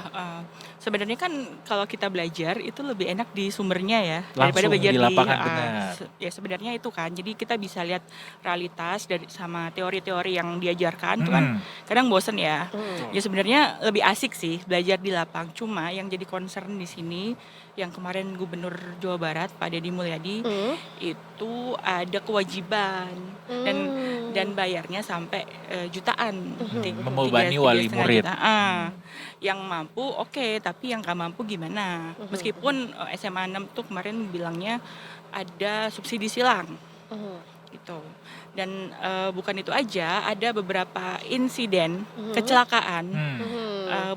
sebenarnya kan kalau kita belajar itu lebih enak di sumbernya ya Langsung belajar di lapangan, benar. ya sebenarnya itu kan. Jadi kita bisa lihat realitas dari sama teori-teori yang diajarkan tuh kan kadang bosen ya. Ya sebenarnya lebih asik sih belajar di lapang. Cuma yang jadi concern di sini yang kemarin Gubernur Jawa Barat Pak Deddy Mulyadi itu ada kewajiban dan bayarnya sampai jutaan. Membebani wali 3,5 murid. juta. Yang mampu oke, tapi yang gak mampu gimana? Meskipun SMA 6 tuh kemarin bilangnya ada subsidi silang gitu. Dan bukan itu aja, ada beberapa insiden kecelakaan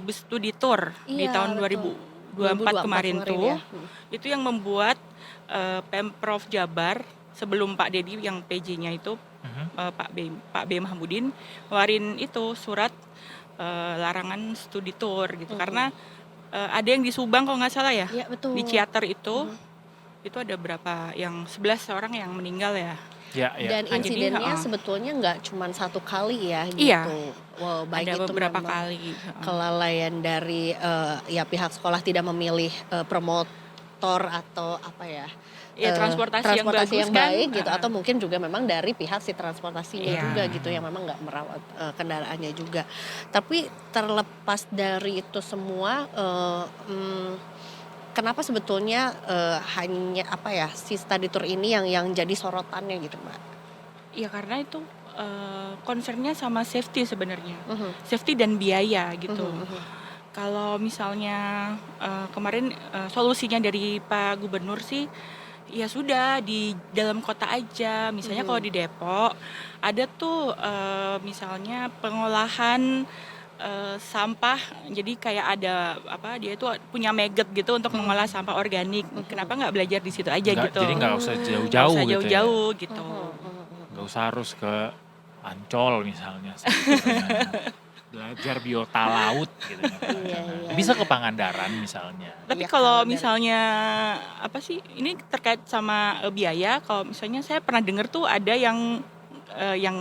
bus studi tour di Iya, tahun betul. 2024 kemarin tuh. ya. Itu yang membuat Pemprov Jabar sebelum Pak Deddy yang PJ-nya itu Pak B Mahmudin ngeluarin itu surat larangan studi tour gitu karena ada yang di Subang kalau nggak salah ya, Iya, betul. di Ciater itu ada berapa yang 11 orang yang meninggal ya. Ya. Dan Nah, jadi, insidennya sebetulnya nggak cuma satu kali ya gitu. Iya. Wow, baik Ada itu beberapa memang kali. kelalaian dari ya pihak sekolah tidak memilih promotor atau apa ya. Ya, transportasi yang bagus yang kan. baik gitu atau mungkin juga memang dari pihak si transportasinya Iya. juga gitu yang memang nggak merawat kendaraannya juga. Tapi terlepas dari itu semua kenapa sebetulnya hanya apa ya si study tour ini yang jadi sorotannya gitu Mbak? Ya karena itu concernnya sama safety sebenarnya, safety dan biaya gitu. Kalau misalnya kemarin solusinya dari Pak Gubernur sih, ya sudah di dalam kota aja. Misalnya kalau di Depok ada tuh misalnya pengolahan sampah, jadi kayak ada dia itu punya maggot gitu untuk mengolah sampah organik. Kenapa nggak belajar di situ aja gitu? Jadi nggak usah Nggak jauh-jauh usah gitu ya. jauh-jauh gitu. Nggak usah harus ke Ancol misalnya. Belajar biota laut gitu. Iya. Bisa ke Pangandaran misalnya. Tapi Iya, kalau kalau misalnya ini terkait sama biaya, kalau misalnya saya pernah dengar tuh ada yang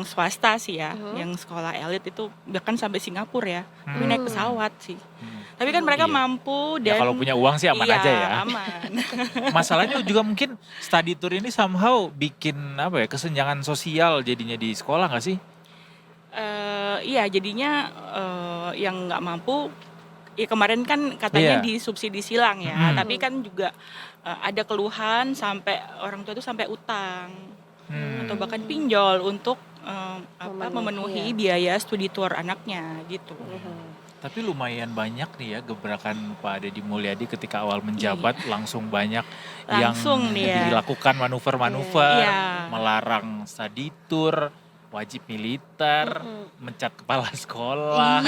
swasta sih ya, yang sekolah elit itu bahkan sampai Singapura ya, tapi naik pesawat sih. Tapi kan mereka Iya. mampu Ya dan kalau punya uang sih aman iya, aja ya. aman. Masalahnya juga mungkin study tour ini somehow bikin kesenjangan sosial jadinya di sekolah nggak sih? Iya jadinya yang nggak mampu ya kemarin kan katanya Iya. disubsidi silang ya, tapi kan juga ada keluhan sampai orang tua itu sampai utang atau bahkan pinjol untuk memenuhi biaya studi tour anaknya gitu. Tapi lumayan banyak nih ya gebrakan Pak Deddy Mulyadi ketika awal menjabat langsung banyak Langsung yang dia. dilakukan manuver-manuver, Iya. melarang study tour, wajib militer, mencat kepala sekolah,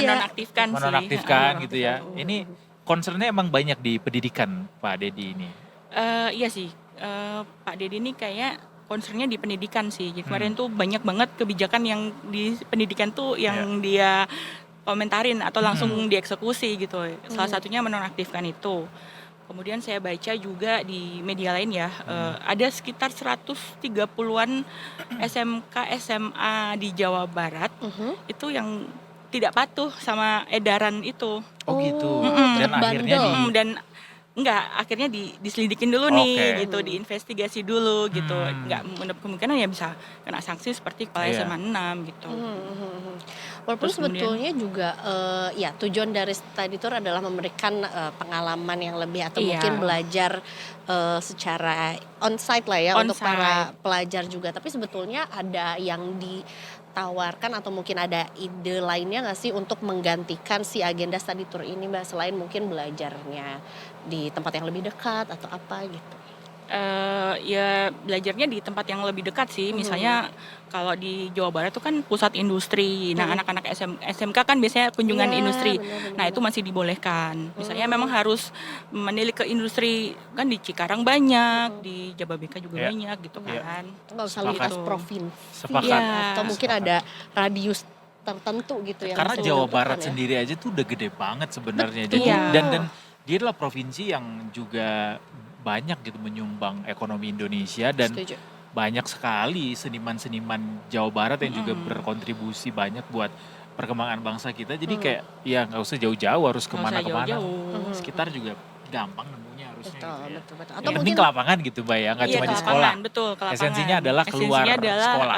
menonaktifkan gitu ya. Ini concernnya emang banyak di pendidikan Pak Deddy ini. Iya sih, Pak Deddy ini kayak concernnya di pendidikan sih. Jadi kemarin tuh banyak banget kebijakan yang di pendidikan tuh yang dia komentarin atau langsung dieksekusi gitu. Salah satunya menonaktifkan itu. Kemudian saya baca juga di media lain ya, ada sekitar 130-an SMK SMA di Jawa Barat itu yang tidak patuh sama edaran itu. Oh gitu. Oh, Dan akhirnya bandel. Dan enggak, akhirnya diselidikin dulu nih gitu, diinvestigasi dulu gitu. Enggak menutup kemungkinan ya bisa kena sanksi seperti kepala SMA 6 gitu. Walaupun Terus kemudian sebetulnya juga ya tujuan dari study tour adalah memberikan pengalaman yang lebih atau mungkin belajar secara onsite lah ya untuk para pelajar juga. Tapi sebetulnya ada yang ditawarkan atau mungkin ada ide lainnya nggak sih untuk menggantikan si agenda study tour ini Mbak, selain mungkin belajarnya di tempat yang lebih dekat atau apa gitu? Ya belajarnya di tempat yang lebih dekat sih. Misalnya kalau di Jawa Barat itu kan pusat industri. Nah, anak-anak SMK kan biasanya kunjungan industri. Nah, itu masih dibolehkan. Misalnya memang harus menilik ke industri, kan di Cikarang banyak, di Jababeka juga banyak gitu kan. Nggak usah lintas provinsi Sepakat. atau mungkin ada radius tertentu gitu yang Karena bisa Jawa menentukan Barat ya. sendiri aja tuh udah gede banget sebenarnya. Jadi dan dia adalah provinsi yang juga banyak gitu menyumbang ekonomi Indonesia dan Setuju. banyak sekali seniman-seniman Jawa Barat yang juga berkontribusi banyak buat perkembangan bangsa kita. Jadi kayak ya nggak usah jauh-jauh harus kemana-kemana. Sekitar juga gampang nemunya harusnya. Betul, Gitu ya. betul. Atau Yang penting mungkin ke lapangan gitu Mbak ya, nggak cuma di sekolah. Betul, ke lapangan. Esensinya adalah keluar sekolah.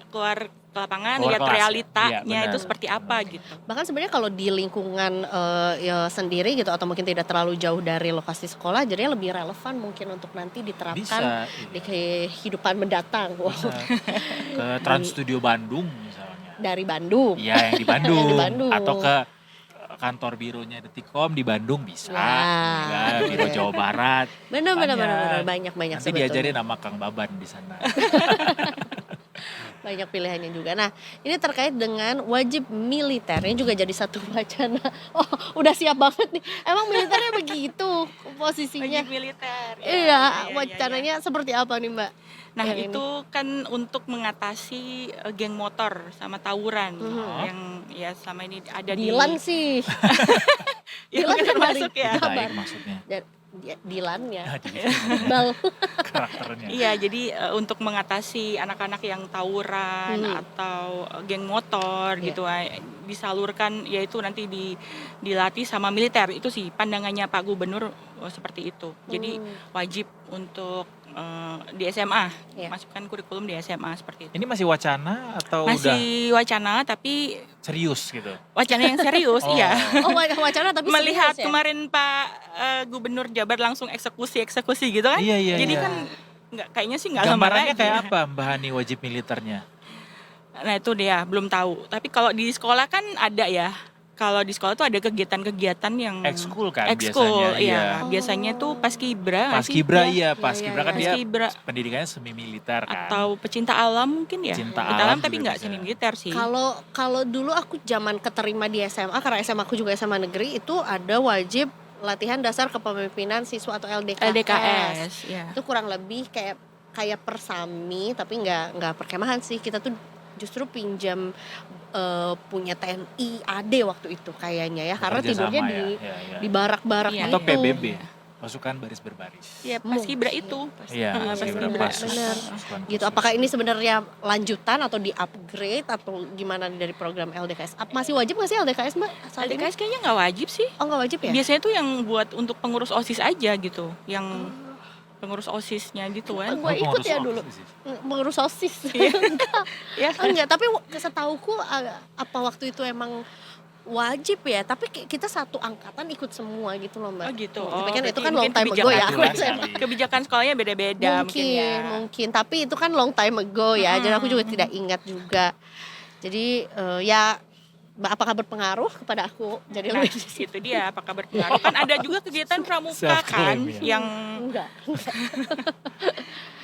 Keluar ke lapangan, Keluar lihat kelas ya. realitanya Iya, benar. itu seperti apa gitu. bahkan sebenarnya kalau di lingkungan ya sendiri gitu atau mungkin tidak terlalu jauh dari lokasi sekolah, jadinya lebih relevan mungkin untuk nanti diterapkan Bisa. di kehidupan mendatang. Wow. Bisa. Ke Trans Studio Bandung misalnya. Dari Bandung. Iya yang di Bandung. Yang di Bandung. Atau ke kantor bironya Detikcom di Bandung bisa. Ya, Ya, Biro Jawa Barat. Benar banyak Nanti sebetulnya. diajarin sama Kang Baban di sana. Banyak pilihannya juga. Nah, ini terkait dengan wajib militer. Ini juga jadi satu wacana. Oh, udah siap banget nih. Emang militernya begitu posisinya? Wajib militer. Iya, wacananya seperti apa nih Mbak? Nah, Yang itu kan untuk mengatasi geng motor sama tawuran yang ya selama ini ada Dilan sih. Ya, Dilan kan termasuk dari ya. Itu kabar. baik maksudnya. Dilannya. Jadi Bal. karakternya. Iya, jadi untuk mengatasi anak-anak yang tawuran atau geng motor gitu, disalurkan yaitu nanti dilatih sama militer. Itu sih pandangannya Pak Gubernur seperti itu. Jadi wajib untuk di SMA, masukkan kurikulum di SMA seperti itu. Ini masih wacana atau udah Masih wacana tapi serius gitu? wacana yang serius, iya. Oh, wacana tapi Melihat serius ya? kemarin Pak Gubernur Jabar langsung eksekusi gitu kan. Iya. Jadi kan kayaknya sih nggak lama Gambarannya lagi. kayak apa Mbak Hani wajib militernya? Nah itu dia belum tahu. Tapi kalau di sekolah kan ada ya. Kalau di sekolah tuh ada kegiatan-kegiatan yang Ekskul kan ekskul, biasanya. iya. Biasanya tuh paskibra nggak sih? Paskibra iya, paskibra kan dia Paskibra. pendidikannya semi militer kan. Atau pecinta alam mungkin ya. Pecinta Pecinta alam alam tapi juga nggak bisa. semi militer sih. Kalau dulu aku zaman keterima di SMA, karena SMA aku juga SMA negeri, itu ada wajib latihan dasar kepemimpinan siswa atau LDKS. LDKS, ya. Itu kurang lebih kayak persami, tapi nggak perkemahan sih. Kita tuh justru pinjam punya TNI AD waktu itu kayaknya ya, karena Bekerja tidurnya sama di ya. di barak-barak Iya. Atau gitu. PBB, pasukan baris berbaris. Ya paskibra itu. Iya, paskibra Paskibra, pasus. benar. Pasukan Gitu. khusus. Apakah ini sebenarnya lanjutan atau di-upgrade atau gimana dari program LDKS? Masih wajib nggak sih LDKS Mbak saat ini? LDKS kayaknya nggak wajib sih. Oh, nggak wajib ya? Biasanya tuh yang buat untuk pengurus OSIS aja gitu. Yang pengurus OSISnya gitu kan. Gue ikut pengurus ya OSIS dulu. sih. Pengurus OSIS. Ya. Enggak, tapi setauku apa waktu itu emang wajib ya, tapi kita satu angkatan ikut semua gitu loh Mbak. Oh gitu. Tapi kan berarti itu kan mungkin long time ago ya. kebijakan- Aku SMA. Kebijakan sekolahnya beda-beda mungkin ya. Mungkin, tapi itu kan long time ago ya. Jadi aku juga tidak ingat juga. Jadi ya apakah berpengaruh kepada aku jadi Nah, lebih itu dia apakah berpengaruh. Kan ada juga kegiatan pramuka kan Self-claim, ya. yang enggak.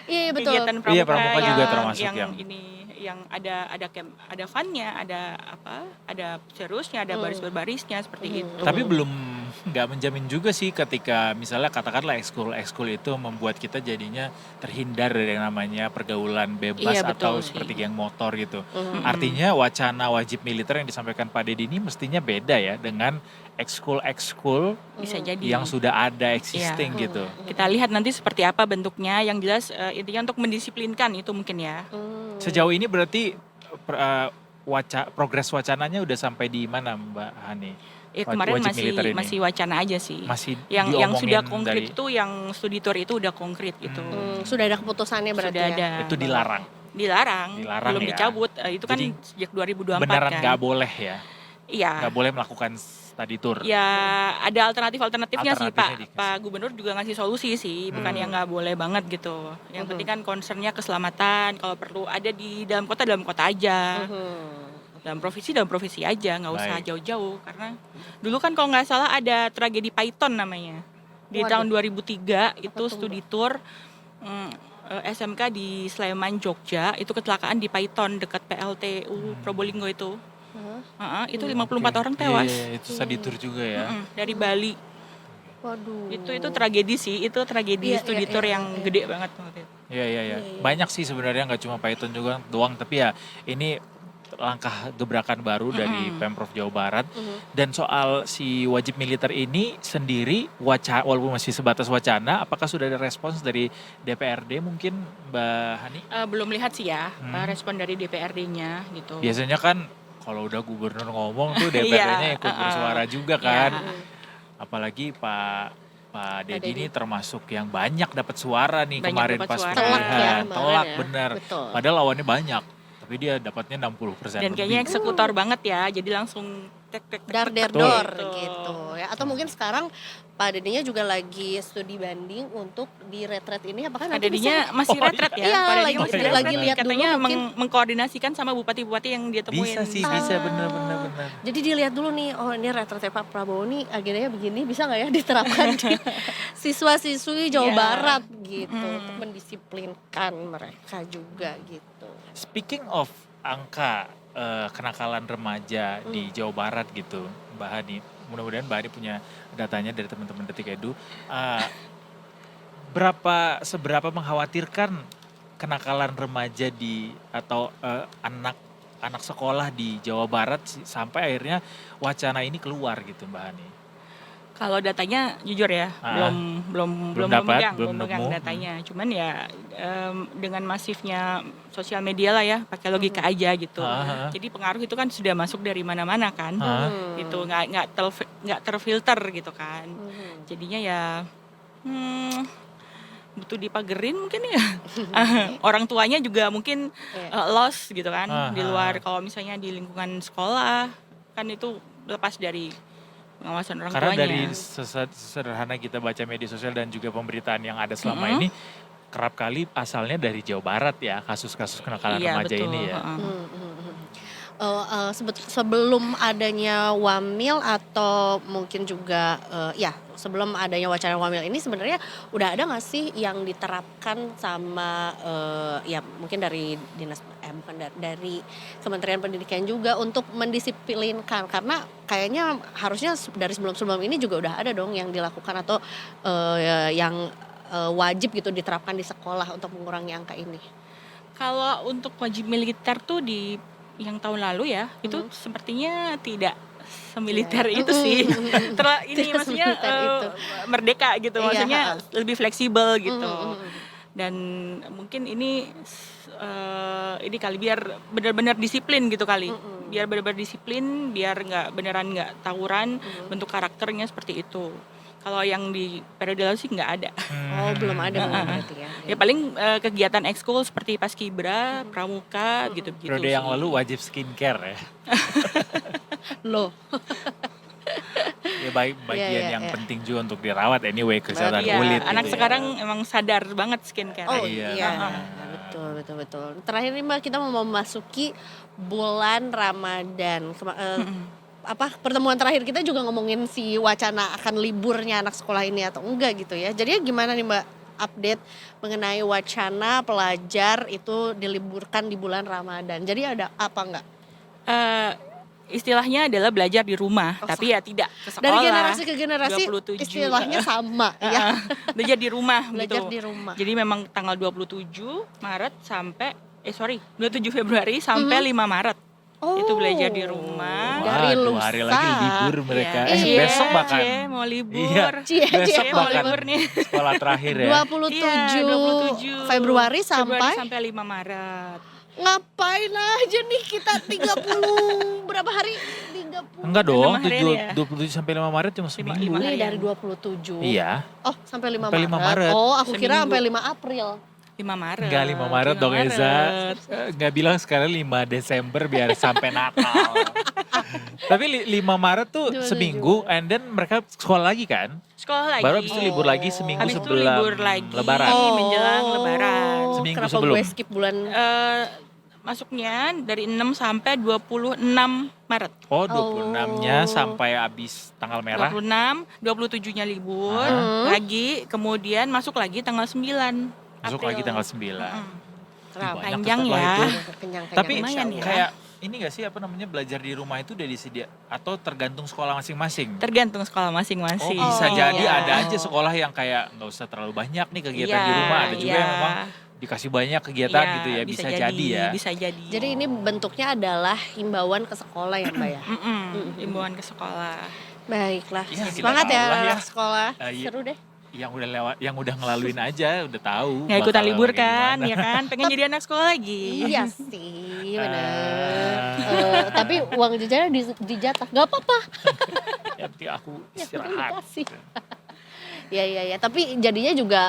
Iya betul. kegiatan pramuka, Iya, pramuka juga yang- termasuk yang yang- ini yang ada fun-nya, ada seriusnya, ada baris-berbarisnya seperti itu. Tapi belum nggak menjamin juga sih ketika misalnya katakanlah ekskul itu membuat kita jadinya terhindar dari yang namanya pergaulan bebas Iya, betul atau sih. seperti geng motor gitu. Artinya wacana wajib militer yang disampaikan Pak Deddy ini mestinya beda ya dengan ekskul Bisa jadi. yang sudah ada existing Iya. gitu. Kita lihat nanti seperti apa bentuknya. Yang jelas intinya untuk mendisiplinkan itu mungkin ya. Sejauh ini berarti progres wacananya udah sampai di mana Mbak Hani? Kemarin wajib militer ini? masih wacana aja sih. Masih Yang sudah diomongin konkret dari itu yang studi tour itu udah konkret gitu. Sudah ada keputusannya berarti Sudah ya? ada. itu dilarang. Dilarang, belum ya. dicabut. Itu kan Jadi, sejak 2024 Beneran kan. nggak boleh ya? Iya. Nggak boleh melakukan study tour. Ya ada alternatifnya sih Alternatifnya Pak Gubernur juga ngasih solusi sih, bukan yang nggak boleh banget gitu. Yang penting kan concernnya keselamatan, kalau perlu ada di dalam kota aja. Dalam provinsi aja, nggak usah Baik. jauh-jauh. Karena dulu kan kalau nggak salah ada tragedi Python namanya. Di Waduh. tahun 2003 itu tuh, studi tour SMK di Sleman, Jogja, itu kecelakaan di Python dekat PLTU Probolinggo itu. Itu 54 orang tewas. Iya, itu study tour juga ya. Dari Bali. Waduh. Itu tragedi sih, itu tragedi Iya, studi iya, tour iya, yang iya. gede banget waktu itu. Iya. Banyak sih sebenarnya, nggak cuma Python juga doang, tapi ya ini langkah gebrakan baru dari Pemprov Jawa Barat. Dan soal si wajib militer ini sendiri, walaupun masih sebatas wacana, apakah sudah ada respons dari DPRD mungkin, Mbak Hani? Belum lihat sih ya respon dari DPRD-nya gitu. Biasanya kan kalau udah gubernur ngomong tuh DPRD-nya ikut bersuara juga kan. Apalagi Pak Dedi ini termasuk yang banyak dapat suara nih Banyak kemarin dapat pas suara. pemilihan. Telak Telak ya, bener. betul. Padahal lawannya banyak, tapi dia dapatnya 60% Dan kayaknya lebih. eksekutor banget ya, jadi langsung tek Dar der Betul. dor gitu ya. Atau mungkin sekarang Pak Dedinya juga lagi studi banding untuk di retret ini, apakah Pak nanti Dedinya bisa masih retret ya. Iya, Pak Dedinya lagi- masih lagi retret. lihat dulu Katanya mungkin. mengkoordinasikan sama bupati-bupati yang dia temuin. Bisa sih, bisa bener. Jadi dilihat dulu nih, oh ini retretnya Pak Prabowo nih agendanya begini, bisa nggak ya diterapkan di siswa-siswi Jawa Iya. Barat gitu, untuk mendisiplinkan mereka juga gitu. Speaking of angka kenakalan remaja di Jawa Barat gitu, Mbak Hani. Mudah-mudahan Mbak Hani punya datanya dari teman-teman Detik Edu. Seberapa mengkhawatirkan kenakalan remaja atau anak sekolah di Jawa Barat sampai akhirnya wacana ini keluar gitu, Mbak Hani? Kalau datanya jujur ya, belum dapat, belum memegang nemu. datanya. Cuman ya dengan masifnya sosial media lah ya, pakai logika aja gitu. Jadi pengaruh itu kan sudah masuk dari mana-mana kan. Gitu, nggak terfilter gitu kan. Jadinya ya butuh dipagerin mungkin ya. Orang tuanya juga mungkin lost gitu kan di luar. Kalau misalnya di lingkungan sekolah kan itu lepas dari pengawasan orang Karena tuanya. dari sederhana kita baca media sosial dan juga pemberitaan yang ada selama ini, kerap kali asalnya dari Jawa Barat ya, kasus-kasus kenakalan Iya, remaja betul. ini ya. Sebelum adanya Wamil atau mungkin juga sebelum adanya wacana Wamil ini sebenarnya udah ada nggak sih yang diterapkan sama mungkin dari dari Kementerian Pendidikan juga untuk mendisiplinkan, karena kayaknya harusnya dari sebelum ini juga udah ada dong yang dilakukan atau yang wajib gitu diterapkan di sekolah untuk mengurangi angka ini. Kalau untuk wajib militer tuh di yang tahun lalu ya, itu sepertinya tidak semiliter itu sih. Ini Tidak maksudnya semiliter itu. merdeka gitu, Iya, maksudnya lebih fleksibel gitu. Dan mungkin ini kali biar benar-benar disiplin gitu kali. Biar benar-benar disiplin, biar nggak tawuran, bentuk karakternya seperti itu. Kalau yang di periode lalu sih nggak ada. Oh, belum ada berarti ya. Ya paling kegiatan ekskul seperti paskibra, pramuka gitu-gitu. Periode yang lalu wajib skincare ya. Loh. Ya bagian yang penting juga untuk dirawat anyway, kesehatan Iya, kulit. anak gitu ya. sekarang emang sadar banget skincare. Oh Iya, iya, benar. betul. Terakhir nih Mbak, kita mau memasuki bulan Ramadan. Pertemuan terakhir kita juga ngomongin si wacana akan liburnya anak sekolah ini atau enggak gitu ya. Jadi gimana nih Mbak update mengenai wacana pelajar itu diliburkan di bulan Ramadan. Jadi ada apa enggak? Istilahnya adalah belajar di rumah, tapi ya tidak ke sekolah. Dari generasi ke generasi 27. istilahnya sama ya. Belajar di rumah Belajar gitu. di rumah. Jadi memang tanggal 27 Maret sampai 27 Februari sampai 5 Maret. Itu belajar di rumah. Dari 2 lusa. hari lagi libur mereka. Iya. Besok bahkan. Mau libur. Iya. Besok mau bahkan libur nih. sekolah terakhir ya. 27 Februari sampai 5 Maret. Ngapain aja nih kita 30 berapa hari? 30. Enggak dong, 6 harian ya? 27 sampai 5 Maret cuma seminggu. lima Ini harian. dari 27. Iya, Oh, sampai 5 Sampai 5 Maret. Oh, aku kira Seminggu. sampai 5 April. 5 Maret. enggak 5 Maret 5 dong Eza. Maret. Enggak bilang sekali 5 Desember biar sampai Natal. Tapi 5 Maret tuh 27. seminggu and then mereka sekolah lagi kan? Sekolah lagi. Baru habis itu libur lagi seminggu Habis itu sebelum libur lagi Lebaran. menjelang Lebaran. Seminggu Kenapa sebelum. gue skip bulan? Masuknya dari 6 sampai 26 Maret. Oh 26-nya sampai habis tanggal merah. 26, 27-nya libur, lagi, kemudian masuk lagi tanggal 9 Masuk April. lagi tanggal 9. Kenapa? Banyak Panjang tetap lah ya. itu. Kenyang-kenyang. Tapi lumayan ya. kayak ini gak sih apa namanya belajar di rumah itu udah disediakan atau tergantung sekolah masing-masing? Tergantung sekolah Oh masing-masing. bisa jadi Iya. ada aja sekolah yang kayak nggak usah terlalu banyak nih kegiatan Iya, di rumah. Ada juga iya. yang memang dikasih banyak kegiatan Iya, gitu ya. Bisa jadi ya. Bisa jadi. Jadi ini bentuknya adalah himbauan ke sekolah ya Mbak ya? Himbauan ke sekolah. Baiklah, Ya, kita semangat ya tahu lah ya. anak sekolah. Iya. Seru deh. Yang udah lewat, yang udah ngelaluin aja udah tahu. Nggak ikutan bakal libur kayak kan, gimana. ya kan? Pengen jadi anak sekolah lagi. Iya sih, benar. Tapi uang jajannya dijatah, nggak apa-apa. Yang penting aku Ya, istirahat. dikasih. Ya. Tapi jadinya juga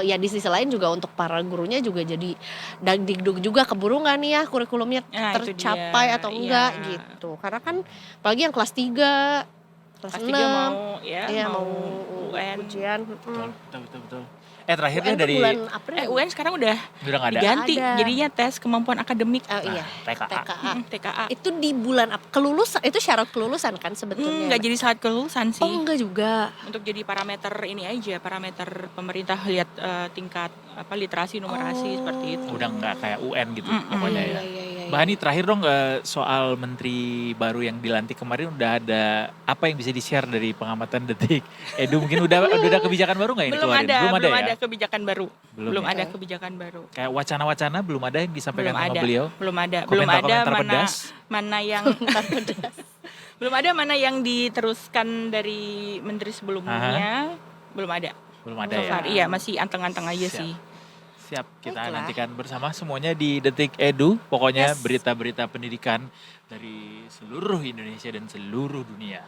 ya di sisi lain juga untuk para gurunya juga jadi dagdikduk juga keburu nggak nih ya kurikulumnya Nah, itu tercapai dia. atau enggak Iya. gitu. Karena kan apalagi yang kelas 3, kelas Kelas 6, 3 mau ya, iya, mau UN. Ujian. Betul. Terakhirnya UN tuh dari bulan April. UN sekarang udah udah nggak ada. diganti, Ada. jadinya tes kemampuan akademik. Oh iya, TKA. TKA. TKA. Itu di bulan kelulusan, itu syarat kelulusan kan sebetulnya. Nggak jadi saat kelulusan sih. Oh enggak juga. Untuk jadi parameter ini aja, parameter pemerintah lihat tingkat literasi, numerasi seperti itu. Udah nggak kayak UN gitu pokoknya ya. Iya. Mbak Hani terakhir dong soal menteri baru yang dilantik kemarin udah ada apa yang bisa di-share dari pengamatan Detik Edu mungkin udah ada kebijakan baru nggak ini Belum keluarin? ada, belum ya? ada kebijakan baru. Belum ya? ada kebijakan baru. Kayak wacana-wacana belum ada yang disampaikan sama beliau? Belum ada. Belum ada Komentar-komentar pedas? mana yang belum ada mana yang diteruskan dari menteri sebelumnya. Belum ada. Belum ada So ya? far, iya masih anteng-anteng aja Siap. sih. Siap, kita Baiklah. nantikan bersama semuanya di Detik Edu. Pokoknya Yes. berita-berita pendidikan dari seluruh Indonesia dan seluruh dunia.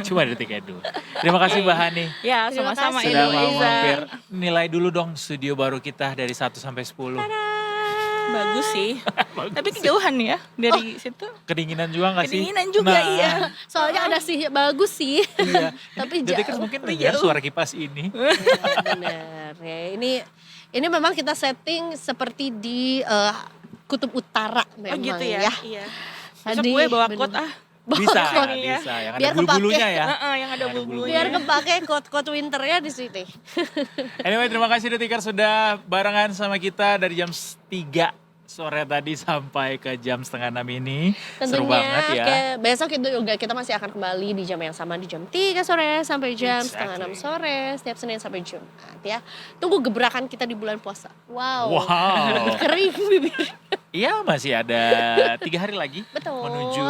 Cuma di Detik Edu. Terima kasih Mbak Hani. Ya, Terima sama-sama kasih. Sudah Edu, mau Eza. mampir. Nilai dulu dong studio baru kita dari 1 sampai 10. Bagus sih. Bagus. Tapi kejauhan ya dari situ. Kedinginan juga gak sih? Kedinginan juga, Nah, iya. Soalnya ada sih bagus sih. Iya. Tapi Detikers jauh. mungkin dengar suara kipas ini. Bener ya. Ini memang kita setting seperti di kutub utara memang Oh gitu ya. Iya. Besok Tadi gue bawa bener. kot ah. Bisa, Kot, ya. bisa. Yang Biar ada bulu-bulunya kepake. ya. Yang ada Ada bumbunya. Biar kepake kot winternya di sini. Anyway, terima kasih Detikers sudah barengan sama kita dari jam 3 sore tadi sampai ke jam setengah 6 ini. Seru banget ya. Besok itu juga kita masih akan kembali di jam yang sama di jam 3 sore sampai jam setengah 6 sore setiap Senin sampai Jumat ya. Tunggu gebrakan kita di bulan puasa. Wow. Kering bibir. Iya, masih ada 3 hari lagi Betul. menuju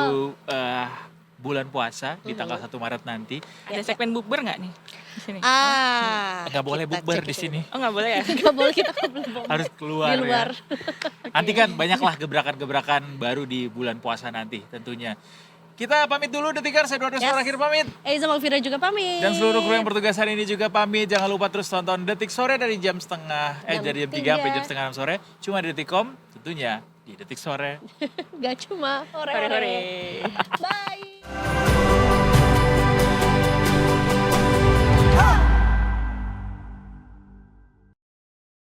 bulan puasa di tanggal 1 Maret nanti. Ada segmen bukber nggak nih di sini? Nggak boleh kita bukber cek di itu. sini. Oh nggak boleh ya? Nggak boleh kita belum Harus keluar di luar. ya. Nanti kan banyaklah gebrakan-gebrakan baru di bulan puasa nanti tentunya. Kita pamit dulu Detikers, saya Eduardo Yes. akhir pamit. Eiza Malvira juga pamit. Dan seluruh kru yang bertugas hari ini juga pamit. Jangan lupa terus tonton Detik Sore dari jam dari jam 3 sampai jam setengah 6 sore. Cuma di Detikcom, tentunya di Detik Sore. Gak cuma Hore-hore. Bye.